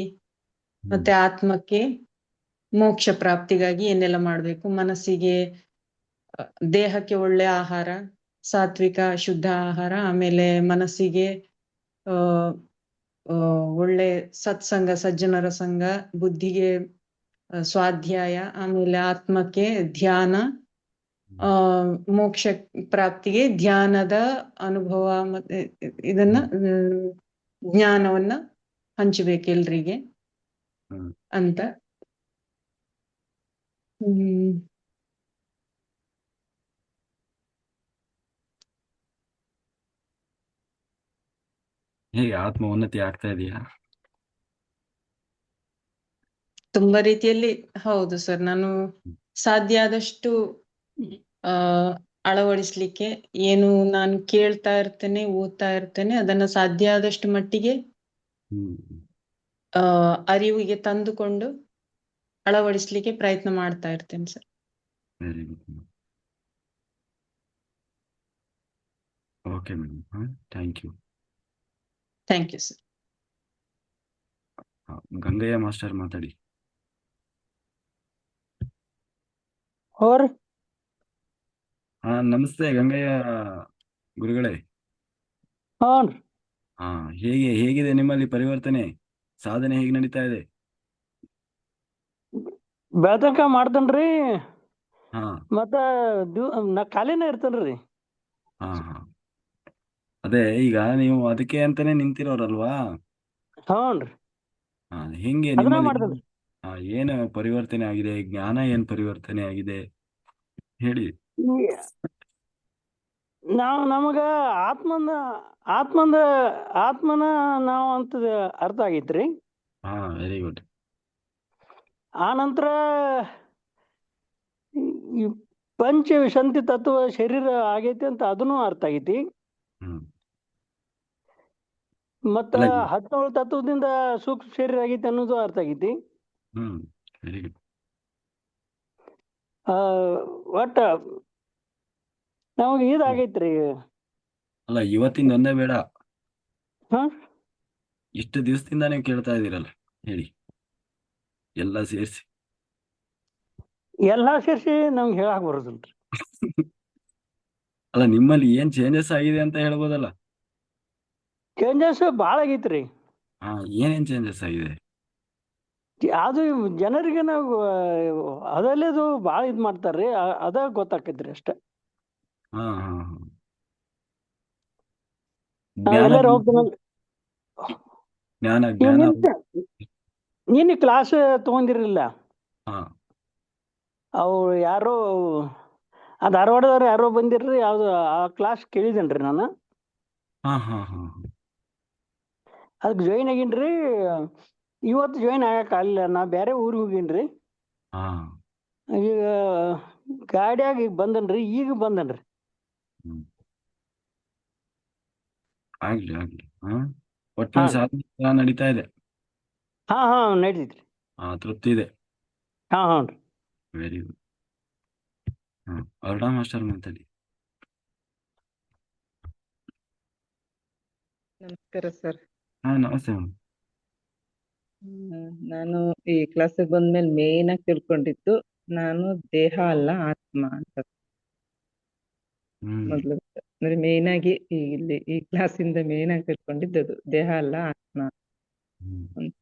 ಮತ್ತೆ ಆತ್ಮಕ್ಕೆ ಮೋಕ್ಷ ಪ್ರಾಪ್ತಿಗಾಗಿ ಏನೆಲ್ಲ ಮಾಡ್ಬೇಕು. ಮನಸ್ಸಿಗೆ ದೇಹಕ್ಕೆ ಒಳ್ಳೆ ಆಹಾರ, ಸಾತ್ವಿಕ ಶುದ್ಧ ಆಹಾರ. ಆಮೇಲೆ ಮನಸ್ಸಿಗೆ ಒಳ್ಳೆ ಸತ್ಸಂಗ, ಸಜ್ಜನರ ಸಂಘ. ಬುದ್ಧಿಗೆ ಸ್ವಾಧ್ಯಾಯ. ಆಮೇಲೆ ಆತ್ಮಕ್ಕೆ ಧ್ಯಾನ, ಮೋಕ್ಷ ಪ್ರಾಪ್ತಿಗೆ ಧ್ಯಾನದ ಅನುಭವ. ಮತ್ತೆ ಇದನ್ನ ಜ್ಞಾನವನ್ನ ಹಂಚಬೇಕು ಎಲ್ರಿಗೆ ಅಂತ. ಹೇಗೆ ಆತ್ಮ ಉನ್ನತಿ ಆಗ್ತಾ ಇದೆಯಾ? ತುಂಬಾ ರೀತಿಯಲ್ಲಿ ಹೌದು ಸರ್. ನಾನು ಸಾಧ್ಯ ಆದಷ್ಟು ಅಳವಡಿಸ್ಲಿಕ್ಕೆ ಏನು ನಾನು ಕೇಳ್ತಾ ಇರ್ತೇನೆ, ಓದ್ತಾ ಇರ್ತೇನೆ, ಅದನ್ನ ಸಾಧ್ಯ ಆದಷ್ಟು ಮಟ್ಟಿಗೆ ಅರಿವಿಗೆ ತಂದುಕೊಂಡು ಅಳವಡಿಸ್ಲಿಕ್ಕೆ ಪ್ರಯತ್ನ ಮಾಡ್ತಾ ಇರ್ತೇನೆ sir. Very good. Okay madam, thank you. Thank you sir. Gangaiah master ಮಾತಾಡಿ. ನಮಸ್ತೆ ಗಂಗಯ್ಯ ಗುರುಗಳೇ. ಹೇಗಿದೆ ನಿಮ್ಮಲ್ಲಿ ಪರಿವರ್ತನೆ, ಸಾಧನೆ ಹೇಗೆ ನಡೀತಾ ಇದೆ? ಬೆಳತನಕ ಮಾಡ್ತೇನ್ರಿ, ಹಾ ಮತ್ತ ನಾ ಖಾಲಿನ ಇರ್ತೇನ್ರಿ. ಹಾ ಹಾ ಅದೇ ಈಗ ನೀವು ಅದಕ್ಕೆ ಅಂತಾನೆ ನಿಂತಿರೋರಲ್ವಾ? ಹ್ಞೂನ್ರಿ, ಹೆಂಗೆ ಅದನ್ನ ನಿಮ್ಮಲ್ಲಿ ಮಾಡ್ತೇನ್ರಿ. ಏನು ಪರಿವರ್ತನೆ ಆಗಿದೆ, ಜ್ಞಾನ ಏನ್ ಪರಿವರ್ತನೆ ಆಗಿದೆ ಹೇಳಿ. ನಮಗ ಆತ್ಮನ ನಾವು ಅಂತ ಅರ್ಥ ಆಗೈತ್ರಿ. Very good. ಆ ನಂತರ ಈ ಪಂಚ ವಿಶಂತಿ ತತ್ವ ಶರೀರ ಆಗೈತಿ ಅಂತ ಅದನ್ನು ಅರ್ಥ ಆಗೈತಿ. ಮತ್ತ 17 ತತ್ವದಿಂದ ಸೂಕ್ಷ್ಮ ಶರೀರ ಆಗೈತಿ ಅನ್ನೋದು ಅರ್ಥ ಆಗೈತಿ. Very good. ಒಟ್ಟ ನಮಗೆ ಇದಾಗೈತ್ರಿ. ಅಲ್ಲ ಇವತ್ತಿಂದ ಒಂದೇ ಬೇಡ, ಹ ಇಷ್ಟು ದಿವಸದಿಂದ ನೀವು ಕೇಳ್ತಾ ಇದ್ದೀರಲ್ಲ, ಹೇಳಿ ಎಲ್ಲ ಸೇರಿಸಿ. ಎಲ್ಲಾ ಸೇರಿಸಿ ನಮ್ಗೆ ಹೇಳಕ್ ಬರೋದಿಲ್ರಿ. ಅಲ್ಲ, ನಿಮ್ಮಲ್ಲಿ ಏನ್ ಚೇಂಜಸ್ ಆಗಿದೆ ಅಂತ ಹೇಳ್ಬೋದಲ್ಲ? ಚೇಂಜಸ್ ಭಾಳ ಆಗೈತ್ರಿ. ಹಾ, ಏನೇನ್ ಚೇಂಜಸ್ ಆಗಿದೆ? ಅದು ಜನರಿಗೆ ನಾವು ಅದಲ್ಲದು ಭಾಳ ಇದು ಮಾಡ್ತಾರ್ರಿ, ಅದ ಗೊತ್ತಾಕೈತ್ರಿ ಅಷ್ಟೇ. ಹಾ ಹಾ ಹಾ. ನಾವ್ ಜ್ಞಾನ ಎಲ್ಲಾರು ಹೋಗ್ತೀನಲ್ಲ. ಜ್ಞಾನ ನೀವು ಜ್ಞಾನ. ನಿನ್ನೆ ಕ್ಲಾಸ್ ತಗೊಂಡಿರಲಿಲ್ಲ? ಹಾ ಅವು ಯಾರೋ ಧಾರವಾಡದವ್ರು ಯಾರೋ ಬಂದಿರ್ರಿ, ಯಾವ್ದು ಆ ಕ್ಲಾಸ್ ಕೇಳಿದೇನ್ರಿ ನಾನು. ಹಾ ಹಾ ಹಾ. ಅದಕ್ಕೆ ಜಾಯಿನ್ ಆಗೀನ್ರಿ. ಇವತ್ತು ಜಾಯಿನ್ ಆಗಕ್ಕೆ ಆಗಲಿಲ್ಲ, ನಾ ಬೇರೆ ಊರಿಗೆ ಹೋಗೀನ್ರಿ. ಹಾ. ಈಗ ಗಾಡಿಯಾಗ ಈಗ ಬಂದನ್ರಿ, ಈಗ ಬಂದನ್ರಿ. ಹ್ಮ್. ಆಗ್ಲಿ ಆಗ್ಲಿ. ಹಾ, ಹಾ ಒಟ್ಟಿನಲ್ಲಿ ಸಾಧನೆ ನಡೀತಾ ಇದೆ. ಹಾ ನಡೀತೈತ್ರಿ. ಹಾ, ತೃಪ್ತಿ ಇದೆ. ಹಾ ರೀ. Very good. ಹಾ, ಹೊರಡ ಮಾಸ್ಟರ್ ಮಾತಾಡಿ. ನಮಸ್ಕಾರ ಸರ್. ಹಾ, ನಮಸ್ತೆ ಮೇಡಮ್. ನಾನು ಈ ಕ್ಲಾಸಿಗೆ ಬಂದ್ಮೇಲೆ ಮೇನ್ ಆಗಿ ತಿಳ್ಕೊಂಡಿದ್ದು, ನಾನು ದೇಹ ಅಲ್ಲ ಆತ್ಮ ಅಂತ ಹ್ಮ್ ಮೊದಲು. ಅಂದ್ರೆ ಮೇನ್ ಆಗಿ ಇಲ್ಲಿ ಈ ಕ್ಲಾಸಿಂದ ಮೇನ್ ಆಗಿ ತಿಳ್ಕೊಂಡಿದ್ದು ಅದು, ದೇಹ ಅಲ್ಲ ಆತ್ಮ ಹ್ಮ್ ಅಂತ.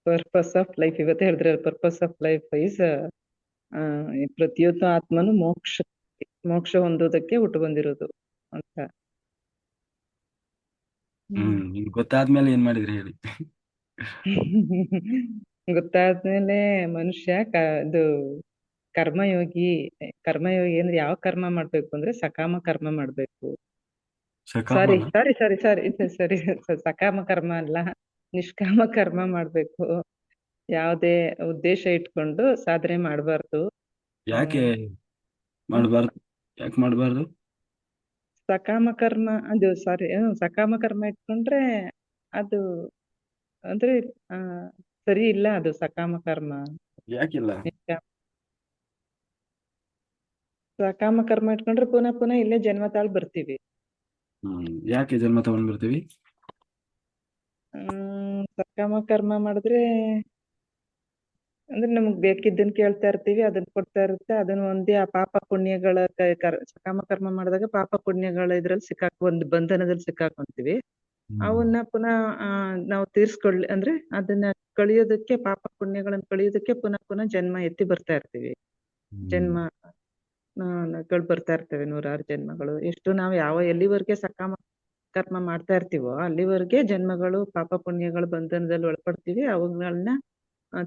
ಪರ್ಪಸ್ ಆಫ್ ಲೈಫ್ ಇವತ್ತು ಹೇಳಿದ್ರೆ, ಪರ್ಪಸ್ ಆಫ್ ಲೈಫ್ ಈಸ್ ಪ್ರತಿಯೊಂದು ಆತ್ಮನು ಮೋಕ್ಷ ಹೊಂದೋದಕ್ಕೆ ಹುಟ್ಟು ಬಂದಿರೋದು ಅಂತ. ಈಗ ಗೊತ್ತಾದ್ಮೇಲೆ ಏನ್ ಮಾಡಿದ್ರಿ ಹೇಳಿ? ಗೊತ್ತಾದ್ಮೇಲೆ ಮನುಷ್ಯ ಇದು ಕರ್ಮಯೋಗಿ. ಕರ್ಮಯೋಗಿ ಅಂದ್ರೆ ಯಾವ ಕರ್ಮ ಮಾಡ್ಬೇಕು ಅಂದ್ರೆ ಸಕಾಮ ಕರ್ಮ ಮಾಡ್ಬೇಕು. ಸಾರಿ ಸಕಾಮನ? ಸಾರಿ ಸಾರಿ ಸಾರಿ ಸರಿ, ಸಕಾಮ ಕರ್ಮ ಅಲ್ಲ, ನಿಷ್ಕಾಮ ಕರ್ಮ ಮಾಡ್ಬೇಕು. ಯಾವುದೇ ಉದ್ದೇಶ ಇಟ್ಕೊಂಡು ಸಾಧನೆ ಮಾಡಬಾರ್ದು. ಯಾಕೆ ಮಾಡಬಾರ್ದು? ಯಾಕೆ ಮಾಡಬಾರ್ದು? ಸಕಾಮ ಕರ್ಮ ಅದು ಸಾರಿ ಸಕಾಮ ಕರ್ಮ ಇಟ್ಕೊಂಡ್ರೆ ಅದು ಅಂದ್ರೆ ಸರಿ ಇಲ್ಲ, ಅದು ಸಕಾಮ ಕರ್ಮ. ಯಾಕಿಲ್ಲ? ಸಕಾಮ ಕರ್ಮ ಇಟ್ಕೊಂಡ್ರೆ ಪುನಃ ಪುನಃ ಇಲ್ಲೇ ಜನ್ಮ ತಾಳ್ ಬರ್ತೀವಿ. ಯಾಕೆ ಜನ್ಮ ತಗೊಂಡ್ ಬರ್ತೀವಿ? ಸಕಾಮ ಕರ್ಮ ಮಾಡಿದ್ರೆ ಅಂದ್ರೆ ನಮಗ್ ಬೇಕಿದ್ದನ್ ಕೇಳ್ತಾ ಇರ್ತೀವಿ, ಅದನ್ನ ಕೊಡ್ತಾ ಇರುತ್ತೆ, ಅದನ್ನ ಒಂದೇ ಆ ಪಾಪ ಪುಣ್ಯಗಳ ಸಕಾಮ ಕರ್ಮ ಮಾಡಿದಾಗ ಪಾಪ ಪುಣ್ಯಗಳ ಇದ್ರಲ್ಲಿ ಒಂದು ಬಂಧನದಲ್ಲಿ ಸಿಕ್ಕಾಕೊಂತೀವಿ. ಅವನ್ನ ಪುನಃ ನಾವು ಅಂದ್ರೆ ಅದನ್ನ ಕಳಿಯೋದಕ್ಕೆ, ಪಾಪ ಪುಣ್ಯಗಳನ್ನ ಕಳಿಯೋದಕ್ಕೆ ಪುನಃ ಪುನಃ ಜನ್ಮ ಎತ್ತಿ ಬರ್ತಾ ಇರ್ತೀವಿ. ಜನ್ಮಗಳು ಬರ್ತಾ ಇರ್ತವೆ, 100 ಜನ್ಮಗಳು. ಎಷ್ಟು ನಾವು ಎಲ್ಲಿವರೆಗೆ ಸಕಾಮ ಕರ್ಮ ಮಾಡ್ತಾ ಇರ್ತೀವೋ ಅಲ್ಲಿವರೆಗೆ ಜನ್ಮಗಳು, ಪಾಪ ಪುಣ್ಯಗಳ ಬಂಧನದಲ್ಲಿ ಒಳಪಡ್ತೀವಿ. ಅವುಗಳನ್ನ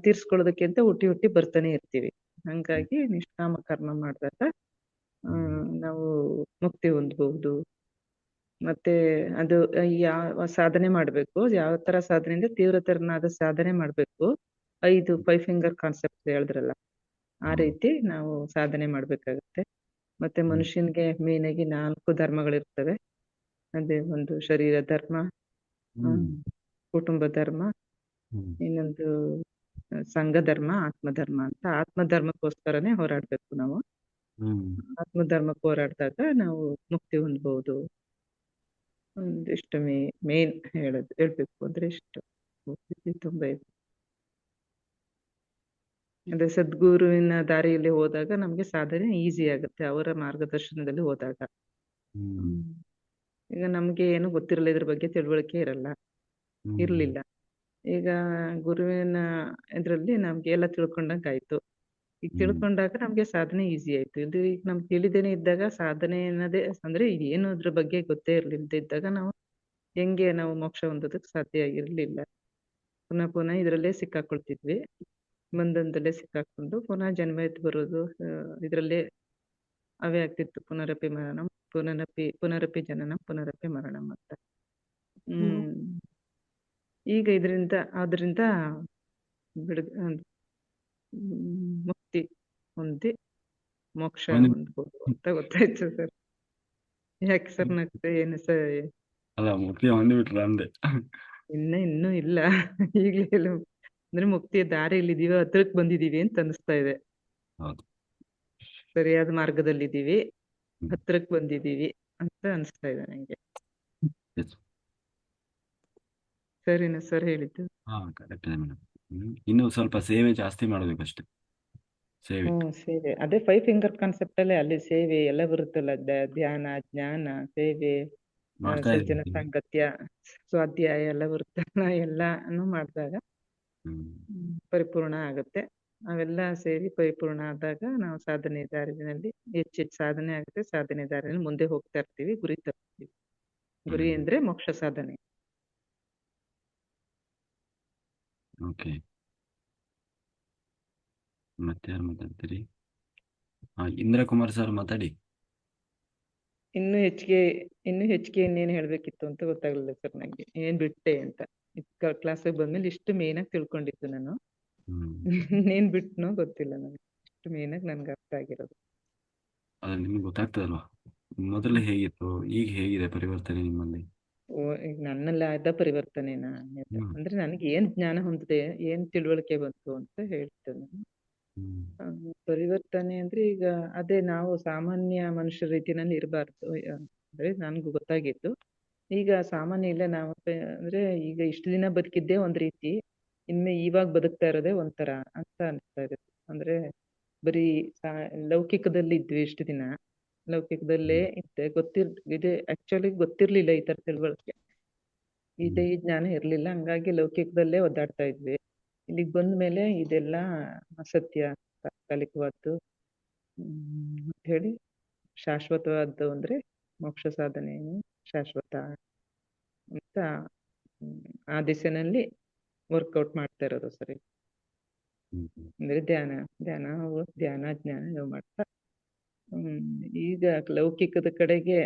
ತೀರ್ಸ್ಕೊಳ್ಳೋದಕ್ಕೆ ಅಂತ ಹುಟ್ಟಿ ಹುಟ್ಟಿ ಬರ್ತಾನೆ ಇರ್ತೀವಿ. ಹಂಗಾಗಿ ನಿಷ್ಕಾಮ ಕರ್ಮ ಮಾಡಿದಾಗ ನಾವು ಮುಕ್ತಿ ಹೊಂದಬಹುದು. ಮತ್ತೆ ಅದು ಯಾವ ಸಾಧನೆ ಮಾಡ್ಬೇಕು, ಯಾವ ತರ ಸಾಧನೆ ಅಂದ್ರೆ ತೀವ್ರತರನಾದ ಸಾಧನೆ ಮಾಡ್ಬೇಕು. 5 ಫಿಂಗರ್ ಕಾನ್ಸೆಪ್ಟ್ ಹೇಳಿದ್ರಲ್ಲ, ಆ ರೀತಿ ನಾವು ಸಾಧನೆ ಮಾಡ್ಬೇಕಾಗತ್ತೆ. ಮತ್ತೆ ಮನುಷ್ಯನ್ಗೆ ಮೇನ್ ಆಗಿ 4 ಧರ್ಮಗಳಿರ್ತವೆ. ಅದೇ ಒಂದು ಶರೀರ ಧರ್ಮ, ಕುಟುಂಬ ಧರ್ಮ, ಇನ್ನೊಂದು ಸಂಘ ಧರ್ಮ, ಆತ್ಮಧರ್ಮ ಅಂತ. ಆತ್ಮಧರ್ಮಕ್ಕೋಸ್ಕರನೇ ಹೋರಾಡ್ಬೇಕು ನಾವು. ಆತ್ಮಧರ್ಮಕ್ಕೆ ಹೋರಾಡಿದಾಗ ನಾವು ಮುಕ್ತಿ ಹೊಂದಬಹುದು. ಒಂದಿಷ್ಟು ಮೇನ್ ಹೇಳ್ಬೇಕು ಅಂದ್ರೆ ಇಷ್ಟು. ತುಂಬಾ ಇದೆ. ಅದೇ ಸದ್ಗುರುವಿನ ದಾರಿಯಲ್ಲಿ ಹೋದಾಗ ನಮ್ಗೆ ಸಾಧನೆ ಈಸಿ ಆಗುತ್ತೆ, ಅವರ ಮಾರ್ಗದರ್ಶನದಲ್ಲಿ ಹೋದಾಗ. ಈಗ ನಮ್ಗೆ ಏನು ಗೊತ್ತಿರಲ್ಲ, ಇದ್ರ ಬಗ್ಗೆ ತಿಳುವಳಿಕೆ ಇರ್ಲಿಲ್ಲ. ಈಗ ಗುರುವಿನ ಇದ್ರಲ್ಲಿ ನಮ್ಗೆ ಎಲ್ಲ ತಿಳ್ಕೊಂಡಂಗೆ ಆಯ್ತು. ಈಗ ತಿಳ್ಕೊಂಡಾಗ ನಮ್ಗೆ ಸಾಧನೆ ಈಸಿ ಆಯ್ತು. ಇದು ಈಗ ನಮ್ಗೆ ತಿಳಿದೇನೆ ಇದ್ದಾಗ ಸಾಧನೆ ಅನ್ನೋದೇ ಅಂದ್ರೆ ಏನು ಅದ್ರ ಬಗ್ಗೆ ಗೊತ್ತೇ ಇದ್ದಾಗ ನಾವು ಹೆಂಗೆ ನಾವು ಮೋಕ್ಷ ಹೊಂದೋದಕ್ಕೆ ಸಾಧ್ಯ ಆಗಿರ್ಲಿಲ್ಲ. ಪುನಃ ಪುನಃ ಇದ್ರಲ್ಲೇ ಸಿಕ್ಕಾಕೊಳ್ತಿದ್ವಿ. ಬಂಧನದಲ್ಲೇ ಸಿಕ್ಕಾಕೊಂಡು ಪುನಃ ಜನ್ಮ ಎತ್ತು ಬರೋದು, ಇದ್ರಲ್ಲೇ ಅವೇ ಆಗ್ತಿತ್ತು. ಪುನರಪಿ ಮರಣಂ, ಪುನರಪಿ ಜನನಂ, ಪುನರಪಿ ಮರಣಂ ಅಂತ. ಈಗ ಅದರಿಂದ ಮುಕ್ತಿ ಹೊಂದಿ ಮೋಕ್ಷ ಹೊಂದ್ಬೋದು ಅಂತ ಗೊತ್ತಾಯ್ತು ಸರ್. ಯಾಕೆ ಸರ್ ನಗ್ತೆ? ಏನು ಸರ್? ಅಲ್ಲ, ಮುಕ್ತಿ ಹೊಂದ್ಬಿಟ್ರ ಅಂದೆ. ಇನ್ನೂ ಇಲ್ಲ, ಈಗಲೇ ಅಂದ್ರೆ ಮುಕ್ತಿಯ ದಾರಿಯಲ್ಲಿ ಇದೀವಿ, ಹತ್ರಕ್ ಬಂದಿದೀವಿ ಅಂತ ಅನಿಸ್ತಾ ಇದೆ. ಸರಿಯಾದ ಮಾರ್ಗದಲ್ಲಿದ್ದೀವಿ, ಹತ್ರಕ್ ಬಂದಿದೀವಿ ಅಂತ ಅನಿಸ್ತಾ ಇದೆ ನಂಗೆ. ಸರಿನಾ ಸರ್ ಹೇಳಿದ್ದು? ಕರೆಕ್ಟ್ ಇದೆ ಮೇಡಮ್. ಇನ್ನು ಸ್ವಲ್ಪ ಸೇವೆ ಜಾಸ್ತಿ ಮಾಡ್ಬೇಕಷ್ಟೆ. ಸೇವೆ. ಸೇವೆ ಅದೇ 5 ಫಿಂಗರ್ ಕಾನ್ಸೆಪ್ಟ್ ಅಲ್ಲೇ ಅಲ್ಲಿ ಸೇವೆ ಎಲ್ಲ ಬರುತ್ತಲ್ಲ, ಧ್ಯಾನ, ಜ್ಞಾನ, ಸೇವೆ, ಮಾಡ್ತಾ ಸಜ್ಜನ ಇದ್ದೀನಿ. ಸಾಂಗತ್ಯ, ಸ್ವಾಧ್ಯಾಯ ಎಲ್ಲ ಬರುತ್ತಲ್ಲ, ಎಲ್ಲಾನು ಮಾಡಿದಾಗ ಪರಿಪೂರ್ಣ ಆಗುತ್ತೆ. ಅವೆಲ್ಲ ಸೇರಿ ಪರಿಪೂರ್ಣ ಆದಾಗ ನಾವು ಸಾಧನೆ ದಾರಿನಲ್ಲಿ ಹೆಚ್ಚೆಚ್ಚು ಸಾಧನೆ ಆಗುತ್ತೆ. ಸಾಧನೆ ದಾರಿಯಲ್ಲಿ ಮುಂದೆ ಹೋಗ್ತಾ ಇರ್ತೀವಿ, ಗುರಿ ತಲುಪ್ತೀವಿ. ಗುರಿ ಅಂದ್ರೆ ಮೋಕ್ಷ ಸಾಧನೆ. ಓಕೆ, ಮತ್ತೆ ಯಾರು ಮಾತಾಡ್ತೀರಿ? ಇಂದ್ರ ಕುಮಾರ್ ಸರ್ ಮಾತಾಡಿ. ಇನ್ನು ಹೆಚ್ಚಿಗೆ ಇನ್ನೇನು ಹೇಳ್ಬೇಕಿತ್ತು ಅಂತ ಗೊತ್ತಾಗ್ಲಿಲ್ಲ ಸರ್ ನಂಗೆ, ಏನ್ ಬಿಟ್ಟೆ ಅಂತ. ಕ್ಲಾಸಿಗೆ ಬಂದ್ಮೇಲೆ ಇಷ್ಟು ಮೇನ್ ಆಗಿ ತಿಳ್ಕೊಂಡಿದ್ದು ನಾನು. ಏನ್ ಬಿಟ್ನೋ ಗೊತ್ತಿಲ್ಲ ನನಗೆ, ಇಷ್ಟು ಮೇನ್ ಆಗಿ ನನ್ಗೆ ಅರ್ಥ ಆಗಿರೋದು. ಅದು ನಿಮ್ಗೆ ಗೊತ್ತಾಗ್ತದಲ್ವಾ, ಮೊದಲು ಹೇಗಿತ್ತು ಈಗ ಹೇಗಿದೆ ಪರಿವರ್ತನೆ ನಿಮ್ಮಲ್ಲಿ? ಈಗ ನನ್ನಲ್ಲಿ ಆದ ಪರಿವರ್ತನೆನಾ ಅಂದ್ರೆ ನನಗೆ ಏನ್ ಜ್ಞಾನ ಹೊಂದಿದೆ, ಏನ್ ತಿಳುವಳಿಕೆ ಬಂತು ಅಂತ ಹೇಳ್ತೇನೆ ನಾನು. ಪರಿವರ್ತನೆ ಅಂದ್ರೆ ಈಗ ಅದೇ ನಾವು ಸಾಮಾನ್ಯ ಮನುಷ್ಯರ ರೀತಿನಲ್ಲಿ ಇರಬಾರ್ದು ಅಂದ್ರೆ ನನ್ಗೂ ಗೊತ್ತಾಗಿತ್ತು. ಈಗ ಸಾಮಾನ್ಯ ಇಲ್ಲ ನಾವು ಅಂದ್ರೆ ಈಗ ಇಷ್ಟು ದಿನ ಬದುಕಿದ್ದೇ ಒಂದ್ ರೀತಿ, ಇವಾಗ ಬದುಕ್ತಾ ಇರೋದೇ ಒಂಥರ ಅಂತ ಅನಿಸ್ತಾ ಇದೆ. ಅಂದ್ರೆ ಬರೀ ಲೌಕಿಕದಲ್ಲಿ ಇದ್ವಿ ಇಷ್ಟು ದಿನ, ಲೌಕಿಕದಲ್ಲೇ ಇದ್ದೆ, ಇದೆ ಆಕ್ಚುಲಿ ಗೊತ್ತಿರ್ಲಿಲ್ಲ ಈ ತರ ತಿಳುವಳಿಕೆ, ಈ ಜ್ಞಾನ ಇರ್ಲಿಲ್ಲ. ಹಂಗಾಗಿ ಲೌಕಿಕದಲ್ಲೇ ಒದ್ದಾಡ್ತಾ ಇದ್ವಿ. ಇಲ್ಲಿಗೆ ಬಂದ ಮೇಲೆ ಇದೆಲ್ಲ ಅಸತ್ಯ, ತಾತ್ಕಾಲಿಕವಾದ್ದು ಅಂತ ಹೇಳಿ ಶಾಶ್ವತವಾದ್ದು ಅಂದ್ರೆ ಮೋಕ್ಷ ಸಾಧನೆ ಶಾಶ್ವತ ಅಂತ ಆ ದಿಸೆನಲ್ಲಿ ವರ್ಕೌಟ್ ಮಾಡ್ತಾ ಇರೋದು ಸರಿ. ಅಂದ್ರೆ ಧ್ಯಾನ ಜ್ಞಾನ ಇವು ಮಾಡ್ತಾ ಈಗ ಲೌಕಿಕದ ಕಡೆಗೆ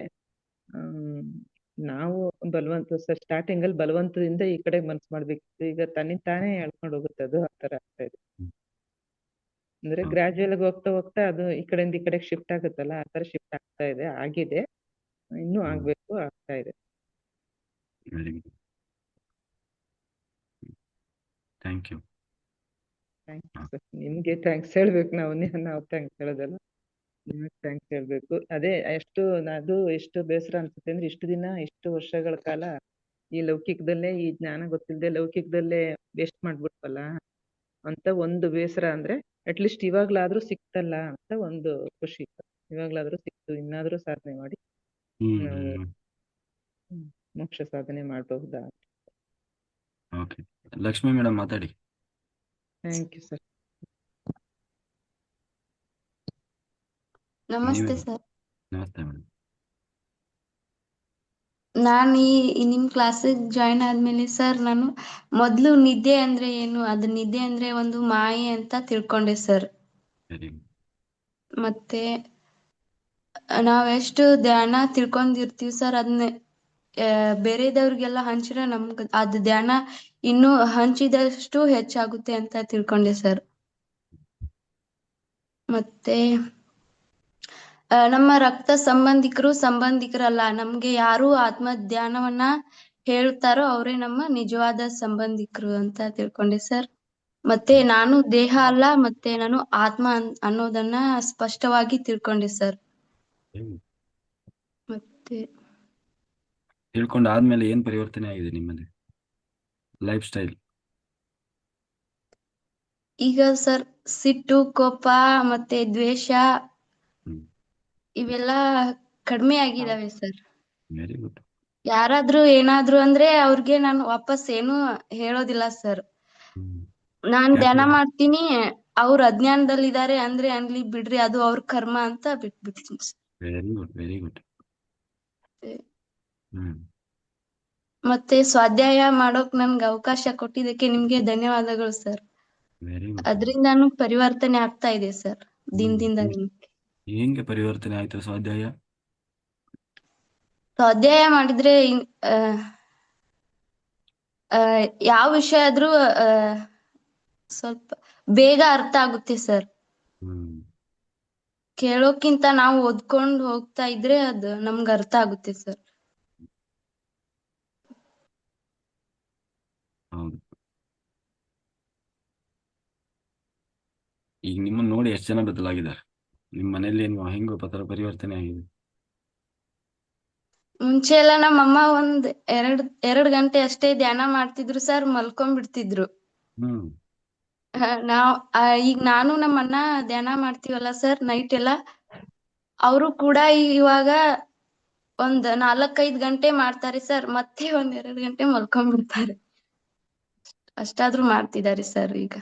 ನಾವು ಸ್ಟಾರ್ಟಿಂಗ್ ಅಲ್ಲಿ ಬಲವಂತದಿಂದ ಈ ಕಡೆ ಮನ್ಸು ಮಾಡ್ಬೇಕಿತ್ತು. ಈಗ ತಾನೇ ಹೇಳ್ಕೊಂಡು ಹೋಗುತ್ತೆ, ಅದು ಆ ತರ ಆಗ್ತಾ ಇದೆ. ಅಂದ್ರೆ ಗ್ರಾಜುಯಲ್ ಆಗಿ ಹೋಗ್ತಾ ಹೋಗ್ತಾ ಅದು ಈ ಕಡೆಯಿಂದ ಈ ಕಡೆ ಶಿಫ್ಟ್ ಆಗುತ್ತಲ್ಲ, ಆ ತರ ಶಿಫ್ಟ್ ಆಗ್ತಾ ಇದೆ, ಆಗಿದೆ, ಇನ್ನೂ ಆಗ್ಬೇಕು, ಆಗ್ತಾ ಇದೆ. Thank you. ಸರ್, ನಿಮ್ಗೆ ಥ್ಯಾಂಕ್ಸ್ ಹೇಳ್ಬೇಕು. ನಾವು ಥ್ಯಾಂಕ್ಸ್ ಹೇಳೋದಲ್ಲ, ನಿಮಗೆ ಥ್ಯಾಂಕ್ಸ್ ಹೇಳ್ಬೇಕು. ಅದೇ ಎಷ್ಟು ಬೇಸರ ಅನ್ಸುತ್ತೆ ಅಂದ್ರೆ ಇಷ್ಟು ವರ್ಷಗಳ ಕಾಲ ಈ ಲೌಕಿಕದಲ್ಲೇ ಈ ಜ್ಞಾನ ಗೊತ್ತಿಲ್ಲದೆ ಲೌಕಿಕದಲ್ಲೇ ವೇಸ್ಟ್ ಮಾಡ್ಬಿಟ್ವಲ್ಲ ಅಂತ ಒಂದು ಬೇಸರ. ಅಂದ್ರೆ ಅಟ್ಲೀಸ್ಟ್ ಇವಾಗ್ಲಾದ್ರೂ ಸಿಕ್ತಲ್ಲ ಅಂತ ಒಂದು ಖುಷಿ. ಇವಾಗ್ಲಾದ್ರೂ ಸಿಕ್ತು, ಇನ್ನಾದ್ರೂ ಸಾಧನೆ ಮಾಡಿ ನಾವು ಮೋಕ್ಷ ಸಾಧನೆ ಮಾಡಬಹುದಾ. ಓಕೆ, ಲಕ್ಷ್ಮಿ ಮೇಡಮ್ ಮಾತಾಡಿ. Thank you sir. ನಮಸ್ತೆ ಸರ್. ನಮಸ್ತೆ ಮೇಡಮ್. ನಾನು ಈ ನಿಮ್ ಕ್ಲಾಸಿಗೆ ಜಾಯಿನ್ ಆದ್ಮೇಲೆ ಸರ್, ನಾನು ಮೊದ್ಲು ನಿದ್ದೆ ಅಂದ್ರೆ ಏನು, ಅದು ನಿದ್ದೆ ಅಂದ್ರೆ ಒಂದು ಮಾಯೆ ಅಂತ ತಿಳ್ಕೊಂಡೆ ಸರ್. ಮತ್ತೆ ನಾವೆಷ್ಟು ಧ್ಯಾನ ತಿಳ್ಕೊಂಡಿರ್ತೀವಿ ಸರ್, ಅದನ್ನ ಬೇರೆದವ್ರಿಗೆಲ್ಲ ಹಂಚಿದ್ರೆ ನಮ್ಗೆ ಅದು ಧ್ಯಾನ ಇನ್ನೂ ಹಂಚಿದಷ್ಟು ಹೆಚ್ಚಾಗುತ್ತೆ ಅಂತ ತಿಳ್ಕೊಂಡೆ ಸರ್. ಮತ್ತೆ ನಮ್ಮ ರಕ್ತ ಸಂಬಂಧಿಕರಲ್ಲ, ನಮ್ಗೆ ಯಾರು ಆತ್ಮ ಧ್ಯಾನವನ್ನ ಹೇಳ್ತಾರೋ ಅವರೇ ನಮ್ಮ ನಿಜವಾದ ಸಂಬಂಧಿಕರು ಅಂತ ತಿಳ್ಕೊಂಡೆ ಸರ್. ಮತ್ತೆ ನಾನು ದೇಹ ಅಲ್ಲ, ಮತ್ತೆ ನಾನು ಆತ್ಮ ಅನ್ನೋದನ್ನ ಸ್ಪಷ್ಟವಾಗಿ ತಿಳ್ಕೊಂಡೆ ಸರ್. ಮತ್ತೆ ತಿಳ್ಕೊಂಡಾದ್ಮೇಲೆ ಏನ್ ಪರಿವರ್ತನೆ ಆಗಿದೆ ನಿಮ್ಮಲ್ಲಿ ಲೈಫ್ ಸ್ಟೈಲ್? ಈಗ ಸರ್ ಸಿಟ್ಟು, ಕೋಪ ಮತ್ತೆ ದ್ವೇಷ ಇವೆಲ್ಲ ಕಡಿಮೆ ಆಗಿದಾವೆ ಸರ್. Very good. ಯಾರಾದ್ರೂ ಏನಾದ್ರು ಅಂದ್ರೆ ಅವ್ರಿಗೆ ನಾನು ವಾಪಸ್ ಏನು ಹೇಳೋದಿಲ್ಲ ಸರ್. ನಾನ್ ಧ್ಯಾನ ಮಾಡ್ತೀನಿ, ಅವ್ರ ಅಜ್ಞಾನದಲ್ಲಿದ್ದಾರೆ ಅಂದ್ರೆ ಅನ್ಲಿ ಬಿಡ್ರಿ, ಅದು ಅವ್ರ ಕರ್ಮ ಅಂತ ಬಿಟ್ಬಿಡ್ತೀನಿ sir. Very good, very good. ಮತ್ತೆ ಸ್ವಾಧ್ಯಾಯ ಮಾಡೋಕ್ ನನ್ಗೆ ಅವಕಾಶ ಕೊಟ್ಟಿದ್ದಕ್ಕೆ ನಿಮ್ಗೆ ಧನ್ಯವಾದಗಳು ಸರ್. ಅದರಿಂದಾನು ಪರಿವರ್ತನೆ ಆಗ್ತಾ ಇದೆ ಸರ್ ದಿನದಿಂದ ದಿನಕ್ಕೆ. ಹೆಂಗೆ ಪರಿವರ್ತನೆ ಆಯ್ತು ಸ್ವಾಧ್ಯಾಯ? ಸ್ವಾಧ್ಯಾಯ ಮಾಡಿದ್ರೆ ಯಾವ ವಿಷಯ ಆದ್ರೂ ಸ್ವಲ್ಪ ಬೇಗ ಅರ್ಥ ಆಗುತ್ತೆ ಸರ್. ಕೇಳೋಕ್ಕಿಂತ ನಾವು ಓದ್ಕೊಂಡು ಹೋಗ್ತಾ ಇದ್ರೆ ಅದು ನಮ್ಗೆ ಅರ್ಥ ಆಗುತ್ತೆ ಸರ್. ಹೌದು. ಈಗ ನಿಮ್ಮನ್ನ ನೋಡಿ ಎಷ್ಟು ಜನ ಬದಲಾಗಿದ್ದಾರೆ? ನಿಮ್ಮ ಮನೆಯಲ್ಲಿ ಹೆಂಗೋ ಪರಿವರ್ತನೆ ಆಗಿದೆ? ಮುಂಚೆ ಎಲ್ಲ ನಮ್ಮಮ್ಮ ಎರಡು ಗಂಟೆ ಅಷ್ಟೇ ಧ್ಯಾನ ಮಾಡ್ತಿದ್ರು ಸರ್, ಮಲ್ಕೊಂಡ್ಬಿಡ್ತಿದ್ರು. ಈಗ ನಾನು ನಮ್ಮ ಅಣ್ಣ ಧ್ಯಾನ ಮಾಡ್ತೀವಲ್ಲ ಸರ್ ನೈಟ್ ಎಲ್ಲ, ಅವರು ಕೂಡ ಇವಾಗ ಒಂದ್ 4-5 ಗಂಟೆ ಮಾಡ್ತಾರೆ ಸರ್, ಮತ್ತೆ 1-2 ಗಂಟೆ ಮಲ್ಕೊಂಡ್ಬಿಡ್ತಾರೆ. ಅಷ್ಟಾದ್ರೂ ಮಾಡ್ತಿದ್ದಾರೆ ಸರ್ ಈಗ.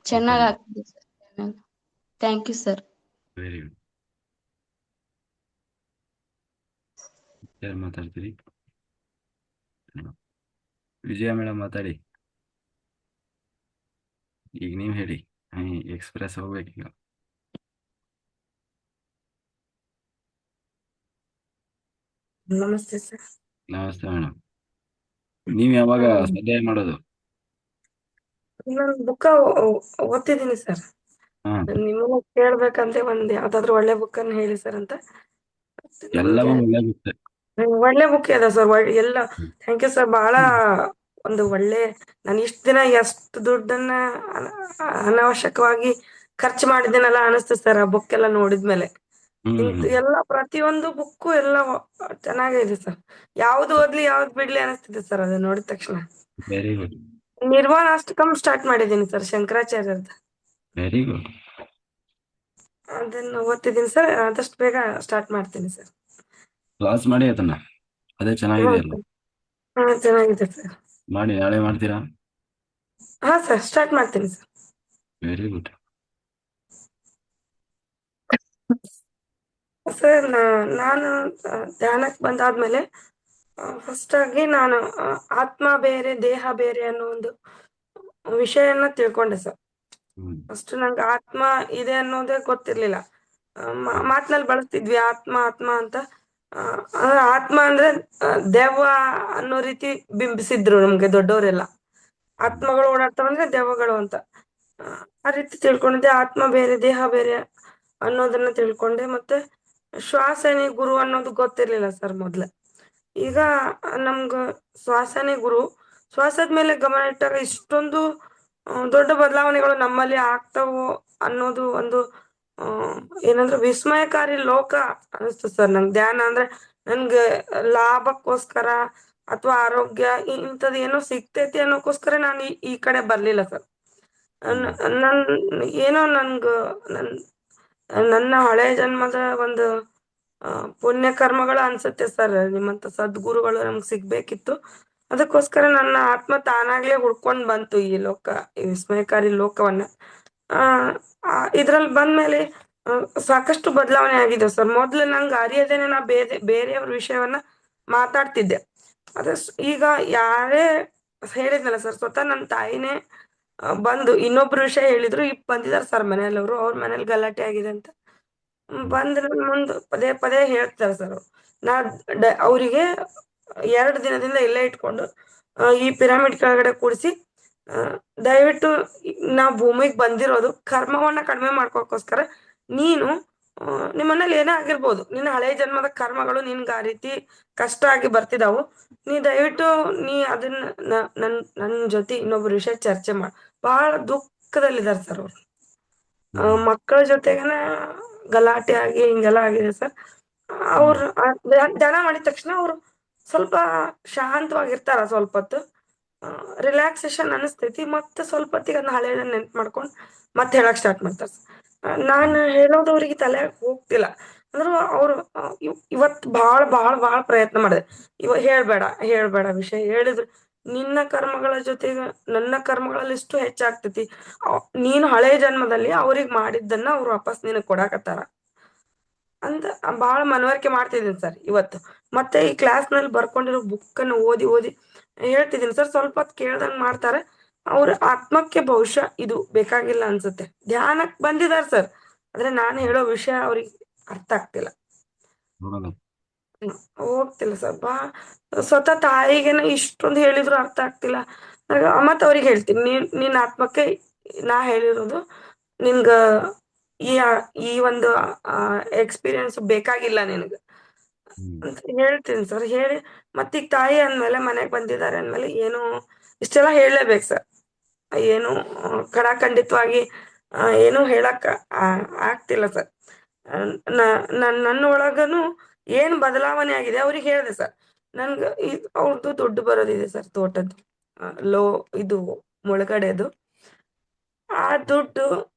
ಚೆನ್ನಾಗ್ ಆಗ್ತಿದೆ sir. Thank you sir. Very good. ಯಾರು ಮಾತಾಡ್ತೀರಿ? ವಿಜಯ ಮೇಡಮ್ ಮಾತಾಡಿ. ಈಗ ನೀವು ಹೇಳಿ, ಎಕ್ಸ್ಪ್ರೆಸ್ ಹೋಗ್ಬೇಕೀಗ. ನಮಸ್ತೆ ಸರ್. ನಮಸ್ತೆ ಮೇಡಮ್. ನೀವು ಯಾವಾಗ ಸ್ವಾಧ್ಯಾಯ ಮಾಡೋದು? ನಾನು ಬುಕ್ಕ ಓದ್ತಿದ್ದೀನಿ ಸರ್. ಹಾ, ನಿಮ್ಮನ್ನ ಕೇಳ್ಬೇಕಂತ ಒಂದ್ ಯಾವ್ದಾದ್ರು ಒಳ್ಳೆ ಬುಕ್ ಅನ್ನು ಹೇಳಿ ಸರ್ ಅಂತ. ಎಲ್ಲವೂ ನಮ್ಗೆ ಒಳ್ಳೆ ಬುಕ್. ಒಳ್ಳೆ ಬುಕ್ ಅದ ಸರ್. ಎಲ್ಲ ಥ್ಯಾಂಕ್ ಯು ಸರ್. ಬಹಳ ಒಂದು ಒಳ್ಳೆ, ನಾನು ಇಷ್ಟ ದಿನ ಎಷ್ಟು ದುಡ್ಡನ್ನ ಅನಾವಶ್ಯಕವಾಗಿ ಖರ್ಚು ಮಾಡಿದ್ದೇನಲ್ಲ ಅನಿಸ್ತು ಸರ್ ಆ ಬುಕ್ ಎಲ್ಲ ನೋಡಿದ್ಮೇಲೆ. ಇಂತ ಎಲ್ಲ ಪ್ರತಿಯೊಂದು ಬುಕ್ಕು ಎಲ್ಲ ಚೆನ್ನಾಗಿದೆ ಸರ್. ಯಾವ್ದು ಓದ್ಲಿ ಯಾವ್ದು ಬಿಡ್ಲಿ ಅನಿಸ್ತಿದೆ ಸರ್ ಅದು ನೋಡಿದ ತಕ್ಷಣ. Very good. ನಿರ್ವಾಣಾಷ್ಟಕಂ ಸ್ಟಾರ್ಟ್ ಮಾಡಿದ್ದೀನಿ ಸರ್, ಶಂಕರಾಚಾರ್ಯರ್ದು. Very good. ಅದನ್ನ ಓದ್ತಿದ್ದೀನಿ ಸರ್. ಆದಷ್ಟು ಬೇಗ ಸ್ಟಾರ್ಟ್ ಮಾಡ್ತೀನಿ ಸರ್. ಕ್ಲಾಸ್ ಮಾಡಿ ಅದನ್ನ, ಅದೇ ಚೆನ್ನಾಗಿದೆ ಅಲ್ಲ? ಹಾ ಚೆನ್ನಾಗಿದೆ ಸರ್. ಮಾಡಿ, ನಾಳೆ ಮಾಡ್ತೀರಾ? ಹಾ ಸರ್, ಸ್ಟಾರ್ಟ್ ಮಾಡ್ತೀನಿ ಸರ್. Very good. ಸರ್ ನಾನು ಧ್ಯಾನಕ್ಕೆ ಬಂದಾದ್ಮೇಲೆ ಫಸ್ಟ್ ಆಗಿ ನಾನು ಆತ್ಮ ಬೇರೆ ದೇಹ ಬೇರೆ ಅನ್ನೋ ಒಂದು ವಿಷಯನ ತಿಳ್ಕೊಂಡೆ ಸರ್. ಫಸ್ಟ್ ನಂಗೆ ಆತ್ಮ ಇದೆ ಅನ್ನೋದೇ ಗೊತ್ತಿರ್ಲಿಲ್ಲ. ಮಾತಿನಲ್ಲಿ ಬಳಸ್ತಿದ್ವಿ ಆತ್ಮ ಆತ್ಮ ಅಂತ. ಆತ್ಮ ಅಂದ್ರೆ ದೆವ್ವ ಅನ್ನೋ ರೀತಿ ಬಿಂಬಿಸಿದ್ರು ನಮ್ಗೆ ದೊಡ್ಡವರೆಲ್ಲ. ಆತ್ಮಗಳು ಓಡಾಡ್ತಾವಂದ್ರೆ ದೆವ್ವಗಳು ಅಂತ. ಆ ರೀತಿ ತಿಳ್ಕೊಂಡಿದ್ದೆ. ಆತ್ಮ ಬೇರೆ ದೇಹ ಬೇರೆ ಅನ್ನೋದನ್ನ ತಿಳ್ಕೊಂಡೆ. ಮತ್ತೆ ಶ್ವಾಸನೇ ಗುರು ಅನ್ನೋದು ಗೊತ್ತಿರ್ಲಿಲ್ಲ ಸರ್ ಮೊದ್ಲು. ಈಗ ನಮ್ಗ ಶ್ವಾಸನೇ ಗುರು. ಶ್ವಾಸದ ಮೇಲೆ ಗಮನ ಇಟ್ಟಾಗ ಇಷ್ಟೊಂದು ದೊಡ್ಡ ಬದಲಾವಣೆಗಳು ನಮ್ಮಲ್ಲಿ ಆಗ್ತಾವು ಅನ್ನೋದು ಒಂದು ಏನಂದ್ರೆ ವಿಸ್ಮಯಕಾರಿ ಲೋಕ ಅನಿಸ್ತು ಸರ್ ನಂಗೆ. ಧ್ಯಾನ ಅಂದ್ರೆ ನನ್ಗೆ ಲಾಭಕ್ಕೋಸ್ಕರ ಅಥವಾ ಆರೋಗ್ಯ ಇಂಥದ್ದು ಏನೋ ಸಿಗ್ತೈತಿ ಅನ್ನೋಕ್ಕೋಸ್ಕರ ನಾನು ಈ ಕಡೆ ಬರ್ಲಿಲ್ಲ ಸರ್. ನನ್ ಏನೋ ನನ್ನ ಹಳೆ ಜನ್ಮದ ಒಂದು ಪುಣ್ಯ ಕರ್ಮಗಳು ಅನ್ಸುತ್ತೆ ಸರ್. ನಿಮ್ಮಂತ ಸದ್ಗುರುಗಳು ನಮ್ಗೆ ಸಿಗ್ಬೇಕಿತ್ತು. ಅದಕ್ಕೋಸ್ಕರ ನನ್ನ ಆತ್ಮ ತಾನಾಗ್ಲೇ ಹುಡ್ಕೊಂಡ್ ಬಂತು ಈ ಲೋಕ, ಈ ವಿಸ್ಮಯಕಾರಿ ಲೋಕವನ್ನ. ಇದ್ರಲ್ಲಿ ಬಂದ್ಮೇಲೆ ಸಾಕಷ್ಟು ಬದಲಾವಣೆ ಆಗಿದೆ ಸರ್. ಮೊದ್ಲು ನಂಗೆ ಅರಿಯದೇನೆ ನಾ ಬೇರೆಯವ್ರ ವಿಷಯವನ್ನ ಮಾತಾಡ್ತಿದ್ದೆ. ಅದ ಈಗ ಯಾರೇ ಹೇಳಿದ್ನಲ್ಲ ಸರ್, ಸ್ವತಃ ನನ್ನ ತಾಯಿನೇ ಬಂದು ಇನ್ನೊಬ್ರ ವಿಷಯ ಹೇಳಿದ್ರು. ಈಗ ಬಂದಿದಾರ ಸರ್ ಮನೆಯಲ್ಲವರು, ಅವ್ರ ಮನೇಲಿ ಗಲಾಟೆ ಆಗಿದೆ ಅಂತ ಬಂದ್ ನನ್ ಮುಂದ್ ಪದೇ ಪದೇ ಹೇಳ್ತಾರೆ ಸರ್. ನಾ ಅವರಿಗೆ 2 ದಿನದಿಂದ ಇಲ್ಲೇ ಇಟ್ಕೊಂಡು ಈ ಪಿರಮಿಡ್ ಕೆಳಗಡೆ ಕೂಡಿಸಿ, ದಯವಿಟ್ಟು ನಾವು ಭೂಮಿಗೆ ಬಂದಿರೋದು ಕರ್ಮವನ್ನ ಕಡಿಮೆ ಮಾಡ್ಕೋಕ್ಕೋಸ್ಕರ. ನೀನು ನಿಮ್ಮನೇಲಿ ಏನೇ ಆಗಿರ್ಬೋದು, ನಿನ್ನ ಹಳೆ ಜನ್ಮದ ಕರ್ಮಗಳು ನಿನ್ಗೆ ಆ ರೀತಿ ಕಷ್ಟ ಆಗಿ ಬರ್ತಿದಾವು. ನೀ ದಯವಿಟ್ಟು ಅದನ್ನ ನನ್ ಜೊತೆ ಇನ್ನೊಬ್ರ ವಿಷಯ ಚರ್ಚೆ ಮಾಡ. ಬಹಳ ದುಃಖದಲ್ಲಿದ್ದಾರೆ ಸರ್ ಅವ್ರು. ಮಕ್ಕಳ ಜೊತೆಗನ ಗಲಾಟೆ ಆಗಿ ಹಿಂಗೆಲ್ಲ ಆಗಿದೆ ಸರ್. ಅವ್ರು ಧ್ಯಾನ ಮಾಡಿದ ತಕ್ಷಣ ಅವ್ರು ಸ್ವಲ್ಪ ಶಾಂತವಾಗಿರ್ತಾರ. ಸ್ವಲ್ಪ ಹೊತ್ತು ರಿಲ್ಯಾಕ್ಸೇಷನ್ ಅನಿಸ್ತೈತಿ. ಮತ್ತೆ ಸ್ವಲ್ಪ ಹೊತ್ತಿಗೆ ಅದನ್ನ ಹಳೆಯದನ್ನ ನೆನ್ಪು ಮಾಡ್ಕೊಂಡು ಮತ್ತೆ ಹೇಳಕ್ ಸ್ಟಾರ್ಟ್ ಮಾಡ್ತಾರೆ ಸರ್. ನಾನು ಹೇಳೋದು ಅವ್ರಿಗೆ ತಲೆ ಹೋಗ್ತಿಲ್ಲ ಅಂದ್ರು ಅವ್ರು ಇವತ್ತು ಬಹಳ ಬಹಳ ಬಹಳ ಪ್ರಯತ್ನ ಮಾಡಿದೆ. ಹೇಳ್ಬೇಡ ವಿಷಯ ಹೇಳಿದ್ರು ನಿನ್ನ ಕರ್ಮಗಳ ಜೊತೆಗೆ ನನ್ನ ಕರ್ಮಗಳಲ್ಲಿ ಇಷ್ಟು ಹೆಚ್ಚಾಗ್ತೈತಿ. ನೀನು ಹಳೆ ಜನ್ಮದಲ್ಲಿ ಅವ್ರಿಗೆ ಮಾಡಿದ್ದನ್ನ ಅವ್ರು ವಾಪಸ್ ನಿನಗ್ ಕೊಡಾಕತ್ತಾರ ಅಂತ ಬಹಳ ಮನವರಿಕೆ ಮಾಡ್ತಿದ್ದೀನಿ ಸರ್ ಇವತ್ತು. ಮತ್ತೆ ಈ ಕ್ಲಾಸ್ ನಲ್ಲಿ ಬರ್ಕೊಂಡಿರೋ ಬುಕ್ ಅನ್ನು ಓದಿ ಹೇಳ್ತಿದ್ದೀನಿ ಸರ್. ಸ್ವಲ್ಪ ಹೊತ್ತು ಕೇಳ್ದಂಗ್ ಮಾಡ್ತಾರೆ. ಅವ್ರ ಆತ್ಮಕ್ಕೆ ಬಹುಶಃ ಇದು ಬೇಕಾಗಿಲ್ಲ ಅನ್ಸುತ್ತೆ. ಧ್ಯಾನಕ್ ಬಂದಿದಾರ ಸರ್, ಆದ್ರೆ ನಾನು ಹೇಳೋ ವಿಷಯ ಅವ್ರಿಗೆ ಅರ್ಥ ಆಗ್ತಿಲ್ಲ, ಹೋಗ್ತಿಲ್ಲ ಸರ್. ಸ್ವತಃ ತಾಯಿಗೆನ ಇಷ್ಟೊಂದು ಹೇಳಿದ್ರು ಅರ್ಥ ಆಗ್ತಿಲ್ಲ. ಮತ್ ಅವ್ರಿಗೆ ಹೇಳ್ತೀನಿ, ನಿನ್ನ ಆತ್ಮಕ್ಕೆ ನಾ ಹೇಳಿರೋದು ನಿನ್ಗ ಈ ಒಂದು ಎಕ್ಸ್ಪೀರಿಯನ್ಸ್ ಬೇಕಾಗಿಲ್ಲ ನಿನಗ ಅಂತ ಹೇಳ್ತೀನಿ ಸರ್. ಹೇಳಿ ಮತ್ತೀಗ ತಾಯಿ ಅಂದ್ಮೇಲೆ ಮನೆಗ್ ಬಂದಿದ್ದಾರೆ ಅಂದ್ಮೇಲೆ ಏನು ಇಷ್ಟೆಲ್ಲ ಹೇಳಲೇಬೇಕು ಸರ್. ಏನು ಖಡಾಖಂಡಿತವಾಗಿ ಏನು ಹೇಳಕ್ ಆಗ್ತಿಲ್ಲ ಸರ್. ನನ್ನ ಒಳಗನು ಏನ್ ಬದಲಾವಣೆ ಆಗಿದೆ ಅವ್ರಿಗೆ ಹೇಳಿದೆ ಸರ್. ನನ್ಗ ಅವ್ರದ್ದು ದುಡ್ಡು ಬರೋದಿದೆ ಸರ್ ತೋಟದ್ದು. ಲೋ ಇದು ಮುಳುಗಡೆದು. ಆ ದುಡ್ಡು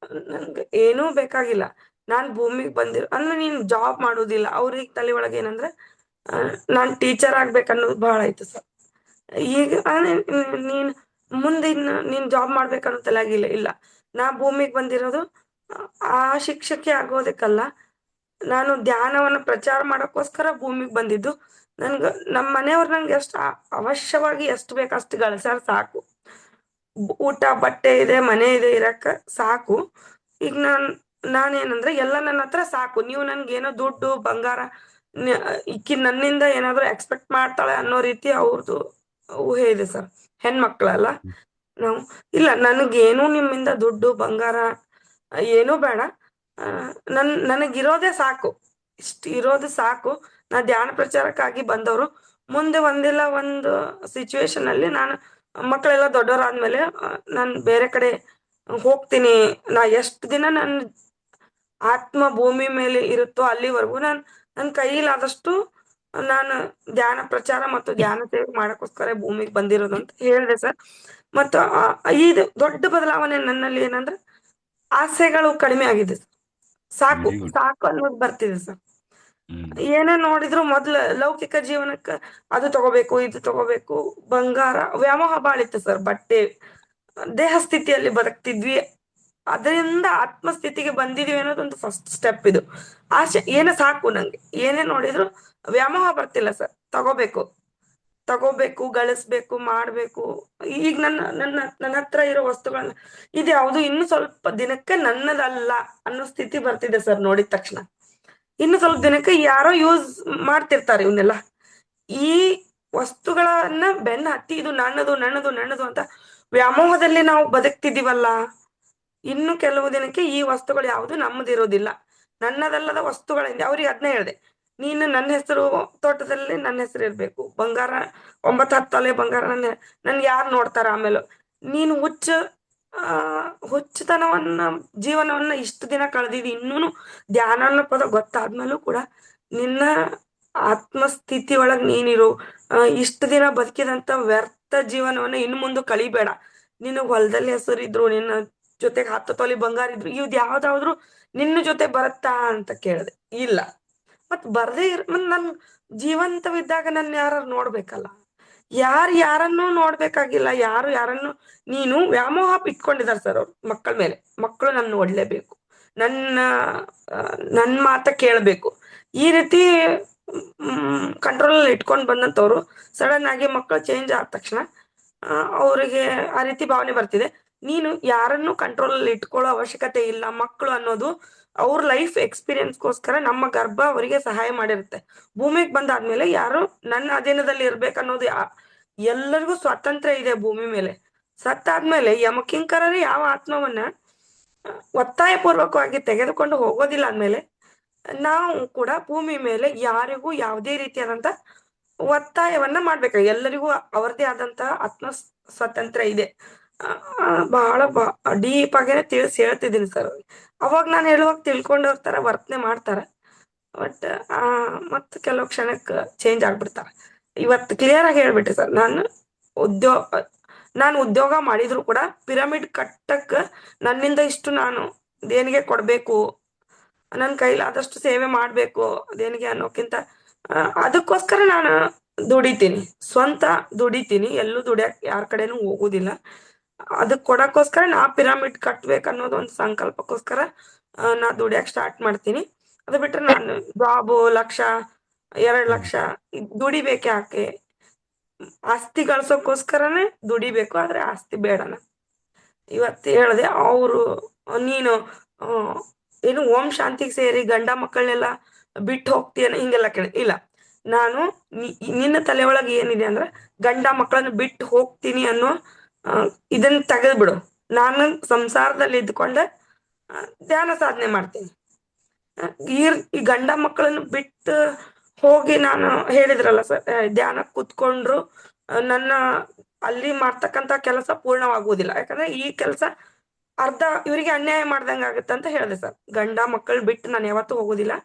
ನನ್ಗೆ ಏನೂ ಬೇಕಾಗಿಲ್ಲ. ನಾನ್ ಭೂಮಿಗೆ ಬಂದಿರೋ ಅಂದ್ರೆ ನೀನ್ ಜಾಬ್ ಮಾಡೋದಿಲ್ಲ, ಅವ್ರಿಗೆ ತಲೆ ಒಳಗೆ ಏನಂದ್ರೆ ನಾನ್ ಟೀಚರ್ ಆಗ್ಬೇಕನ್ನೋದು ಬಹಳ ಐತೆ ಸರ್. ಈಗ ನೀನ್ ಮುಂದಿನ ನೀನ್ ಜಾಬ್ ಮಾಡ್ಬೇಕನ್ನೋ ತಲೆಯಾಗಿಲ್ಲ. ಇಲ್ಲ, ನಾ ಭೂಮಿಗೆ ಬಂದಿರೋದು ಆ ಶಿಕ್ಷಕಿ ಆಗೋದಕ್ಕಲ್ಲ, ನಾನು ಧ್ಯಾನವನ್ನ ಪ್ರಚಾರ ಮಾಡಕ್ಕೋಸ್ಕರ ಭೂಮಿಗೆ ಬಂದಿದ್ದು. ನನ್ಗ ನಮ್ಮ ಮನೆಯವ್ರು ನಂಗೆ ಎಷ್ಟು ಅವಶ್ಯವಾಗಿ ಎಷ್ಟು ಬೇಕು ಅಷ್ಟು ಗಳಿಸ್ಯಾರ ಸಾಕು. ಊಟ ಬಟ್ಟೆ ಇದೆ, ಮನೆ ಇದೆ, ಇರಕ್ಕ ಸಾಕು. ಈಗ ನಾನೇನಂದ್ರೆ ಎಲ್ಲ ನನ್ನ ಹತ್ರ ಸಾಕು. ನೀವು ನನ್ಗೆ ಏನೋ ದುಡ್ಡು ಬಂಗಾರ ಈಕಿ ನನ್ನಿಂದ ಏನಾದ್ರು ಎಕ್ಸ್ಪೆಕ್ಟ್ ಮಾಡ್ತಾಳೆ ಅನ್ನೋ ರೀತಿ ಅವ್ರದ್ದು ಊಹೆ ಇದೆ ಸರ್. ಹೆಣ್ಮಕ್ಳಲ್ಲ ನಾವು. ಇಲ್ಲ, ನನಗೇನು ನಿಮ್ಮಿಂದ ದುಡ್ಡು ಬಂಗಾರ ಏನೂ ಬೇಡ. ನನಗಿರೋದೇ ಸಾಕು, ಇಷ್ಟು ಇರೋದು ಸಾಕು. ನಾ ಧ್ಯಾನ ಪ್ರಚಾರಕ್ಕಾಗಿ ಬಂದವರು. ಮುಂದೆ ಒಂದಿಲ್ಲ ಒಂದು ಸಿಚುವೇಶನ್ ಅಲ್ಲಿ ನಾನು ಮಕ್ಕಳೆಲ್ಲ ದೊಡ್ಡವರಾದ್ಮೇಲೆ ನಾನು ಬೇರೆ ಕಡೆ ಹೋಗ್ತೀನಿ. ನಾ ಎಷ್ಟು ದಿನ ನನ್ನ ಆತ್ಮ ಭೂಮಿ ಮೇಲೆ ಇರುತ್ತೋ ಅಲ್ಲಿವರೆಗೂ ನನ್ನ ಕೈಲಾದಷ್ಟು ನಾನು ಧ್ಯಾನ ಪ್ರಚಾರ ಮತ್ತು ಧ್ಯಾನ ಸೇವೆ ಮಾಡಕ್ಕೋಸ್ಕರ ಭೂಮಿಗೆ ಬಂದಿರೋದು ಅಂತ ಹೇಳಿದೆ ಸರ್. ಮತ್ತು ಇದು ದೊಡ್ಡ ಬದಲಾವಣೆ ನನ್ನಲ್ಲಿ ಏನಂದ್ರೆ ಆಸೆಗಳು ಕಡಿಮೆ ಆಗಿದೆ. ಸಾಕು ಸಾಕು ಅನ್ನೋದು ಬರ್ತಿದೆ ಸರ್. ಏನೇ ನೋಡಿದ್ರು ಮೊದ್ಲು ಲೌಕಿಕ ಜೀವನಕ್ಕ ಅದು ತಗೋಬೇಕು, ಇದು ತಗೋಬೇಕು, ಬಂಗಾರ ವ್ಯಾಮೋಹ ಬಾಳಿತ್ತು ಸರ್. ಬಟ್ಟೆ, ದೇಹ ಸ್ಥಿತಿಯಲ್ಲಿ ಬದುಕ್ತಿದ್ವಿ, ಅದರಿಂದ ಆತ್ಮಸ್ಥಿತಿಗೆ ಬಂದಿದೀವಿ ಅನ್ನೋದೊಂದು ಫಸ್ಟ್ ಸ್ಟೆಪ್. ಇದು ಆಸೆ ಏನೇ ಸಾಕು, ನಂಗೆ ಏನೇ ನೋಡಿದ್ರು ವ್ಯಾಮೋಹ ಬರ್ತಿಲ್ಲ ಸರ್. ತಗೋಬೇಕು, ಗಳಿಸ್ಬೇಕು, ಮಾಡ್ಬೇಕು. ಈಗ ನನ್ನ ಹತ್ರ ಇರೋ ವಸ್ತುಗಳನ್ನ ಇದ್ಯಾವುದು ಇನ್ನು ಸ್ವಲ್ಪ ದಿನಕ್ಕೆ ನನ್ನದಲ್ಲ ಅನ್ನೋ ಸ್ಥಿತಿ ಬರ್ತಿದೆ ಸರ್. ನೋಡಿದ ತಕ್ಷಣ ಇನ್ನು ಸ್ವಲ್ಪ ದಿನಕ್ಕೆ ಯಾರೋ ಯೂಸ್ ಮಾಡ್ತಿರ್ತಾರೆ ಇವನ್ನೆಲ್ಲ. ಈ ವಸ್ತುಗಳನ್ನ ಬೆನ್ನ ಹತ್ತಿ ಇದು ನನ್ನದು ನನ್ನದು ನನ್ನದು ಅಂತ ವ್ಯಾಮೋಹದಲ್ಲಿ ನಾವು ಬದುಕ್ತಿದೀವಲ್ಲ. ಇನ್ನು ಕೆಲವು ದಿನಕ್ಕೆ ಈ ವಸ್ತುಗಳು ಯಾವುದು ನಮ್ಮದಿರೋದಿಲ್ಲ. ನನ್ನದಲ್ಲದ ವಸ್ತುಗಳಿಂದ ಅವ್ರಿಗೆ ಅದನ್ನೇ ಹೇಳಿದೆ, ನೀನು ನನ್ನ ಹೆಸರು ತೋಟದಲ್ಲಿ ನನ್ನ ಹೆಸರು ಇರ್ಬೇಕು, ಬಂಗಾರ 9-10 ತೊಲೆ ಬಂಗಾರ ನನ್ಗೆ ಯಾರು ನೋಡ್ತಾರ. ಆಮೇಲೆ ನೀನು ಹುಚ್ಚತನವನ್ನ ಜೀವನವನ್ನ ಇಷ್ಟು ದಿನ ಕಳೆದಿದಿ. ಇನ್ನೂನು ಧ್ಯಾನ ಅನ್ನೋ ಪದ ಗೊತ್ತಾದ್ಮೇಲೂ ಕೂಡ ನಿನ್ನ ಆತ್ಮಸ್ಥಿತಿ ಒಳಗ್ ನೀನಿರು. ಇಷ್ಟು ದಿನ ಬದುಕಿದಂತ ವ್ಯರ್ಥ ಜೀವನವನ್ನ ಇನ್ನು ಮುಂದೆ ಕಳಿಬೇಡ. ನಿನಗ್ ಹೊಲದಲ್ಲಿ ಹೆಸರಿದ್ರು, ನಿನ್ನ ಜೊತೆಗೆ 10 ತೊಲೆ ಬಂಗಾರ ಇದ್ರು, ಇವ್ದು ಯಾವ್ದಾದ್ರು ನಿನ್ನ ಜೊತೆ ಬರುತ್ತಾ ಅಂತ ಕೇಳಿದೆ. ಇಲ್ಲ. ಮತ್ ಬರ್ದೇ ನನ್ ಜೀವಂತವಿದ್ದಾಗ ನನ್ನ ಯಾರು ನೋಡ್ಬೇಕಲ್ಲ. ಯಾರನ್ನೂ ನೋಡ್ಬೇಕಾಗಿಲ್ಲ. ಯಾರನ್ನು ನೀನು ವ್ಯಾಮೋಹ ಇಟ್ಕೊಂಡಿದಾರ ಸರ್ ಅವ್ರು ಮಕ್ಕಳ ಮೇಲೆ. ಮಕ್ಕಳು ನನ್ನ ನೋಡ್ಲೇಬೇಕು, ನನ್ನ ಮಾತ ಕೇಳ್ಬೇಕು, ಈ ರೀತಿ ಕಂಟ್ರೋಲ್ ಅಲ್ಲಿ ಇಟ್ಕೊಂಡ್ ಬಂದಂತವ್ರು ಸಡನ್ ಆಗಿ ಮಕ್ಕಳು ಚೇಂಜ್ ಆದ ತಕ್ಷಣ ಅವರಿಗೆ ಆ ರೀತಿ ಭಾವನೆ ಬರ್ತಿದೆ. ನೀನು ಯಾರನ್ನು ಕಂಟ್ರೋಲ್ ಅಲ್ಲಿ ಇಟ್ಕೊಳ್ಳೋ ಅವಶ್ಯಕತೆ ಇಲ್ಲ. ಮಕ್ಕಳು ಅನ್ನೋದು ಅವ್ರ ಲೈಫ್ ಎಕ್ಸ್ಪೀರಿಯನ್ಸ್ಗೋಸ್ಕರ ನಮ್ಮ ಗರ್ಭ ಅವರಿಗೆ ಸಹಾಯ ಮಾಡಿರುತ್ತೆ. ಭೂಮಿಗೆ ಬಂದಾದ್ಮೇಲೆ ಯಾರು ನನ್ನ ಅಧೀನದಲ್ಲಿ ಇರ್ಬೇಕನ್ನೋದು ಎಲ್ಲರಿಗೂ ಸ್ವಾತಂತ್ರ್ಯ ಇದೆ ಭೂಮಿ ಮೇಲೆ. ಸತ್ತಾದ್ಮೇಲೆ ಯಮಕಿಂಕರರು ಯಾವ ಆತ್ಮವನ್ನ ಒತ್ತಾಯ ಪೂರ್ವಕವಾಗಿ ತೆಗೆದುಕೊಂಡು ಹೋಗೋದಿಲ್ಲ ಅಂದ್ಮೇಲೆ ನಾವು ಕೂಡ ಭೂಮಿ ಮೇಲೆ ಯಾರಿಗೂ ಯಾವುದೇ ರೀತಿಯಾದಂತ ಒತ್ತಾಯವನ್ನ ಮಾಡ್ಬೇಕು. ಎಲ್ಲರಿಗೂ ಅವರದೇ ಆದಂತ ಆತ್ಮ ಸ್ವಾತಂತ್ರ್ಯ ಇದೆ. ಬಹಳ ಡೀಪ್ ಆಗೇನೆ ತಿಳಿಸಿ ಹೇಳ್ತಿದ್ದೀನಿ ಸರ್. ಅವಾಗ ನಾನು ಹೇಳುವಾಗ ತಿಳ್ಕೊಂಡವ್ರ ತರ ವರ್ತನೆ ಮಾಡ್ತಾರ. ಬಟ್ ಮತ್ ಕೆಲವು ಕ್ಷಣಕ್ಕೆ ಚೇಂಜ್ ಆಗ್ಬಿಡ್ತಾರ. ಇವತ್ತು ಕ್ಲಿಯರ್ ಆಗಿ ಹೇಳ್ಬಿಟ್ಟೆ ಸರ್. ನಾನು ಉದ್ಯೋಗ ಮಾಡಿದ್ರು ಕೂಡ ಪಿರಮಿಡ್ ಕಟ್ಟಕ್ ನನ್ನಿಂದ ಇಷ್ಟು ನಾನು ದೇಣಿಗೆ ಕೊಡ್ಬೇಕು, ನನ್ನ ಕೈಲಾದಷ್ಟು ಸೇವೆ ಮಾಡ್ಬೇಕು ದೇಣಿಗೆ ಅನ್ನೋಕ್ಕಿಂತ ಅದಕ್ಕೋಸ್ಕರ ನಾನು ದುಡಿತೀನಿ, ಸ್ವಂತ ದುಡಿತೀನಿ. ಎಲ್ಲೂ ದುಡಿಯಕ್ ಯಾರ ಕಡೆನೂ ಹೋಗುದಿಲ್ಲ. ಅದಕ್ ಕೊಡಕ್ಕೋಸ್ಕರ ನಾ ಪಿರಮಿಡ್ ಕಟ್ಬೇಕು ಅನ್ನೋದು ಒಂದು ಸಂಕಲ್ಪಕ್ಕೋಸ್ಕರ ನಾ ದುಡಿಯಕ್ ಸ್ಟಾರ್ಟ್ ಮಾಡ್ತೀನಿ. ಅದು ಬಿಟ್ರೆ ನಾನು ಜಾಬು 1,00,000 2 ಲಕ್ಷ ದುಡಿಬೇಕು ಯಾಕೆ? ಆಸ್ತಿ ಗಳಿಸೋಕೋಸ್ಕರನೇ ದುಡಿಬೇಕು, ಆದ್ರೆ ಆಸ್ತಿ ಬೇಡನ. ಇವತ್ತು ಹೇಳ್ದೆ ಅವರು ನೀನು ಏನು ಓಂ ಶಾಂತಿಗೆ ಸೇರಿ ಗಂಡ ಮಕ್ಕಳನ್ನೆಲ್ಲ ಬಿಟ್ಟು ಹೋಗ್ತೀಯನ ಹಿಂಗೆಲ್ಲ ಕೇಳಿ. ಇಲ್ಲ, ನಾನು ನಿನ್ನ ತಲೆ ಒಳಗೆ ಏನಿದೆ ಅಂದ್ರೆ ಗಂಡ ಮಕ್ಕಳನ್ನ ಬಿಟ್ಟು ಹೋಗ್ತೀನಿ ಅನ್ನೋ ಇದನ್ನ ತೆಗೆದ್ಬಿಡು. ನಾನು ಸಂಸಾರದಲ್ಲಿ ಇದ್ಕೊಂಡೆ ಧ್ಯಾನ ಸಾಧನೆ ಮಾಡ್ತೀನಿ. ಈ ಗಂಡ ಮಕ್ಕಳನ್ನು ಬಿಟ್ಟು ಹೋಗಿ ನಾನು ಹೇಳಿದ್ರಲ್ಲ ಸರ್, ಧ್ಯಾನ ಕೂತ್ಕೊಂಡ್ರು ನನ್ನ ಅಲ್ಲಿ ಮಾಡ್ತಕ್ಕಂತ ಕೆಲಸ ಪೂರ್ಣವಾಗುವುದಿಲ್ಲ. ಯಾಕಂದ್ರೆ ಈ ಕೆಲಸ ಅರ್ಧ ಇವರಿಗೆ ಅನ್ಯಾಯ ಮಾಡ್ದಂಗ ಆಗುತ್ತೆ ಅಂತ ಹೇಳಿದೆ ಸರ್. ಗಂಡ ಮಕ್ಕಳು ಬಿಟ್ಟು ನಾನು ಯಾವತ್ತೂ ಹೋಗುದಿಲ್ಲ.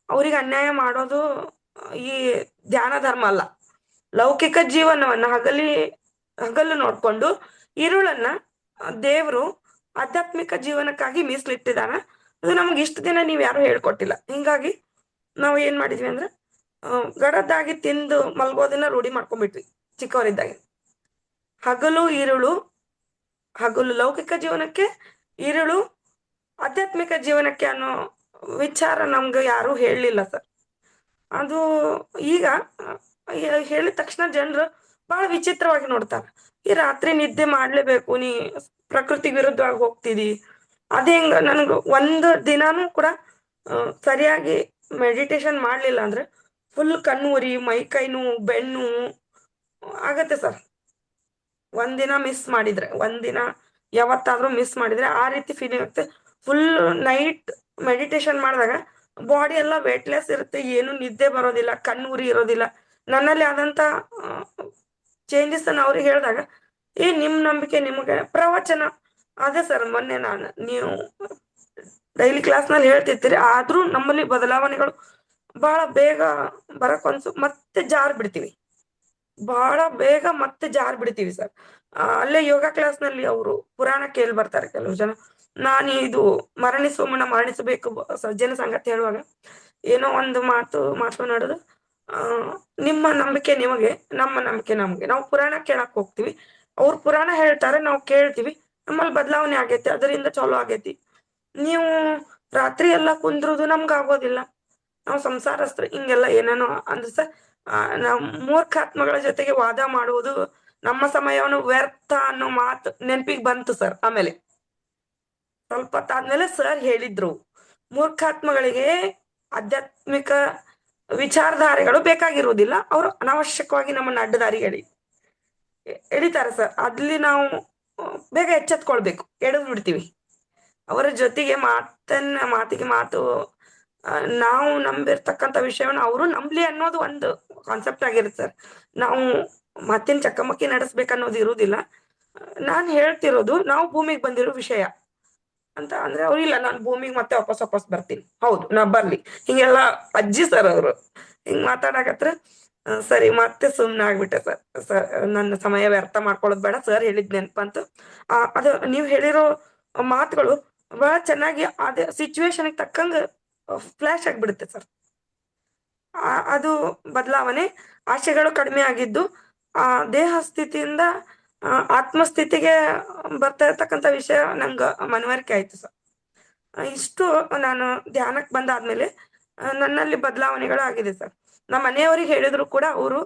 ಅವ್ರಿಗೆ ಅನ್ಯಾಯ ಮಾಡೋದು ಈ ಧ್ಯಾನ ಧರ್ಮ ಅಲ್ಲ. ಲೌಕಿಕ ಜೀವನವನ್ನ ಹಗಲಿ ಹಗಲು ನೋಡ್ಕೊಂಡು ഇരുಳನ್ನ ದೇವರು ಆಧ್ಯಾತ್ಮಿಕ ಜೀವನಕ್ಕಾಗಿ ಮೀಸಲಿಟ್ಟಿದಾನ. ಅದು ನಮ್ಗೆ ಇಷ್ಟ ದಿನ ನೀವ್ ಯಾರು ಹೇಳ್ಕೊಟ್ಟಿಲ್ಲ. ಹಿಂಗಾಗಿ ನಾವು ಏನ್ ಮಾಡಿದ್ವಿ ಅಂದ್ರೆ ಗಡದ್ದಾಗಿ ತಿಂದು ಮಲ್ಗೋದನ್ನ ರೂಢಿ ಮಾಡ್ಕೊಂಡ್ಬಿಟ್ವಿ ಚಿಕ್ಕವರಿದ್ದಾಗ. ಹಗಲು ಲೌಕಿಕ ಜೀವನಕ್ಕೆ, ഇരുಳು ಆಧ್ಯಾತ್ಮಿಕ ಜೀವನಕ್ಕೆ ಅನ್ನೋ ವಿಚಾರ ನಮ್ಗೆ ಯಾರು ಹೇಳಲಿಲ್ಲ ಸರ್. ಅದು ಈಗ ಹೇಳಿದ ತಕ್ಷಣ ಜನರು ಬಹಳ ವಿಚಿತ್ರವಾಗಿ ನೋಡ್ತಾರ. ಈ ರಾತ್ರಿ ನಿದ್ದೆ ಮಾಡ್ಲೇಬೇಕು, ನೀ ಪ್ರಕೃತಿ ವಿರುದ್ಧವಾಗಿ ಹೋಗ್ತಿದಿ, ಅದೇ ಹೆಂಗ? ನನ್ಗ ಒಂದು ದಿನಾನು ಕೂಡ ಸರಿಯಾಗಿ ಮೆಡಿಟೇಷನ್ ಮಾಡ್ಲಿಲ್ಲ ಅಂದ್ರೆ ಫುಲ್ ಕಣ್ಣು ಉರಿ, ಮೈ ಕೈ ನೋವು, ಬೆನ್ನು ಆಗತ್ತೆ ಸರ್. ಒಂದಿನ ಮಿಸ್ ಮಾಡಿದ್ರೆ, ಒಂದಿನ ಯಾವತ್ತಾದ್ರೂ ಮಿಸ್ ಮಾಡಿದ್ರೆ ಆ ರೀತಿ ಫೀಲಿಂಗ್ ಆಗುತ್ತೆ. ಫುಲ್ ನೈಟ್ ಮೆಡಿಟೇಷನ್ ಮಾಡಿದಾಗ ಬಾಡಿ ಎಲ್ಲ ವೇಟ್ಲೆಸ್ ಇರುತ್ತೆ, ಏನು ನಿದ್ದೆ ಬರೋದಿಲ್ಲ, ಕಣ್ಣು ಉರಿ ಇರೋದಿಲ್ಲ. ನನ್ನಲ್ಲಿ ಆದಂತ ಚೇಂಜಸ್ ಅನ್ನ ಅವ್ರಿಗೆ ಹೇಳಿದಾಗ, ನಿಮ್ ನಂಬಿಕೆ ನಿಮ್ಗೆ ಪ್ರವಚನ ಅದೇ ಸರ್. ಮೊನ್ನೆ ನೀವು ಡೈಲಿ ಕ್ಲಾಸ್ ನಲ್ಲಿ ಹೇಳ್ತಿರ್ತೀರಿ, ಆದ್ರೂ ನಮ್ಮಲ್ಲಿ ಬದಲಾವಣೆಗಳು ಬಹಳ ಬೇಗ ಬರಕ್ ಮತ್ತೆ ಜಾರ್ ಬಿಡ್ತೀವಿ, ಬಹಳ ಬೇಗ ಮತ್ತೆ ಜಾರ್ ಬಿಡ್ತೀವಿ ಸರ್. ಅಲ್ಲೇ ಯೋಗ ಕ್ಲಾಸ್ ನಲ್ಲಿ ಅವರು ಪುರಾಣ ಕೇಳಿ ಬರ್ತಾರೆ ಕೆಲವು ಜನ. ನಾನು ಇದು ಮರಣಿಸುವ ಮುನ್ನ ಮರಣಿಸಬೇಕು ಸಜ್ಜನ ಸಂಗತಿ ಹೇಳುವಾಗ ಏನೋ ಒಂದು ಮಾತನಾಡೋದು, ನಿಮ್ಮ ನಂಬಿಕೆ ನಿಮಗೆ, ನಮ್ಮ ನಂಬಿಕೆ ನಮ್ಗೆ. ನಾವು ಪುರಾಣ ಕೇಳಕ್ ಹೋಗ್ತಿವಿ, ಅವ್ರು ಪುರಾಣ ಹೇಳ್ತಾರೆ, ನಾವು ಕೇಳ್ತೀವಿ, ನಮ್ಮಲ್ಲಿ ಬದಲಾವಣೆ ಆಗೈತಿ, ಅದರಿಂದ ಚಲೋ ಆಗೈತಿ. ನೀವು ರಾತ್ರಿ ಎಲ್ಲ ಕುಂದ್ರುದು ನಮ್ಗೆ ಆಗೋದಿಲ್ಲ, ನಾವು ಸಂಸಾರಸ್ಥರು, ಹಿಂಗೆಲ್ಲ ಏನೇನೋ ಅಂದ್ರೆ ಸರ್. ನಾವು ಮೂರ್ಖಾತ್ಮಗಳ ಜೊತೆಗೆ ವಾದ ಮಾಡುವುದು ನಮ್ಮ ಸಮಯವನ್ನು ವ್ಯರ್ಥ ಅನ್ನೋ ಮಾತು ನೆನಪಿಗೆ ಬಂತು ಸರ್. ಆಮೇಲೆ ಸ್ವಲ್ಪ ಹೊತ್ತಾದ್ಮೇಲೆ ಸರ್ ಹೇಳಿದ್ರು, ಮೂರ್ಖಾತ್ಮಗಳಿಗೆ ಆಧ್ಯಾತ್ಮಿಕ ವಿಚಾರಧಾರೆಗಳು ಬೇಕಾಗಿರುವುದಿಲ್ಲ, ಅವರು ಅನಾವಶ್ಯಕವಾಗಿ ನಮ್ಮನ್ನ ಅಡ್ಡದಾರಿಗೆ ಎಳಿತಾರೆ ಸರ್. ಅಲ್ಲಿ ನಾವು ಬೇಗ ಎಚ್ಚೆತ್ಕೊಳ್ಬೇಕು, ಎಳೆದು ಬಿಡ್ತೀವಿ ಅವರ ಜೊತೆಗೆ. ಮಾತಿಗೆ ಮಾತು, ನಾವು ನಂಬಿರ್ತಕ್ಕಂಥ ವಿಷಯವನ್ನು ಅವರು ನಂಬ್ಲಿ ಅನ್ನೋದು ಒಂದು ಕಾನ್ಸೆಪ್ಟ್ ಆಗಿರುತ್ತೆ ಸರ್. ನಾವು ಮಾತಿನ ಚಕಮಕಿ ನಡೆಸ್ಬೇಕನ್ನೋದು ಇರುವುದಿಲ್ಲ. ನಾನ್ ಹೇಳ್ತಿರೋದು ನಾವು ಭೂಮಿಗೆ ಬಂದಿರೋ ವಿಷಯ ಅಂತ ಅಂದ್ರೆ, ಅವ್ರು ಇಲ್ಲ ನಾನು ಭೂಮಿಗೆ ಮತ್ತೆ ವಾಪಸ್ ಬರ್ತೀನಿ, ಹೌದು ನಾ ಬರ್ಲಿ, ಹಿಂಗೆಲ್ಲ ಅಜ್ಜಿ ಸರ್ ಅವರು ಹಿಂಗ್ ಮಾತಾಡಕತ್ರ. ಸರಿ ಮತ್ತೆ ಸುಮ್ನೆ ಆಗ್ಬಿಟ್ಟೆ ಸರ್. ನನ್ನ ಸಮಯ ವ್ಯರ್ಥ ಮಾಡ್ಕೊಳ್ಳೋದು ಬೇಡ, ಸರ್ ಹೇಳಿದ್ ನೆನಪಂತ. ಅದು ನೀವ್ ಹೇಳಿರೋ ಮಾತುಗಳು ಬಹಳ ಚೆನ್ನಾಗಿ ಅದೇ ಸಿಚುವೇಶನ್ ತಕ್ಕಂಗ ಫ್ಲಾಶ್ ಆಗ್ಬಿಡುತ್ತೆ ಸರ್. ಅದು ಬದಲಾವಣೆ. ಆಶೆಗಳು ಕಡಿಮೆ ಆಗಿದ್ದು ಆ ದೇಹ ಸ್ಥಿತಿಯಿಂದ ಆತ್ಮಸ್ಥಿತಿಗೆ ಬರ್ತಾ ಇರ್ತಕ್ಕಂಥ ವಿಷಯ ನಂಗೆ ಮನವರಿಕೆ ಆಯ್ತು ಸರ್. ಇಷ್ಟು ನಾನು ಧ್ಯಾನಕ್ಕೆ ಬಂದಾದ್ಮೇಲೆ ನನ್ನಲ್ಲಿ ಬದಲಾವಣೆಗಳು ಆಗಿದೆ ಸರ್. ನಮ್ಮ ಮನೆಯವ್ರಿಗೆ ಹೇಳಿದ್ರು ಕೂಡ ಅವರು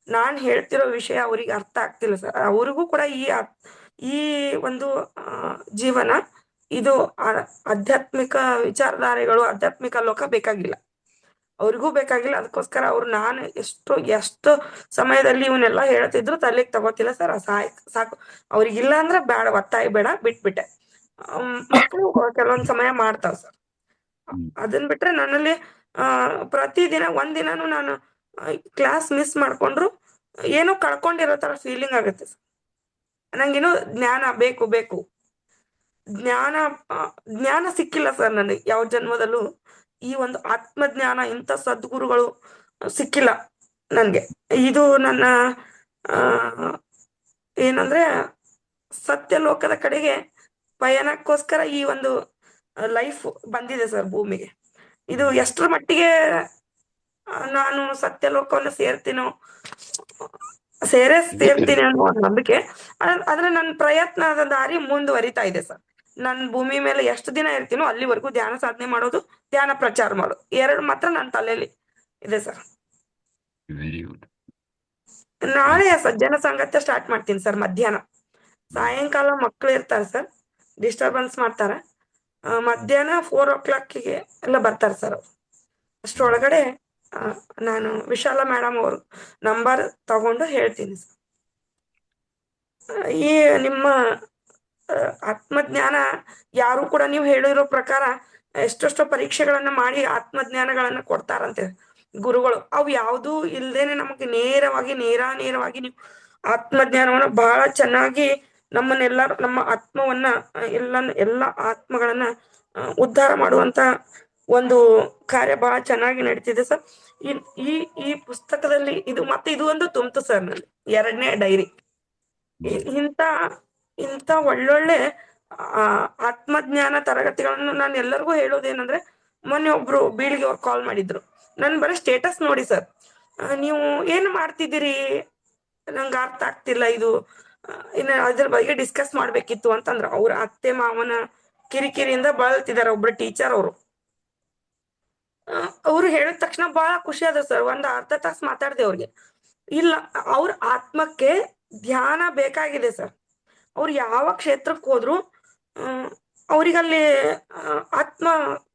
ನಾನ್ ಹೇಳ್ತಿರೋ ವಿಷಯ ಅವ್ರಿಗೆ ಅರ್ಥ ಆಗ್ತಿಲ್ಲ ಸರ್. ಅವ್ರಿಗೂ ಕೂಡ ಈ ಒಂದು ಜೀವನ, ಇದು ಆಧ್ಯಾತ್ಮಿಕ ವಿಚಾರಧಾರೆಗಳು, ಆಧ್ಯಾತ್ಮಿಕ ಲೋಕ ಬೇಕಾಗಿಲ್ಲ, ಅವ್ರಿಗೂ ಬೇಕಾಗಿಲ್ಲ. ಅದಕ್ಕೋಸ್ಕರ ಅವ್ರು ನಾನು ಎಷ್ಟು ಸಮಯದಲ್ಲಿ ಇವನ್ನೆಲ್ಲ ಹೇಳ್ತಿದ್ರು ತಲೆಗೆ ತಗೋತಿಲ್ಲ ಸರ್. ಸಾಕು, ಅವ್ರಿಗಿಲ್ಲ ಅಂದ್ರೆ ಬೇಡ, ಒತ್ತಾಯ ಬೇಡ, ಬಿಟ್ಬಿಟ್ಟೆ. ಮಕ್ಕಳು ಕೆಲವೊಂದ್ ಸಮಯ ಮಾಡ್ತಾವ ಸರ್. ಅದನ್ ಬಿಟ್ರೆ ನನ್ನಲ್ಲಿ ಪ್ರತಿದಿನ ಒಂದಿನಾನು ನಾನು ಕ್ಲಾಸ್ ಮಿಸ್ ಮಾಡ್ಕೊಂಡ್ರು ಏನೋ ಕಳ್ಕೊಂಡಿರೋ ತರ ಫೀಲಿಂಗ್ ಆಗುತ್ತೆ ಸರ್. ನಂಗೇನು ಜ್ಞಾನ ಬೇಕು. ಜ್ಞಾನ ಸಿಕ್ಕಿಲ್ಲ ಸರ್ ನನಗೆ ಯಾವ ಜನ್ಮದಲ್ಲೂ. ಈ ಒಂದು ಆತ್ಮಜ್ಞಾನ, ಇಂಥ ಸದ್ಗುರುಗಳು ಸಿಕ್ಕಿಲ್ಲ ನನ್ಗೆ. ಇದು ನನ್ನ ಏನಂದ್ರೆ ಸತ್ಯ ಲೋಕದ ಕಡೆಗೆ ಪಯಣಕ್ಕೋಸ್ಕರ ಈ ಒಂದು ಲೈಫ್ ಬಂದಿದೆ ಸರ್ ಭೂಮಿಗೆ. ಇದು ಎಷ್ಟರ ಮಟ್ಟಿಗೆ ನಾನು ಸತ್ಯ ಲೋಕವನ್ನು ಸೇರ್ತೀನಿ ಅನ್ನೋ ನಂಬಿಕೆ. ಆದ್ರೆ ನನ್ನ ಪ್ರಯತ್ನದ ದಾರಿ ಮುಂದುವರಿತಾ ಇದೆ ಸರ್. ನನ್ ಭೂಮಿ ಮೇಲೆ ಎಷ್ಟು ದಿನ ಇರ್ತೀನೋ ಅಲ್ಲಿವರೆಗೂ ಧ್ಯಾನ ಸಾಧನೆ ಮಾಡೋದು, ಧ್ಯಾನ ಪ್ರಚಾರ ಮಾಡೋದು, ಎರಡು ಮಾತ್ರ ನನ್ನ ತಲೆಯಲ್ಲಿ ಇದೆ ಸರ್. Very good. ನಾಳೆ ಸಜ್ಜನ ಸಂಗತ್ಯ ಸ್ಟಾರ್ಟ್ ಮಾಡ್ತೀನಿ ಸರ್. ಮಧ್ಯಾಹ್ನ ಸಾಯಂಕಾಲ ಮಕ್ಳು ಇರ್ತಾರೆ ಸರ್, ಡಿಸ್ಟರ್ಬೆನ್ಸ್ ಮಾಡ್ತಾರೆ. ಮಧ್ಯಾಹ್ನ 4 o'clock ಎಲ್ಲ ಬರ್ತಾರೆ ಸರ್ ಅವ್ರು. ಅಷ್ಟರೊಳಗಡೆ ನಾನು ವಿಶಾಲ ಮೇಡಮ್ ಅವ್ರ ನಂಬರ್ ತಗೊಂಡು ಹೇಳ್ತೀನಿ ಸರ್. ಈ ನಿಮ್ಮ ಆತ್ಮಜ್ಞಾನ ಯಾರು ಕೂಡ ನೀವು ಹೇಳಿರೋ ಪ್ರಕಾರ ಎಷ್ಟೆಷ್ಟೋ ಪರೀಕ್ಷೆಗಳನ್ನ ಮಾಡಿ ಆತ್ಮಜ್ಞಾನಗಳನ್ನ ಕೊಡ್ತಾರಂತೆ ಗುರುಗಳು. ಅವು ಯಾವ್ದೂ ಇಲ್ದೇನೆ ನಮಗೆ ನೇರವಾಗಿ ನೀವು ಆತ್ಮಜ್ಞಾನವನ್ನ ಬಹಳ ಚೆನ್ನಾಗಿ ನಮ್ಮನ್ನೆಲ್ಲರೂ, ನಮ್ಮ ಆತ್ಮವನ್ನ ಎಲ್ಲ ಆತ್ಮಗಳನ್ನ ಉದ್ಧಾರ ಮಾಡುವಂತ ಒಂದು ಕಾರ್ಯ ಬಹಳ ಚೆನ್ನಾಗಿ ನಡೀತಿದೆ ಸರ್. ಈ ಪುಸ್ತಕದಲ್ಲಿ ಇದು ಒಂದು ತುಂಬ್ತು ಸರ್. ನನ್ನ 2ನೇ ಡೈರಿ ಇಂಥ ಇಂಥ ಒಳ್ಳೊಳ್ಳೆ ಆತ್ಮಜ್ಞಾನ ತರಗತಿಗಳನ್ನು ನಾನು ಎಲ್ಲರಿಗೂ ಹೇಳೋದೇನಂದ್ರೆ, ಮೊನ್ನೆ ಒಬ್ರು ಬೀಳಿಗೆ ಅವ್ರು ಕಾಲ್ ಮಾಡಿದ್ರು. ನನ್ ಬರೀ ಸ್ಟೇಟಸ್ ನೋಡಿ ಸರ್, ನೀವು ಏನ್ ಮಾಡ್ತಿದ್ದೀರಿ, ನಂಗೆ ಅರ್ಥ ಆಗ್ತಿಲ್ಲ ಇದು, ಇನ್ನು ಅದ್ರ ಬಗ್ಗೆ ಡಿಸ್ಕಸ್ ಮಾಡ್ಬೇಕಿತ್ತು ಅಂತಂದ್ರ. ಅವ್ರ ಅತ್ತೆ ಮಾವನ ಕಿರಿಕಿರಿಯಿಂದ ಬಳಲ್ತಿದಾರೆ. ಒಬ್ರು ಟೀಚರ್ ಅವ್ರು ಹೇಳಿದ ತಕ್ಷಣ ಬಹಳ ಖುಷಿ ಆದ ಸರ್. ಒಂದ್ ಅರ್ಧ ತಾಸು ಮಾತಾಡ್ದೆ ಅವ್ರಿಗೆ. ಇಲ್ಲ, ಅವ್ರ ಆತ್ಮಕ್ಕೆ ಧ್ಯಾನ ಬೇಕಾಗಿದೆ ಸರ್. ಅವ್ರು ಯಾವ ಕ್ಷೇತ್ರಕ್ಕೆ ಹೋದ್ರು ಅವ್ರಿಗಲ್ಲಿ ಆತ್ಮ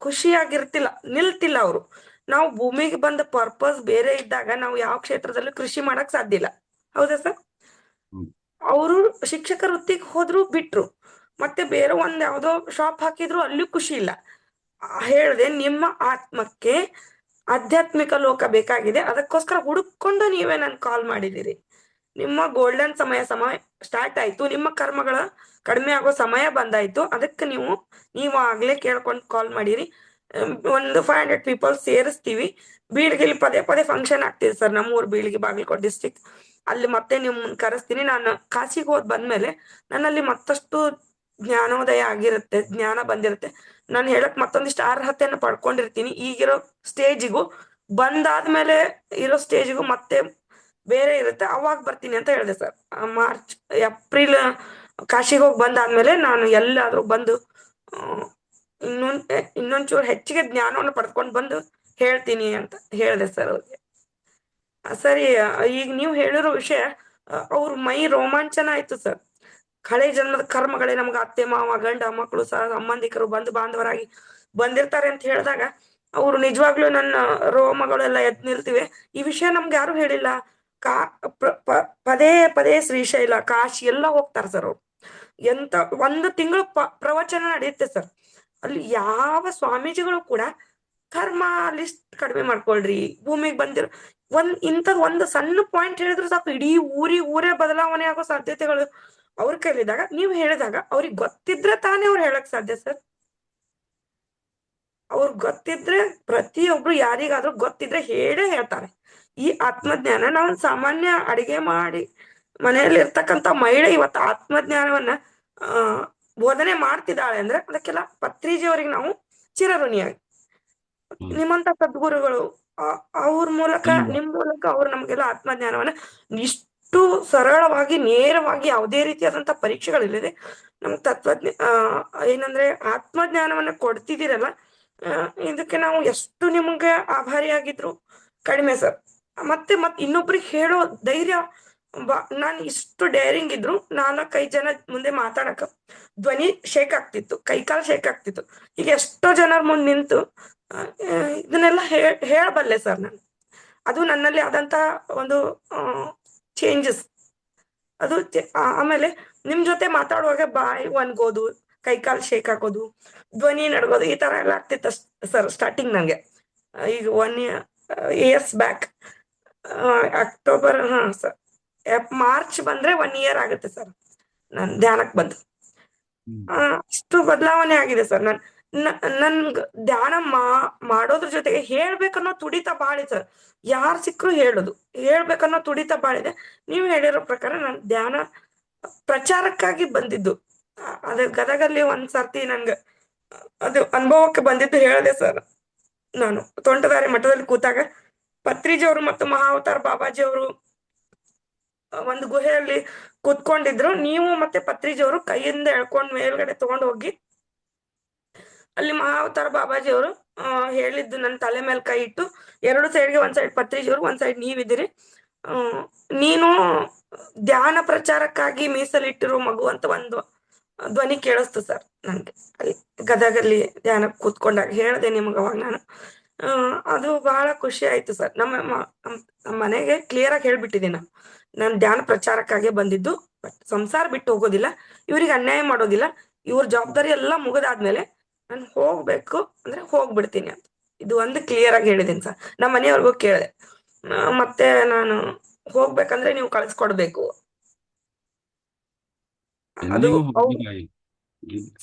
ಖುಷಿಯಾಗಿರ್ತಿಲ್ಲ, ನಿಲ್ತಿಲ್ಲ ಅವರು. ನಾವು ಭೂಮಿಗೆ ಬಂದ ಪರ್ಪಸ್ ಬೇರೆ ಇದ್ದಾಗ ನಾವು ಯಾವ ಕ್ಷೇತ್ರದಲ್ಲೂ ಕೃಷಿ ಮಾಡಕ್ ಸಾಧ್ಯ ಇಲ್ಲ. ಹೌದಾ ಸರ್? ಅವರು ಶಿಕ್ಷಕ ವೃತ್ತಿಗೆ ಹೋದ್ರು, ಬಿಟ್ರು, ಮತ್ತೆ ಬೇರೆ ಒಂದ್ ಯಾವ್ದೋ ಶಾಪ್ ಹಾಕಿದ್ರು, ಅಲ್ಲೂ ಖುಷಿ ಇಲ್ಲ. ಹೇಳ್ದೆ, ನಿಮ್ಮ ಆತ್ಮಕ್ಕೆ ಆಧ್ಯಾತ್ಮಿಕ ಲೋಕ ಬೇಕಾಗಿದೆ, ಅದಕ್ಕೋಸ್ಕರ ಹುಡುಕೊಂಡು ನೀವೇ ನನ್ ಕಾಲ್ ಮಾಡಿದಿರಿ. ನಿಮ್ಮ ಗೋಲ್ಡನ್ ಸಮಯ ಸ್ಟಾರ್ಟ್ ಆಯ್ತು, ನಿಮ್ಮ ಕರ್ಮಗಳ ಕಡಿಮೆ ಆಗೋ ಸಮಯ ಬಂದಾಯ್ತು. ಅದಕ್ಕೆ ನೀವು ಆಗ್ಲೇ ಕೇಳ್ಕೊಂಡು ಕಾಲ್ ಮಾಡಿರಿ. ಒಂದು 500 ಪೀಪಲ್ ಸೇರಿಸ್ತೀವಿ. ಬೀಳ್ಗಿಲಿ ಪದೇ ಪದೇ ಫಂಕ್ಷನ್ ಆಗ್ತಿದೆ ಸರ್, ನಮ್ಮೂರ್ ಬೀಳ್ಗಿ, ಬಾಗಲಕೋಟೆ ಡಿಸ್ಟ್ರಿಕ್ಟ್. ಅಲ್ಲಿ ಮತ್ತೆ ನಿಮ್ಮನ್ನ ಕರೆಸ್ತೀನಿ. ನಾನು ಕಾಶಿಗೆ ಹೋದ್ ಬಂದ್ಮೇಲೆ ನನ್ನಲ್ಲಿ ಮತ್ತಷ್ಟು ಜ್ಞಾನೋದಯ ಆಗಿರುತ್ತೆ, ಜ್ಞಾನ ಬಂದಿರುತ್ತೆ. ನಾನು ಹೇಳಕ್ ಮತ್ತೊಂದಿಷ್ಟು ಅರ್ಹತೆಯನ್ನು ಪಡ್ಕೊಂಡಿರ್ತೀನಿ. ಈಗಿರೋ ಸ್ಟೇಜಿಗೂ ಬಂದಾದ್ಮೇಲೆ ಇರೋ ಸ್ಟೇಜಿಗೂ ಮತ್ತೆ ಬೇರೆ ಇರುತ್ತೆ, ಅವಾಗ ಬರ್ತೀನಿ ಅಂತ ಹೇಳಿದೆ ಸರ್. ಮಾರ್ಚ್ ಏಪ್ರಿಲ್ ಕಾಶಿಗೆ ಹೋಗಿ ಬಂದಾದ್ಮೇಲೆ ನಾನು ಎಲ್ಲಾದ್ರೂ ಬಂದು ಇನ್ನೊಂಚೂರು ಹೆಚ್ಚಿಗೆ ಜ್ಞಾನವನ್ನು ಪಡ್ಕೊಂಡು ಬಂದು ಹೇಳ್ತೀನಿ ಅಂತ ಹೇಳಿದೆ ಸರ್ ಅವ್ರಿಗೆ. ಸರಿ, ಈಗ ನೀವು ಹೇಳಿರೋ ವಿಷಯ ಅವ್ರ ಮೈ ರೋಮಾಂಚನ ಆಯ್ತು ಸರ್. ಹಳೆ ಜನ್ಮದ ಕರ್ಮಗಳೇ ನಮ್ಗೆ ಅತ್ತೆ ಮಾವ ಗಂಡ ಮಕ್ಕಳು ಸಂಬಂಧಿಕರು ಬಂಧು ಬಾಂಧವರಾಗಿ ಬಂದಿರ್ತಾರೆ ಅಂತ ಹೇಳಿದಾಗ ಅವ್ರು ನಿಜವಾಗ್ಲೂ ನನ್ನ ರೋಮಗಳೆಲ್ಲ ಎದ್ ನಿಲ್ತಿವೆ. ಈ ವಿಷಯ ನಮ್ಗೆ ಯಾರು ಹೇಳಿಲ್ಲ. ಪದೇ ಪದೇ ಶ್ರೀಶೈಲ ಕಾಶಿ ಎಲ್ಲ ಹೋಗ್ತಾರೆ ಸರ್ ಅವ್ರು. ಎಂತ 1 ತಿಂಗಳು ಪ್ರವಚನ ನಡೆಯುತ್ತೆ ಸರ್. ಅಲ್ಲಿ ಯಾವ ಸ್ವಾಮೀಜಿಗಳು ಕೂಡ ಕರ್ಮ ಲಿಸ್ಟ್ ಕಡಿಮೆ ಮಾಡ್ಕೊಳ್ರಿ, ಭೂಮಿಗೆ ಬಂದಿರೋ ಇಂಥದ್ ಒಂದು ಸಣ್ಣ ಪಾಯಿಂಟ್ ಹೇಳಿದ್ರು ಸಾಕು, ಇಡೀ ಊರೇ ಬದಲಾವಣೆ ಆಗೋ ಸಾಧ್ಯತೆಗಳು ಅವ್ರ ಕೈಲಿದ್ದಾಗ, ನೀವು ಹೇಳಿದಾಗ ಅವ್ರಿಗೆ ಗೊತ್ತಿದ್ರೆ ತಾನೇ ಅವ್ರು ಹೇಳಕ್ ಸಾಧ್ಯ ಸರ್. ಅವ್ರಿಗೆ ಗೊತ್ತಿದ್ರೆ, ಪ್ರತಿಯೊಬ್ರು ಯಾರಿಗಾದ್ರೂ ಗೊತ್ತಿದ್ರೆ ಹೇಳೇ ಹೇಳ್ತಾರೆ. ಈ ಆತ್ಮಜ್ಞಾನ ನಾವು ಸಾಮಾನ್ಯ ಅಡಿಗೆ ಮಾಡಿ ಮನೆಯಲ್ಲಿ ಇರ್ತಕ್ಕಂಥ ಮಹಿಳೆ ಇವತ್ತು ಆತ್ಮಜ್ಞಾನವನ್ನ ಬೋಧನೆ ಮಾಡ್ತಿದ್ದಾಳೆ ಅಂದ್ರೆ ಅದಕ್ಕೆಲ್ಲ ಪತ್ರಿಜಿಯವರಿಗೆ ನಾವು ಚಿರಋಣಿಯಾಗಿ. ನಿಮ್ಮಂತ ಸದ್ಗುರುಗಳು ಅವ್ರ ಮೂಲಕ, ನಿಮ್ ಮೂಲಕ ಅವ್ರು ನಮ್ಗೆಲ್ಲ ಆತ್ಮಜ್ಞಾನವನ್ನ ಇಷ್ಟು ಸರಳವಾಗಿ, ನೇರವಾಗಿ, ಯಾವುದೇ ರೀತಿಯಾದಂತ ಪರೀಕ್ಷೆಗಳಿಲ್ಲದೆ ನಮ್ಗೆ ಏನಂದ್ರೆ ಆತ್ಮಜ್ಞಾನವನ್ನ ಕೊಡ್ತಿದ್ದೀರಲ್ಲ, ಇದಕ್ಕೆ ನಾವು ಎಷ್ಟು ನಿಮ್ಗೆ ಆಭಾರಿಯಾಗಿದ್ರು ಕಡಿಮೆ ಸರ್. ಮತ್ತೆ ಇನ್ನೊಬ್ರಿಗೆ ಹೇಳೋ ಧೈರ್ಯ, ನಾನು ಇಷ್ಟು ಡೇರಿಂಗ್ ಇದ್ರು 4-5 ಜನ ಮುಂದೆ ಮಾತಾಡಕ ಧ್ವನಿ ಶೇಕ್ ಆಗ್ತಿತ್ತು, ಕೈಕಾಲು ಶೇಕ್ ಆಗ್ತಿತ್ತು. ಈಗ ಎಷ್ಟೋ ಜನರ ಮುಂದೆ ನಿಂತು ಇದನ್ನೆಲ್ಲ ಹೇಳಬಲ್ಲೆ ಸರ್ ನಾನು. ಅದು ನನ್ನಲ್ಲಿ ಆದಂತ ಒಂದು ಚೇಂಜಸ್. ಅದು ಆಮೇಲೆ ನಿಮ್ ಜೊತೆ ಮಾತಾಡುವಾಗ ಬಾಯಿ ಒನ್ಗೋದು, ಕೈಕಾಲು ಶೇಕ್ ಹಾಕೋದು, ಧ್ವನಿ ನಡ್ಗೋದು, ಈ ತರ ಎಲ್ಲ ಆಗ್ತಿತ್ತು ಸರ್ ಸ್ಟಾರ್ಟಿಂಗ್ ನಂಗೆ. ಈಗ 1 years back, October, sir March ಬಂದ್ರೆ 1 year ಆಗುತ್ತೆ ಸರ್ ನಾನ್ ಧ್ಯಾನಕ್ ಬಂದು. ಅಷ್ಟು ಬದಲಾವಣೆ ಆಗಿದೆ ಸರ್. ನನ್ಗ ಧ್ಯಾನ ಮಾಡೋದ್ರ ಜೊತೆಗೆ ಹೇಳ್ಬೇಕನ್ನೋ ತುಡಿತ ಬಾಳಿ ಸರ್. ಯಾರು ಸಿಕ್ಕರು ಹೇಳ್ಬೇಕನ್ನೋ ತುಡಿತ ಬಾಳಿದೆ. ನೀವು ಹೇಳಿರೋ ಪ್ರಕಾರ ನಾನು ಧ್ಯಾನ ಪ್ರಚಾರಕ್ಕಾಗಿ ಬಂದಿದ್ದು. ಅದೇ ಗದಗಲ್ಲಿ ಒಂದ್ಸರ್ತಿ ನನ್ಗೆ ಅದು ಅನುಭವಕ್ಕೆ ಬಂದಿದ್ದು ಹೇಳಿದೆ ಸರ್. ನಾನು ತೋಂಟದಾರಿ ಮಠದಲ್ಲಿ ಕೂತಾಗ ಪತ್ರಿಜಿಯವರು ಮತ್ತು ಮಹಾವತಾರ್ ಬಾಬಾಜಿ ಅವರು ಒಂದು ಗುಹೆಯಲ್ಲಿ ಕೂತ್ಕೊಂಡಿದ್ರು. ನೀವು ಮತ್ತೆ ಪತ್ರಿಜಿಯವರು ಕೈಯಿಂದ ಎಳ್ಕೊಂಡ್ ಮೇಲ್ಗಡೆ ತಗೊಂಡು ಹೋಗಿ ಅಲ್ಲಿ ಮಹಾವತಾರ ಬಾಬಾಜಿ ಅವರು ಹೇಳಿದ್ದು ನನ್ನ ತಲೆ ಮೇಲೆ ಕೈ ಇಟ್ಟು, 2 ಸೈಡ್ಗೆ, ಒಂದ್ ಸೈಡ್ ಪತ್ರಿಜಿಯವರು, ಒಂದ್ ಸೈಡ್ ನೀವಿದ್ದೀರಿ, ನೀನು ಧ್ಯಾನ ಪ್ರಚಾರಕ್ಕಾಗಿ ಮೀಸಲಿಟ್ಟಿರೋ ಮಗು ಅಂತ ಒಂದು ಧ್ವನಿ ಕೇಳಿಸ್ತು ಸರ್ ನನ್ಗೆ. ಅಲ್ಲಿ ಗದಗಲ್ಲಿ ಧ್ಯಾನ ಕೂತ್ಕೊಂಡಾಗ ಹೇಳ್ದೆ ನಿಮ್ಗೆ ಅವಾಗ ನಾನು. ಅದು ಬಹಳ ಖುಷಿ ಆಯ್ತು ಸರ್. ನಮ್ಮ ಮನೆಗೆ ಕ್ಲಿಯರ್ ಆಗಿ ಹೇಳ್ಬಿಟ್ಟಿದ್ದೀನಿ ನಾನು ಧ್ಯಾನ ಪ್ರಚಾರಕ್ಕಾಗಿ ಬಂದಿದ್ದು, ಬಟ್ ಸಂಸಾರ ಬಿಟ್ಟು ಹೋಗೋದಿಲ್ಲ, ಇವ್ರಿಗೆ ಅನ್ಯಾಯ ಮಾಡೋದಿಲ್ಲ, ಇವ್ರ ಜವಾಬ್ದಾರಿ ಎಲ್ಲ ಮುಗಿದಾದ್ಮೇಲೆ ನಾನು ಹೋಗ್ಬೇಕು ಅಂದ್ರೆ ಹೋಗ್ಬಿಡ್ತೀನಿ ಅಂತ. ಇದು ಒಂದು ಕ್ಲಿಯರ್ ಆಗಿ ಹೇಳಿದ್ದೀನಿ ಸರ್. ನಮ್ಮ ಮನೆಯವ್ರಿಗೂ ಕೇಳಿದೆ, ಮತ್ತೆ ನಾನು ಹೋಗ್ಬೇಕಂದ್ರೆ ನೀವು ಕಳಿಸ್ಕೊಡ್ಬೇಕು. ಅದು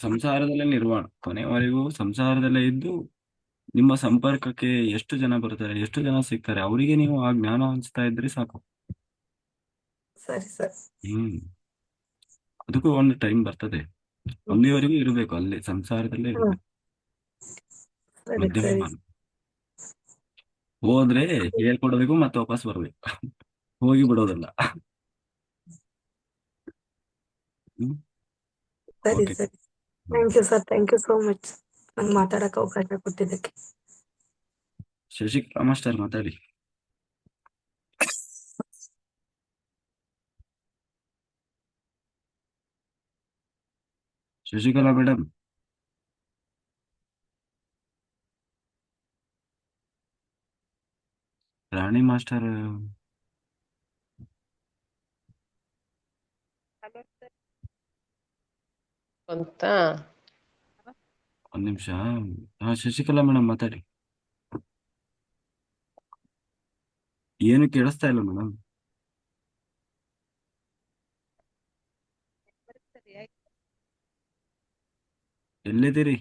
ಸಂಸಾರದಲ್ಲೇ ನಿರ್ವಾಣ, ಕೊನೆವರೆಗೂ ಸಂಸಾರದಲ್ಲೇ ಇದ್ದು ನಿಮ್ಮ ಸಂಪರ್ಕಕ್ಕೆ ಎಷ್ಟು ಜನ ಬರ್ತಾರೆ, ಎಷ್ಟು ಜನ ಸಿಗ್ತಾರೆ, ಅವರಿಗೆ ನೀವು ಆ ಜ್ಞಾನ ಹಂಚ್ತಾ ಇದ್ರೆ ಸಾಕು. ಸರಿ ಸರ್. ಅದಕ್ಕೂ ಒಂದು ಟೈಮ್ ಬರ್ತದೆ. ಅಲ್ಲಿವರೆಗೂ ಇರಬೇಕು, ಅಲ್ಲೇ ಸಂಸಾರದಲ್ಲೇ ಇರಬೇಕು. ಸರಿ ಮಧ್ಯಮ ಸರಿ ಮಾರ್ಗ. ಹೋದ್ರೆ ಹೇಳ್ಕೊಡ್ಬೇಕು ಮತ್ತೆ ವಾಪಸ್ ಬರ್ಬೇಕು, ಹೋಗಿ ಬಿಡೋದಲ್ಲ. ಹ್ಮ್ ಸರಿ ಓಕೆ. ಸರಿ thank you sir, thank you so much ನಂಗೆ ಮಾತಾಡಕ್ಕೆ ಅವಕಾಶ ಕೊಟ್ಟಿದ್ದಕ್ಕೆ. ಶಶಿಕಲಾ ಮಾಸ್ಟರ್ ಮಾತಾಡಿ. ಶಶಿಕಲಾ ಮೇಡಮ್. ರಾಣಿ ಮಾಸ್ಟರ್ ಅಂತ ಒಂದ್ ನಿಮಿಷ. ಹಾ, ಶಶಿಕಲಾ ಮೇಡಮ್ ಮಾತಾಡಿ. ಏನು ಕೇಳಿಸ್ತಾ ಇಲ್ಲ ಮೇಡಮ್. ಎಲ್ಲಿದ್ದೀರಿ?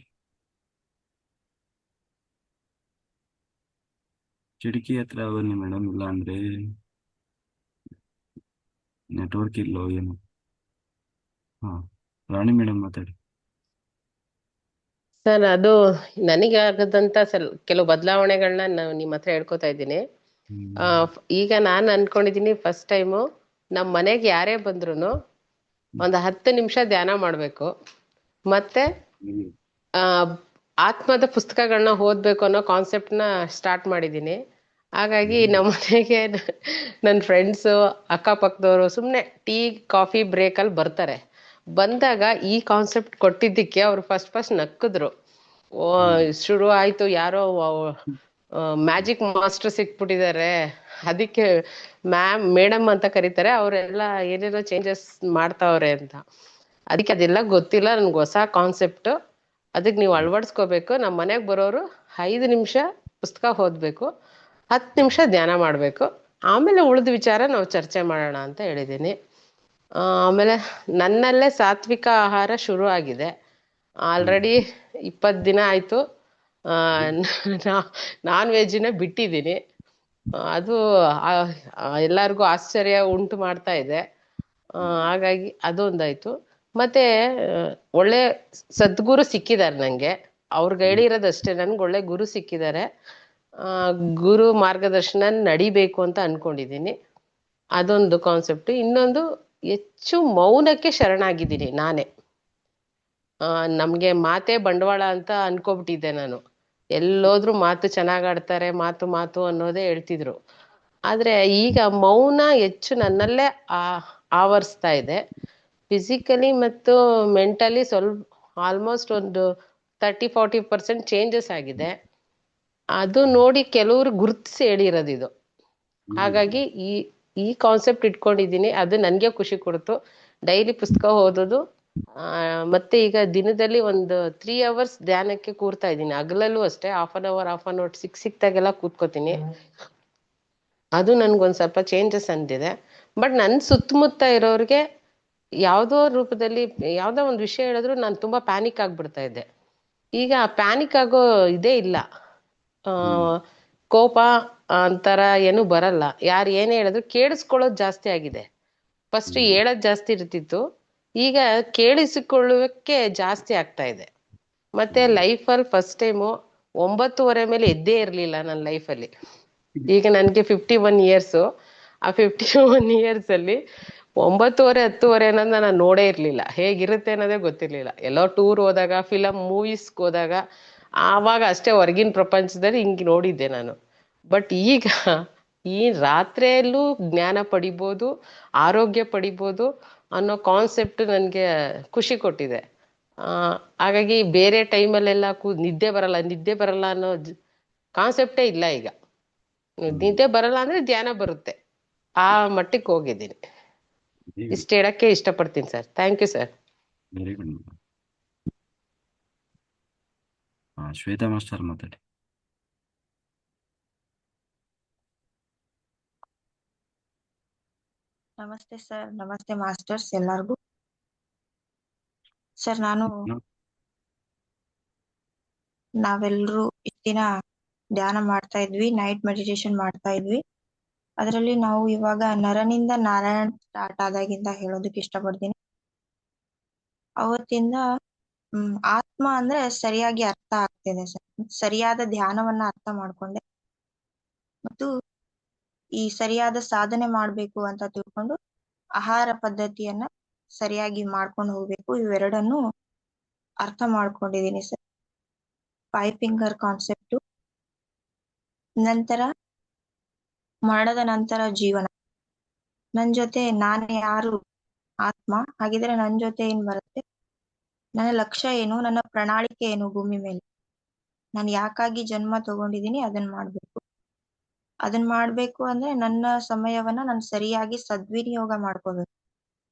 ಕಿಟಕಿ ಹತ್ರ ಬನ್ನಿ ಮೇಡಮ್, ಇಲ್ಲ ಅಂದ್ರೆ ನೆಟ್ವರ್ಕ್ ಇಲ್ಲೋ ಏನು. ಹಾ, ರಾಣಿ ಮೇಡಮ್ ಮಾತಾಡಿ. ಸರ್, ಅದು ನನಗೆ ಆಗದಂತ ಕೆಲವು ಬದಲಾವಣೆಗಳನ್ನ ನಾನು ನಿಮ್ಮ ಹತ್ರ ಹೇಳ್ಕೊತಾ ಇದ್ದೀನಿ. ಈಗ ನಾನು ಅನ್ಕೊಂಡಿದ್ದೀನಿ, ಫಸ್ಟ್ ಟೈಮು ನಮ್ಮ ಮನೆಗೆ ಯಾರೇ ಬಂದ್ರು ಒಂದು 10 ನಿಮಿಷ ಧ್ಯಾನ ಮಾಡಬೇಕು, ಮತ್ತೆ ಆತ್ಮದ ಪುಸ್ತಕಗಳನ್ನ ಓದ್ಬೇಕು ಅನ್ನೋ ಕಾನ್ಸೆಪ್ಟ್ನ ಸ್ಟಾರ್ಟ್ ಮಾಡಿದ್ದೀನಿ. ಹಾಗಾಗಿ ನಮ್ಮ ಮನೆಗೆ ನನ್ನ ಫ್ರೆಂಡ್ಸು, ಅಕ್ಕಪಕ್ಕದವರು ಸುಮ್ಮನೆ ಟೀ ಕಾಫಿ ಬ್ರೇಕಲ್ಲಿ ಬರ್ತಾರೆ. ಬಂದಾಗ ಈ ಕಾನ್ಸೆಪ್ಟ್ ಕೊಟ್ಟಿದ್ದಕ್ಕೆ ಅವ್ರು ಫಸ್ಟ್ ನಕ್ಕಿದ್ರು. ಓ, ಶುರು ಆಯ್ತು, ಯಾರೋ ಮ್ಯಾಜಿಕ್ ಮಾಸ್ಟರ್ ಸಿಕ್ಬಿಟ್ಟಿದ್ದಾರೆ, ಅದಕ್ಕೆ ಮೇಡಮ್ ಅಂತ ಕರೀತಾರೆ, ಅವರೆಲ್ಲ ಏನೇನೋ ಚೇಂಜಸ್ ಮಾಡ್ತಾವ್ರೆ ಅಂತ. ಅದಕ್ಕೆ ಅದೆಲ್ಲ ಗೊತ್ತಿಲ್ಲ, ನನ್ಗೆ ಹೊಸ ಕಾನ್ಸೆಪ್ಟ್. ಅದಕ್ಕೆ ನೀವು ಅಳವಡಿಸ್ಕೋಬೇಕು. ನಮ್ಮ ಮನೆಗೆ ಬರೋರು 5 ನಿಮಿಷ ಪುಸ್ತಕ ಓದಬೇಕು, 10 ನಿಮಿಷ ಧ್ಯಾನ ಮಾಡಬೇಕು, ಆಮೇಲೆ ಉಳಿದ ವಿಚಾರ ನಾವು ಚರ್ಚೆ ಮಾಡೋಣ ಅಂತ ಹೇಳಿದ್ದೀನಿ. ಆಮೇಲೆ ನನ್ನಲ್ಲೇ ಸಾತ್ವಿಕ ಆಹಾರ ಶುರು ಆಗಿದೆ. ಆಲ್ರೆಡಿ 20 ದಿನ ಆಯಿತು. ನಾನ್ ವೆಜ್ನ ಬಿಟ್ಟಿದ್ದೀನಿ. ಅದು ಎಲ್ಲರಿಗೂ ಆಶ್ಚರ್ಯ ಉಂಟು ಮಾಡ್ತಾ ಇದೆ. ಹಾಗಾಗಿ ಅದೊಂದಾಯ್ತು. ಮತ್ತೆ ಒಳ್ಳೆ ಸದ್ಗುರು ಸಿಕ್ಕಿದ್ದಾರೆ ನನಗೆ. ಅವ್ರ ಗೈಡ್ ಇರೋದಷ್ಟೇ, ನನ್ಗೆ ಒಳ್ಳೆ ಗುರು ಸಿಕ್ಕಿದ್ದಾರೆ. ಗುರು ಮಾರ್ಗದರ್ಶನ ನಡಿಬೇಕು ಅಂತ ಅನ್ಕೊಂಡಿದ್ದೀನಿ. ಅದೊಂದು ಕಾನ್ಸೆಪ್ಟ್. ಇನ್ನೊಂದು, ಹೆಚ್ಚು ಮೌನಕ್ಕೆ ಶರಣಾಗಿದ್ದೀನಿ ನಾನೇ. ನಮ್ಗೆ ಮಾತೇ ಬಂಡವಾಳ ಅಂತ ಅನ್ಕೋಬಿಟ್ಟಿದ್ದೆ ನಾನು. ಎಲ್ಲೋದ್ರೂ ಮಾತು ಚೆನ್ನಾಗ್ ಆಡ್ತಾರೆ, ಮಾತು ಅನ್ನೋದೇ ಹೇಳ್ತಿದ್ರು. ಆದ್ರೆ ಈಗ ಮೌನ ಹೆಚ್ಚು ನನ್ನಲ್ಲೇ ಆವರಿಸ್ತಾ ಇದೆ. ಫಿಸಿಕಲಿ ಮತ್ತು ಮೆಂಟಲಿ ಸ್ವಲ್ಪ ಆಲ್ಮೋಸ್ಟ್ ಒಂದು 30-40% ಚೇಂಜಸ್ ಆಗಿದೆ. ಅದು ನೋಡಿ ಕೆಲವರು ಗುರುತಿಸಿ ಹೇಳಿರೋದು ಇದು. ಹಾಗಾಗಿ ಈ ಕಾನ್ಸೆಪ್ಟ್ ಇಟ್ಕೊಂಡಿದ್ದೀನಿ. ಅದು ನನಗೆ ಖುಷಿ ಕೊಡ್ತು. ಡೈಲಿ ಪುಸ್ತಕ ಓದೋದು, ಮತ್ತೆ ಈಗ ದಿನದಲ್ಲಿ ಒಂದು 3 hours ಧ್ಯಾನಕ್ಕೆ ಕೂರ್ತಾ ಇದ್ದೀನಿ. ಹಗಲಲ್ಲೂ ಅಷ್ಟೇ ಹಾಫ್ ಅನ್ ಅವರ್ ಸಿಕ್ತಾಗೆಲ್ಲ ಕೂತ್ಕೋತೀನಿ. ಅದು ನನ್ಗೊಂದ್ ಸ್ವಲ್ಪ ಚೇಂಜಸ್ ಅಂದಿದೆ. ಬಟ್ ನನ್ನ ಸುತ್ತಮುತ್ತ ಇರೋರಿಗೆ ಯಾವುದೋ ರೂಪದಲ್ಲಿ ಯಾವುದೋ ಒಂದು ವಿಷಯ ಹೇಳಿದ್ರು ನಾನು ತುಂಬಾ ಪ್ಯಾನಿಕ್ ಆಗ್ಬಿಡ್ತಾ ಇದ್ದೆ. ಈಗ ಪ್ಯಾನಿಕ್ ಆಗೋ ಇದೇ ಇಲ್ಲ. ಕೋಪ ಅಂತರ ಏನು ಬರಲ್ಲ. ಯಾರು ಏನೇ ಹೇಳಿದ್ರು ಕೇಳಿಸ್ಕೊಳ್ಳೋದು ಜಾಸ್ತಿ ಆಗಿದೆ. ಫಸ್ಟ್ ಹೇಳೋದ್ ಜಾಸ್ತಿ ಇರ್ತಿತ್ತು, ಈಗ ಕೇಳಿಸಿಕೊಳ್ಳುವಕ್ಕೆ ಜಾಸ್ತಿ ಆಗ್ತಾ ಇದೆ. ಮತ್ತೆ ಲೈಫಲ್ಲಿ ಫಸ್ಟ್ ಟೈಮು 9:30 ಮೇಲೆ ಎದ್ದೇ ಇರ್ಲಿಲ್ಲ ನನ್ನ ಲೈಫಲ್ಲಿ. ಈಗ ನನ್ಗೆ 51 years. ಆ 51 years ಅಲ್ಲಿ 9:30-10:30 ಅನ್ನೋದನ್ನ ನಾನು ನೋಡೇ ಇರ್ಲಿಲ್ಲ. ಹೇಗಿರುತ್ತೆ ಅನ್ನೋದೇ ಗೊತ್ತಿರ್ಲಿಲ್ಲ. ಎಲ್ಲೋ ಟೂರ್ ಹೋದಾಗ, ಮೂವೀಸ್ಗೆ ಹೋದಾಗ ಆವಾಗ ಅಷ್ಟೇ ಹೊರಗಿನ ಪ್ರಪಂಚದಲ್ಲಿ ಹಿಂಗೆ ನೋಡಿದ್ದೆ ನಾನು. ಬಟ್ ಈಗ ಈ ರಾತ್ರಿಯಲ್ಲೂ ಜ್ಞಾನ ಪಡಿಬೋದು, ಆರೋಗ್ಯ ಪಡಿಬೋದು ಅನ್ನೋ ಕಾನ್ಸೆಪ್ಟ್ ನನಗೆ ಖುಷಿ ಕೊಟ್ಟಿದೆ. ಹಾಗಾಗಿ ಬೇರೆ ಟೈಮಲ್ಲೆಲ್ಲ ನಿದ್ದೆ ಬರಲ್ಲ ಅನ್ನೋ ಕಾನ್ಸೆಪ್ಟೇ ಇಲ್ಲ ಈಗ. ನಿದ್ದೆ ಬರಲ್ಲ ಅಂದ್ರೆ ಧ್ಯಾನ ಬರುತ್ತೆ, ಆ ಮಟ್ಟಕ್ಕೆ ಹೋಗಿದ್ದೀನಿ. ಇಷ್ಟ ಹೇಳಕ್ಕೆ ಇಷ್ಟಪಡ್ತೀನಿ sir. Thank you sir. Very good. Shweta master ಮಾತಾಡಿ. ನಮಸ್ತೆ ಸರ್, ನಮಸ್ತೆ ಮಾಸ್ಟರ್ಸ್ ಎಲ್ಲರಿಗೂ. ಸರ್, ನಾವೆಲ್ಲರೂ ಇಷ್ಟ ದಿನ ಧ್ಯಾನ ಮಾಡ್ತಾ ಇದ್ವಿ, ನೈಟ್ ಮೆಡಿಟೇಷನ್ ಮಾಡ್ತಾ ಇದ್ವಿ. ಅದರಲ್ಲಿ ನಾವು ಇವಾಗ ನರನಿಂದ ನಾರಾಯಣ ಸ್ಟಾರ್ಟ್ ಆದಾಗಿಂದ ಹೇಳೋದಕ್ಕೆ ಇಷ್ಟಪಡ್ತೀನಿ. ಅವತ್ತಿಂದ ಆತ್ಮ ಅಂದ್ರೆ ಸರಿಯಾಗಿ ಅರ್ಥ ಆಗ್ತಿದೆ ಸರ್. ಸರಿಯಾದ ಧ್ಯಾನವನ್ನ ಅರ್ಥ ಮಾಡ್ಕೊಂಡೆ ಮತ್ತು ಈ ಸರಿಯಾದ ಸಾಧನೆ ಮಾಡ್ಬೇಕು ಅಂತ ತಿಳ್ಕೊಂಡು ಆಹಾರ ಪದ್ಧತಿಯನ್ನ ಸರಿಯಾಗಿ ಮಾಡ್ಕೊಂಡು ಹೋಗ್ಬೇಕು. ಇವೆರಡನ್ನು ಅರ್ಥ ಮಾಡ್ಕೊಂಡಿದೀನಿ ಸರ್. 5 ಫಿಂಗರ್ ಕಾನ್ಸೆಪ್ಟು, ನಂತರ ಮರಣದ ನಂತರ ಜೀವನ, ನನ್ ಜೊತೆ ನಾನು ಯಾರು ಆತ್ಮ, ಹಾಗಿದ್ರೆ ನನ್ ಜೊತೆ ಏನ್ ಬರುತ್ತೆ, ನನ್ನ ಲಕ್ಷ್ಯ ಏನು, ನನ್ನ ಪ್ರಣಾಳಿಕೆ ಏನು ಭೂಮಿ ಮೇಲೆ, ನಾನು ಯಾಕಾಗಿ ಜನ್ಮ ತಗೊಂಡಿದೀನಿ ಅದನ್ನ ಮಾಡ್ಬೇಕು ಅಂದ್ರೆ ನನ್ನ ಸಮಯವನ್ನ ನಾನು ಸರಿಯಾಗಿ ಸದ್ವಿನಿಯೋಗ ಮಾಡ್ಕೋಬೇಕು.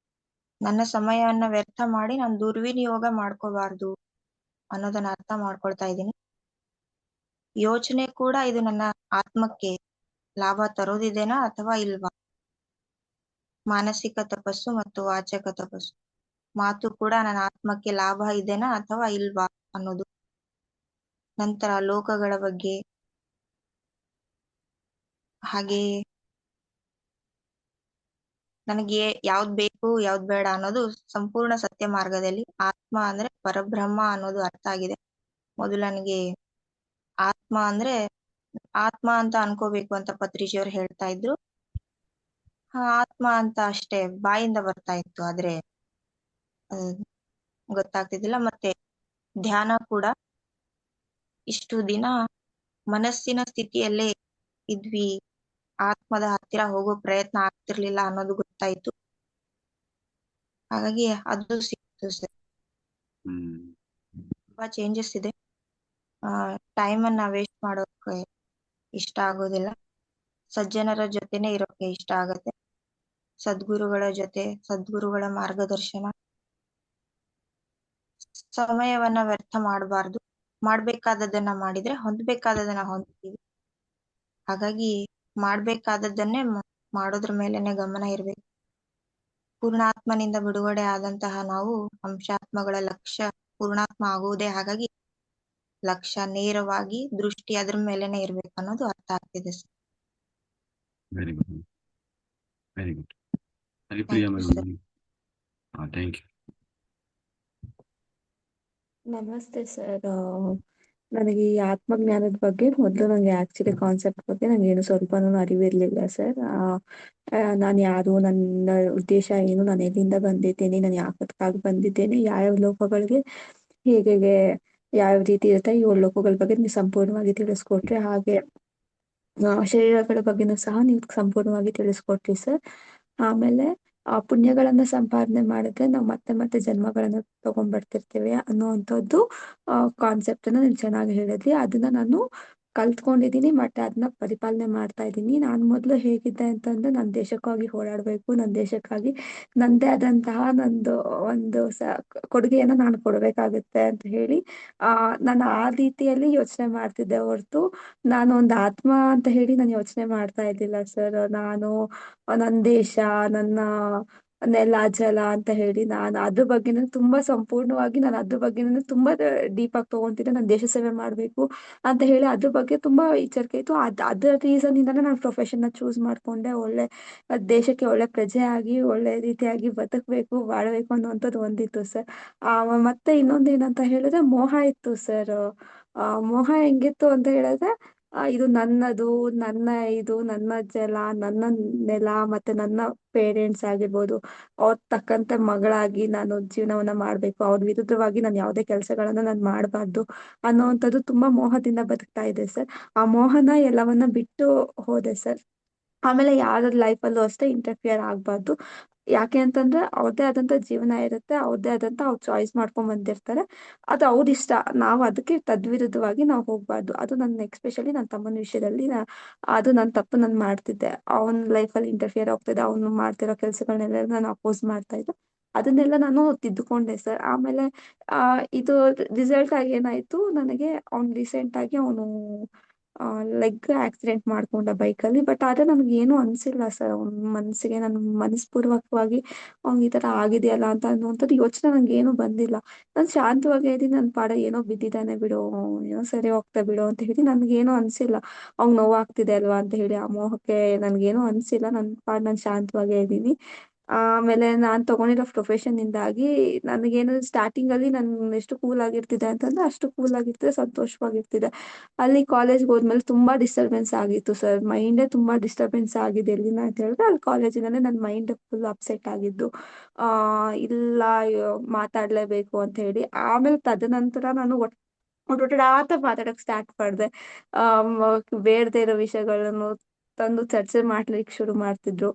ನನ್ನ ಸಮಯವನ್ನ ವ್ಯರ್ಥ ಮಾಡಿ ನಾನು ದುರ್ವಿನಿಯೋಗ ಮಾಡ್ಕೋಬಾರ್ದು ಅನ್ನೋದನ್ನ ಅರ್ಥ ಮಾಡ್ಕೊಳ್ತಾ ಇದ್ದೀನಿ. ಯೋಚನೆ ಕೂಡ ಇದು ನನ್ನ ಆತ್ಮಕ್ಕೆ ಲಾಭ ತರೋದಿದೆನಾ ಅಥವಾ ಇಲ್ವಾ, ಮಾನಸಿಕ ತಪಸ್ಸು ಮತ್ತು ವಾಚಕ ತಪಸ್ಸು, ಮಾತು ಕೂಡ ನನ್ನ ಆತ್ಮಕ್ಕೆ ಲಾಭ ಇದೆನಾ ಅಥವಾ ಇಲ್ವಾ ಅನ್ನೋದು. ನಂತರ ಲೋಕಗಳ ಬಗ್ಗೆ, ಹಾಗೆ ನನಗೆ ಯಾವ್ದ್ ಬೇಕು ಯಾವ್ದ್ ಬೇಡ ಅನ್ನೋದು ಸಂಪೂರ್ಣ ಸತ್ಯ ಮಾರ್ಗದಲ್ಲಿ ಆತ್ಮ ಅಂದ್ರೆ ಪರಬ್ರಹ್ಮ ಅನ್ನೋದು ಅರ್ಥ ಆಗಿದೆ. ಮೊದಲು ನನಗೆ ಆತ್ಮ ಅಂತ ಅನ್ಕೋಬೇಕು ಅಂತ ಪತ್ರಿಜಿಯವ್ರು ಹೇಳ್ತಾ ಇದ್ರು. ಆತ್ಮ ಅಂತ ಅಷ್ಟೇ ಬಾಯಿಂದ ಬರ್ತಾ ಇತ್ತು, ಆದ್ರೆ ಗೊತ್ತಾಗ್ತಿದ್ದಿಲ್ಲ. ಮತ್ತೆ ಧ್ಯಾನ ಕೂಡ ಇಷ್ಟು ದಿನ ಮನಸ್ಸಿನ ಸ್ಥಿತಿಯಲ್ಲೇ ಇದ್ವಿ, ಆತ್ಮದ ಹತ್ತಿರ ಹೋಗೋ ಪ್ರಯತ್ನ ಆಗ್ತಿರ್ಲಿಲ್ಲ ಅನ್ನೋದು ಗೊತ್ತಾಯ್ತು. ಹಾಗಾಗಿ ಅದು ಸಿಕ್ತು ಸರ್. ತುಂಬಾ ಚೇಂಜಸ್ ಇದೆ. ಟೈಮ್ ಅನ್ನ ವೇಸ್ಟ್ ಮಾಡೋಕೆ ಇಷ್ಟ ಆಗೋದಿಲ್ಲ. ಸಜ್ಜನರ ಜೊತೆನೆ ಇರೋಕೆ ಇಷ್ಟ ಆಗತ್ತೆ. ಸದ್ಗುರುಗಳ ಜೊತೆ, ಸದ್ಗುರುಗಳ ಮಾರ್ಗದರ್ಶನ. ಸಮಯವನ್ನ ವ್ಯರ್ಥ ಮಾಡಬಾರ್ದು. ಮಾಡ್ಬೇಕಾದದನ್ನ ಮಾಡಿದ್ರೆ ಹೊಂದ್ಬೇಕಾದದನ್ನ ಹೊಂದ್ತೀವಿ. ಹಾಗಾಗಿ ಮಾಡ್ಬೇಕಾದದ್ದನ್ನೇ ಮಾಡೋದ್ರ ಮೇಲೆನೆ ಗಮನ ಇರ್ಬೇಕು. ಪೂರ್ಣಾತ್ಮನಿಂದ ಬಿಡುಗಡೆ ಆದಂತಹ ನಾವು ಅಂಶಾತ್ಮಗಳ ಲಕ್ಷ್ಯ ಪೂರ್ಣಾತ್ಮ ಆಗುವುದೇ. ಹಾಗಾಗಿ ಲಕ್ಷ್ಯ ನೇರವಾಗಿ ದೃಷ್ಟಿ ಅದ್ರ ಮೇಲೆನೆ ಇರ್ಬೇಕು ಅನ್ನೋದು ಅರ್ಥ ಆಗ್ತಿದೆ sir. Very good, very good. Haripriya madam, thank you. ನಮಸ್ತೆ ಸರ್. ನನಗೆ ಈ ಆತ್ಮಜ್ಞಾನದ ಬಗ್ಗೆ ಮೊದಲು ನನಗೆ ಆಕ್ಚುಲಿ ಕಾನ್ಸೆಪ್ಟ್ ಬಗ್ಗೆ ನನಗೆ ಏನು ಸ್ವಲ್ಪನೂ ಅರಿವಿರ್ಲಿಲ್ಲ ಸರ್. ನಾನು ಯಾರು, ನನ್ನ ಉದ್ದೇಶ ಏನು, ನಾನು ಎಲ್ಲಿಂದ ಬಂದಿದ್ದೇನೆ, ನಾನು ಯಾಕಕ್ಕಾಗಿ ಬಂದಿದ್ದೇನೆ, ಯಾವ್ಯಾವ ಲೋಕಗಳಿಗೆ ಹೇಗೆ ಯಾವ ರೀತಿ ಇರುತ್ತೆ, ಈ 7 ಲೋಕಗಳ ಬಗ್ಗೆ ನೀವು ಸಂಪೂರ್ಣವಾಗಿ ತಿಳಿಸ್ಕೊಟ್ರಿ. ಹಾಗೆ ಶರೀರಗಳ ಬಗ್ಗೆನೂ ಸಹ ನೀವು ಸಂಪೂರ್ಣವಾಗಿ ತಿಳಿಸ್ಕೊಟ್ರಿ ಸರ್. ಆಮೇಲೆ ಪುಣ್ಯಗಳನ್ನ ಸಂಪಾದನೆ ಮಾಡಿದ್ರೆ ನಾವು ಮತ್ತೆ ಮತ್ತೆ ಜನ್ಮಗಳನ್ನ ತಗೊಂಡ್ಬರ್ತಿರ್ತೀವಿ ಅನ್ನುವಂಥದ್ದು ಕಾನ್ಸೆಪ್ಟ್ ಅನ್ನ ನೀವು ಚೆನ್ನಾಗಿ ಹೇಳಿದ್ರಿ. ಅದನ್ನ ನಾನು ಕಲ್ತ್ಕೊಂಡಿದ್ದೀನಿ, ಮತ್ತೆ ಅದನ್ನ ಪರಿಪಾಲನೆ ಮಾಡ್ತಾ ಇದ್ದೀನಿ. ನಾನು ಮೊದಲು ಹೇಗಿದ್ದೆ ಅಂತಂದ್ರೆ ನನ್ನ ದೇಶಕ್ಕಾಗಿ ಹೋರಾಡಬೇಕು, ನನ್ನ ದೇಶಕ್ಕಾಗಿ ನಂದೇ ಆದಂತಹ ಒಂದು ಕೊಡುಗೆಯನ್ನ ನಾನು ಕೊಡ್ಬೇಕಾಗುತ್ತೆ ಅಂತ ಹೇಳಿ ನಾನು ಆ ರೀತಿಯಲ್ಲಿ ಯೋಚನೆ ಮಾಡ್ತಿದ್ದೆ ಹೊರತು ನಾನು ಒಂದು ಆತ್ಮ ಅಂತ ಹೇಳಿ ನಾನು ಯೋಚನೆ ಮಾಡ್ತಾ ಇದ್ದಿಲ್ಲ ಸರ್. ನಾನು ನನ್ನ ದೇಶ, ನನ್ನ ನೆಲ ಜಲ ಅಂತ ಹೇಳಿ ನಾನು ಅದ್ರ ಬಗ್ಗೆನೇ ತುಂಬಾ ಸಂಪೂರ್ಣವಾಗಿ ನಾನು ಅದ್ರ ಬಗ್ಗೆನೇ ತುಂಬಾ ಡೀಪ್ ಆಗಿ ತಗೊಂತಿದ್ದೆ. ನಾನು ದೇಶ ಸೇವೆ ಮಾಡ್ಬೇಕು ಅಂತ ಹೇಳಿ ಅದ್ರ ಬಗ್ಗೆ ತುಂಬಾ ಎಚ್ಚರಿಕೆ ಇತ್ತು. ಅದರ ರೀಸನ್ ಇಂದಾನೆ ನಾನು ಪ್ರೊಫೆಷನ್ ನ ಚೂಸ್ ಮಾಡ್ಕೊಂಡೆ. ಒಳ್ಳೆ ದೇಶಕ್ಕೆ ಒಳ್ಳೆ ಪ್ರಜೆ ಆಗಿ ಒಳ್ಳೆ ರೀತಿಯಾಗಿ ಬದುಕಬೇಕು, ಬಾಳ್ಬೇಕು ಅನ್ನುವಂಥದ್ದು ಒಂದಿತ್ತು ಸರ್. ಮತ್ತೆ ಇನ್ನೊಂದು ಏನಂತ ಹೇಳಿದ್ರೆ ಮೋಹ ಇತ್ತು ಸರ್. ಮೋಹ ಹೆಂಗಿತ್ತು ಅಂತ ಹೇಳಿದ್ರೆ ಇದು ನನ್ನದು, ನನ್ನ ಜಲ, ನನ್ನ ನೆಲ, ಮತ್ತೆ ನನ್ನ ಪೇರೆಂಟ್ಸ್ ಆಗಿರ್ಬೋದು, ಅವ್ರ ತಕ್ಕಂತೆ ಮಗಳಾಗಿ ನಾನು ಜೀವನವನ್ನ ಮಾಡ್ಬೇಕು, ಅವ್ರ ವಿರುದ್ಧವಾಗಿ ನಾನು ಯಾವುದೇ ಕೆಲಸಗಳನ್ನ ನಾನು ಮಾಡಬಾರ್ದು ಅನ್ನೋವಂಥದ್ದು ತುಂಬಾ ಮೋಹದಿಂದ ಬದುಕ್ತಾ ಇದೆ ಸರ್. ಆ ಮೋಹನ ಎಲ್ಲವನ್ನ ಬಿಟ್ಟು ಹೋದೆ ಸರ್. ಆಮೇಲೆ ಯಾರ ಲೈಫಲ್ಲೂ ಅಷ್ಟೇ ಇಂಟರ್ಫಿಯರ್ ಆಗ್ಬಾರ್ದು. ಯಾಕೆ ಅಂತಂದ್ರೆ ಅವ್ರದ್ದೇ ಆದಂತ ಜೀವನ ಇರುತ್ತೆ, ಅವ್ರದ್ದೇ ಆದಂತ ಅವ್ರು ಚಾಯ್ಸ್ ಮಾಡ್ಕೊಂಡ್ ಬಂದಿರ್ತಾರೆ. ಅದು ಅವ್ರ ಇಷ್ಟ. ನಾವು ಅದಕ್ಕೆ ತದ್ವಿರುದ್ಧವಾಗಿ ನಾವು ಹೋಗ್ಬಾರ್ದು. ಅದು ನನ್ನ ಎಕ್ಸ್ಪೆಷಲಿ ನನ್ನ ತಮ್ಮನ ವಿಷಯದಲ್ಲಿ ಅದು ನನ್ನ ತಪ್ಪು ನಾನು ಮಾಡ್ತಿದ್ದೆ. ಅವನ ಲೈಫಲ್ಲಿ ಇಂಟರ್ಫಿಯರ್ ಆಗ್ತಿದ್ದೆ, ಅವನು ಮಾಡ್ತಿರೋ ಕೆಲಸಗಳನ್ನೆಲ್ಲ ನಾನು ಅಪೋಸ್ ಮಾಡ್ತಾ ಇದ್ದೆ. ಅದನ್ನೆಲ್ಲ ನಾನು ತಿದ್ದುಕೊಂಡೆ ಸರ್. ಆಮೇಲೆ ಇದು ರಿಸಲ್ಟ್ ಆಗಿ ಏನಾಯ್ತು, ನನಗೆ ರೀಸೆಂಟ್ ಆಗಿ ಅವನು ಲೆಗ್ ಆಕ್ಸಿಡೆಂಟ್ ಮಾಡ್ಕೊಂಡ ಬೈಕಲ್ಲಿ. ಬಟ್ ಆದ್ರೆ ನನಗೆ ಏನು ಅನ್ಸಿಲ್ಲ ಸರ್. ಅವ್ನ ಮನಸ್ಸಿಗೆ ನಾನು ಮನಸ್ಪೂರ್ವಕವಾಗಿ ಅವ್ನಿಗೆ ಈ ತರ ಆಗಿದೆಯಲ್ಲ ಅಂತ ಅನ್ನುವಂಥದ್ದು ಯೋಚನೆ ನಂಗೆ ಏನು ಬಂದಿಲ್ಲ. ನಾನು ಶಾಂತವಾಗಿ ಇದ್ದೀನಿ, ನನ್ನ ಪಾಡ ಏನೋ ಬಿದ್ದಿದ್ದಾನೆ ಬಿಡು, ಏನೋ ಸರಿ ಹೋಗ್ತಾ ಬಿಡು ಅಂತ ಹೇಳಿ ನನ್ಗೇನು ಅನ್ಸಿಲ್ಲ. ಅವ್ನ್ ನೋವಾಗ್ತಿದೆ ಅಲ್ವಾ ಅಂತ ಹೇಳಿ ಆ ಮೋಹಕ್ಕೆ ನನ್ಗೇನು ಅನ್ಸಿಲ್ಲ. ನನ್ನ ಪಾಡ್ ನಾನು ಶಾಂತವಾಗೇ ಇದ್ದೀನಿ. ಆಮೇಲೆ ನಾನ್ ತಗೊಂಡಿರೋ ಪ್ರೊಫೆಷನ್ ಇಂದಾಗಿ ನನಗೇನು ಸ್ಟಾರ್ಟಿಂಗ್ ಅಲ್ಲಿ ನಾನು ಎಷ್ಟು ಕೂಲ್ ಆಗಿರ್ತಿದೆ ಅಂತಂದ್ರೆ ಅಷ್ಟು ಕೂಲ್ ಆಗಿರ್ತಿದೆ, ಸಂತೋಷವಾಗಿರ್ತಿದೆ. ಅಲ್ಲಿ ಕಾಲೇಜ್ಗೆ ಹೋದ್ಮೇಲೆ ತುಂಬಾ ಡಿಸ್ಟರ್ಬೆನ್ಸ್ ಆಗಿತ್ತು ಸರ್. ಮೈಂಡೇ ತುಂಬಾ ಡಿಸ್ಟರ್ಬೆನ್ಸ್ ಆಗಿದೆ. ಎಲ್ಲಿನ ಅಂತ ಹೇಳಿದ್ರೆ ಅಲ್ಲಿ ಕಾಲೇಜಿನಲ್ಲೇ ನನ್ನ ಮೈಂಡ್ ಫುಲ್ ಅಪ್ಸೆಟ್ ಆಗಿದ್ದು. ಆ ಇಲ್ಲ ಮಾತಾಡ್ಲೇಬೇಕು ಅಂತ ಹೇಳಿ. ಆಮೇಲೆ ತದನಂತರ ನಾನು ಒಟ್ಟೊಟ್ಟಾಟ ಮಾತಾಡಕ್ ಸ್ಟಾರ್ಟ್ ಮಾಡಿದೆ. ಬೇಡದೇ ಇರೋ ವಿಷಯಗಳನ್ನು ತಂದು ಚರ್ಚೆ ಮಾಡ್ಲಿಕ್ಕೆ ಶುರು ಮಾಡ್ತಿದ್ರು.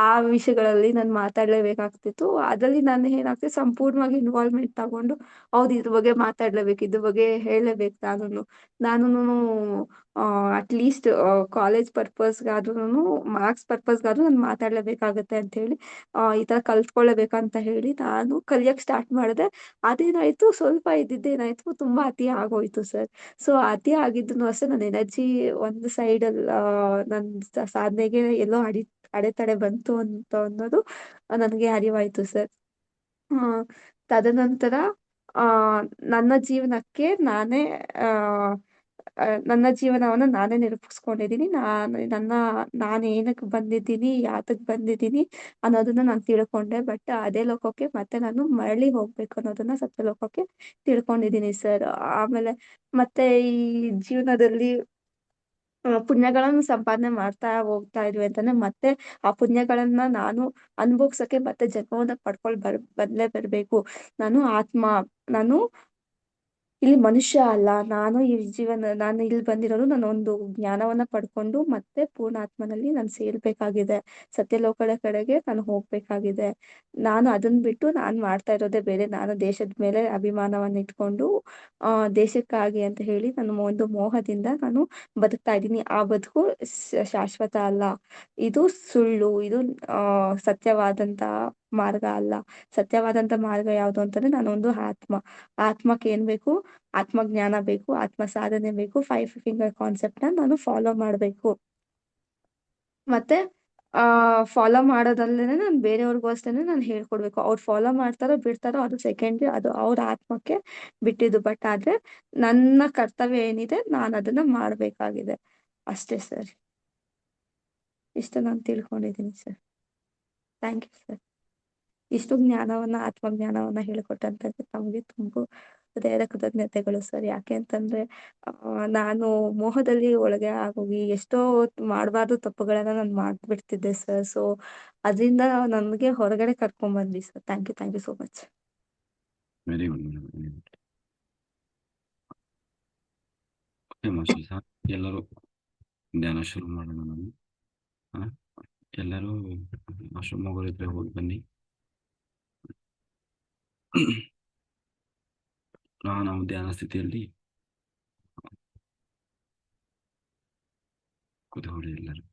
ಆ ವಿಷಯಗಳಲ್ಲಿ ನಾನು ಮಾತಾಡ್ಲೇಬೇಕಾಗ್ತಿತ್ತು. ಅದ್ರಲ್ಲಿ ನಾನು ಏನಾಗ್ತಿದೆ, ಸಂಪೂರ್ಣವಾಗಿ ಇನ್ವಾಲ್ವ್ಮೆಂಟ್ ತಗೊಂಡು ಹೌದು ಇದ್ರ ಬಗ್ಗೆ ಮಾತಾಡ್ಲೇಬೇಕು, ಇದ್ರ ಬಗ್ಗೆ ಹೇಳಲೇಬೇಕು. ನಾನು ಅಟ್ಲೀಸ್ಟ್ ಕಾಲೇಜ್ ಪರ್ಪಸ್ಗಾದ್ರೂ ಮಾರ್ಕ್ಸ್ ಪರ್ಪಸ್ಗಾದ್ರೂ ನಾನು ಮಾತಾಡ್ಲೇಬೇಕಾಗತ್ತೆ ಅಂತ ಹೇಳಿ ಈ ತರ ಕಲ್ತ್ಕೊಳ್ಳೇಬೇಕಂತ ಹೇಳಿ ನಾನು ಕಲಿಯಕ್ ಸ್ಟಾರ್ಟ್ ಮಾಡಿದೆ. ಅದೇನಾಯ್ತು, ಸ್ವಲ್ಪ ಇದ್ದಿದ್ದೇನಾಯ್ತು, ತುಂಬಾ ಅತಿ ಆಗೋಯ್ತು ಸರ್. ಸೊ ಅತಿ ಆಗಿದ್ದನು ಅಷ್ಟೇ, ನನ್ನ ಎನರ್ಜಿ ಒಂದು ಸೈಡ್ ಅಲ್ಲಿ ನನ್ನ ಸಾಧನೆಗೆ ಎಲ್ಲೋ ಅಡೆತಡೆ ಬಂತು ಅಂತ ಅನ್ನೋದು ನನಗೆ ಅರಿವಾಯ್ತು ಸರ್. ತದನಂತರ ಆ ನನ್ನ ಜೀವನಕ್ಕೆ ನಾನೇ ನನ್ನ ಜೀವನವನ್ನು ನಾನೇ ನಿರೂಪಿಸ್ಕೊಂಡಿದ್ದೀನಿ. ನಾನು ಏನಕ್ಕೆ ಬಂದಿದ್ದೀನಿ, ಯಾತಕ್ ಬಂದಿದ್ದೀನಿ ಅನ್ನೋದನ್ನ ನಾನು ತಿಳ್ಕೊಂಡೆ. ಬಟ್ ಅದೇ ಲೋಕಕ್ಕೆ ಮತ್ತೆ ನಾನು ಮರಳಿ ಹೋಗ್ಬೇಕು ಅನ್ನೋದನ್ನ ಸತ್ಯಲೋಕಕ್ಕೆ ತಿಳ್ಕೊಂಡಿದ್ದೀನಿ ಸರ್. ಆಮೇಲೆ ಮತ್ತೆ ಈ ಜೀವನದಲ್ಲಿ ಪುಣ್ಯಗಳನ್ನು ಸಂಪಾದನೆ ಮಾಡ್ತಾ ಹೋಗ್ತಾ ಇದ್ವಿ ಅಂತಂದ್ರೆ ಮತ್ತೆ ಆ ಪುಣ್ಯಗಳನ್ನ ನಾನು ಅನುಭವ್ಸಕ್ಕೆ ಮತ್ತೆ ಜನ್ಮವನ್ನ ಬಂದ್ಲೇ ಬರ್ಬೇಕು. ನಾನು ಇಲ್ಲಿ ಮನುಷ್ಯ ಅಲ್ಲ. ನಾನು ಇಲ್ಲಿ ಬಂದಿರೋದು ನಾನು ಒಂದು ಜ್ಞಾನವನ್ನ ಪಡ್ಕೊಂಡು ಮತ್ತೆ ಪೂರ್ಣಾತ್ಮನಲ್ಲಿ ನಾನು ಸೇರ್ಬೇಕಾಗಿದೆ. ಸತ್ಯಲೋಕದ ಕಡೆಗೆ ನಾನು ಹೋಗ್ಬೇಕಾಗಿದೆ. ನಾನು ಅದನ್ನ ಬಿಟ್ಟು ನಾನು ಮಾಡ್ತಾ ಇರೋದೇ ಬೇರೆ. ನಾನು ದೇಶದ ಮೇಲೆ ಅಭಿಮಾನವನ್ನ ಇಟ್ಕೊಂಡು ದೇಶಕ್ಕಾಗಿ ಅಂತ ಹೇಳಿ ನಾನು ಒಂದು ಮೋಹದಿಂದ ನಾನು ಬದುಕ್ತಾ ಇದ್ದೀನಿ. ಆ ಬದುಕು ಶಾಶ್ವತ ಅಲ್ಲ. ಇದು ಸುಳ್ಳು. ಇದು ಸತ್ಯವಾದಂತ ಮಾರ್ಗ ಅಲ್ಲ. ಸತ್ಯವಾದಂತ ಮಾರ್ಗ ಯಾವುದು ಅಂತಂದ್ರೆ ನಾನೊಂದು ಆತ್ಮಕ್ಕೆ ಏನ್ ಬೇಕು, ಆತ್ಮಜ್ಞಾನ ಬೇಕು, ಆತ್ಮ ಸಾಧನೆ ಬೇಕು. 5 ಫಿಂಗರ್ ಕಾನ್ಸೆಪ್ಟ್ ನ ನಾನು ಫಾಲೋ ಮಾಡ್ಬೇಕು. ಮತ್ತೆ ಫಾಲೋ ಮಾಡೋದಲ್ಲೇನೆ ನಾನು ಬೇರೆಯವ್ರಿಗೂ ಅಷ್ಟೇನೆ ನಾನು ಹೇಳ್ಕೊಡ್ಬೇಕು. ಅವ್ರು ಫಾಲೋ ಮಾಡ್ತಾರೋ ಬಿಡ್ತಾರೋ ಅದು ಸೆಕೆಂಡ್ರಿ, ಅದು ಅವ್ರ ಆತ್ಮಕ್ಕೆ ಬಿಟ್ಟಿದ್ದು. ಬಟ್ ಆದ್ರೆ ನನ್ನ ಕರ್ತವ್ಯ ಏನಿದೆ ನಾನು ಅದನ್ನ ಮಾಡ್ಬೇಕಾಗಿದೆ ಅಷ್ಟೇ ಸರ್. ಇಷ್ಟು ನಾನು ತಿಳ್ಕೊಂಡಿದ್ದೀನಿ ಸರ್. Thank you sir. ಇಷ್ಟು ಆತ್ಮಜ್ಞಾನವನ್ನ ಹೇಳಿಕೊಟ್ಟಂತಕ್ಕೆ ತಮಗೆ ತುಂಬ ಹೃದಯದ ಕೃತಜ್ಞತೆಗಳು ಸರ್. ಯಾಕೆ ಅಂತಂದ್ರೆ ನಾನು ಮೋಹದಲ್ಲಿ ಒಳಗೆ ಆಗೋಗಿ ಎಷ್ಟೋ ಮಾಡಬಾರ್ದು ತಪ್ಪುಗಳನ್ನ ನಾನು ಮಾಡ್ಬಿಡ್ತಿದ್ದೆ ಸರ್. ಸೊ ಅದರಿಂದ ನನ್ಗೆ ಹೊರಗಡೆ ಕರ್ಕೊಂಡ್ ಬಂದ್ವಿ sir. Thank you so much. Very good madam, very good. Okay master sir, ಎಲ್ಲರೂ ಧ್ಯಾನ ಶುರು ಮಾಡೋಣ. ನಾನು ಎಲ್ಲರೂ ಮಾಸ್ಟರ್ ಮಗಳಿದ್ರೆ ಹೋಗಿ ಬನ್ನಿ. ನಾವು ಧ್ಯಾನ ಸ್ಥಿತಿಯಲ್ಲಿ ಕೂತ್ಕೊಳ್ಳಿ ಎಲ್ಲರೂ.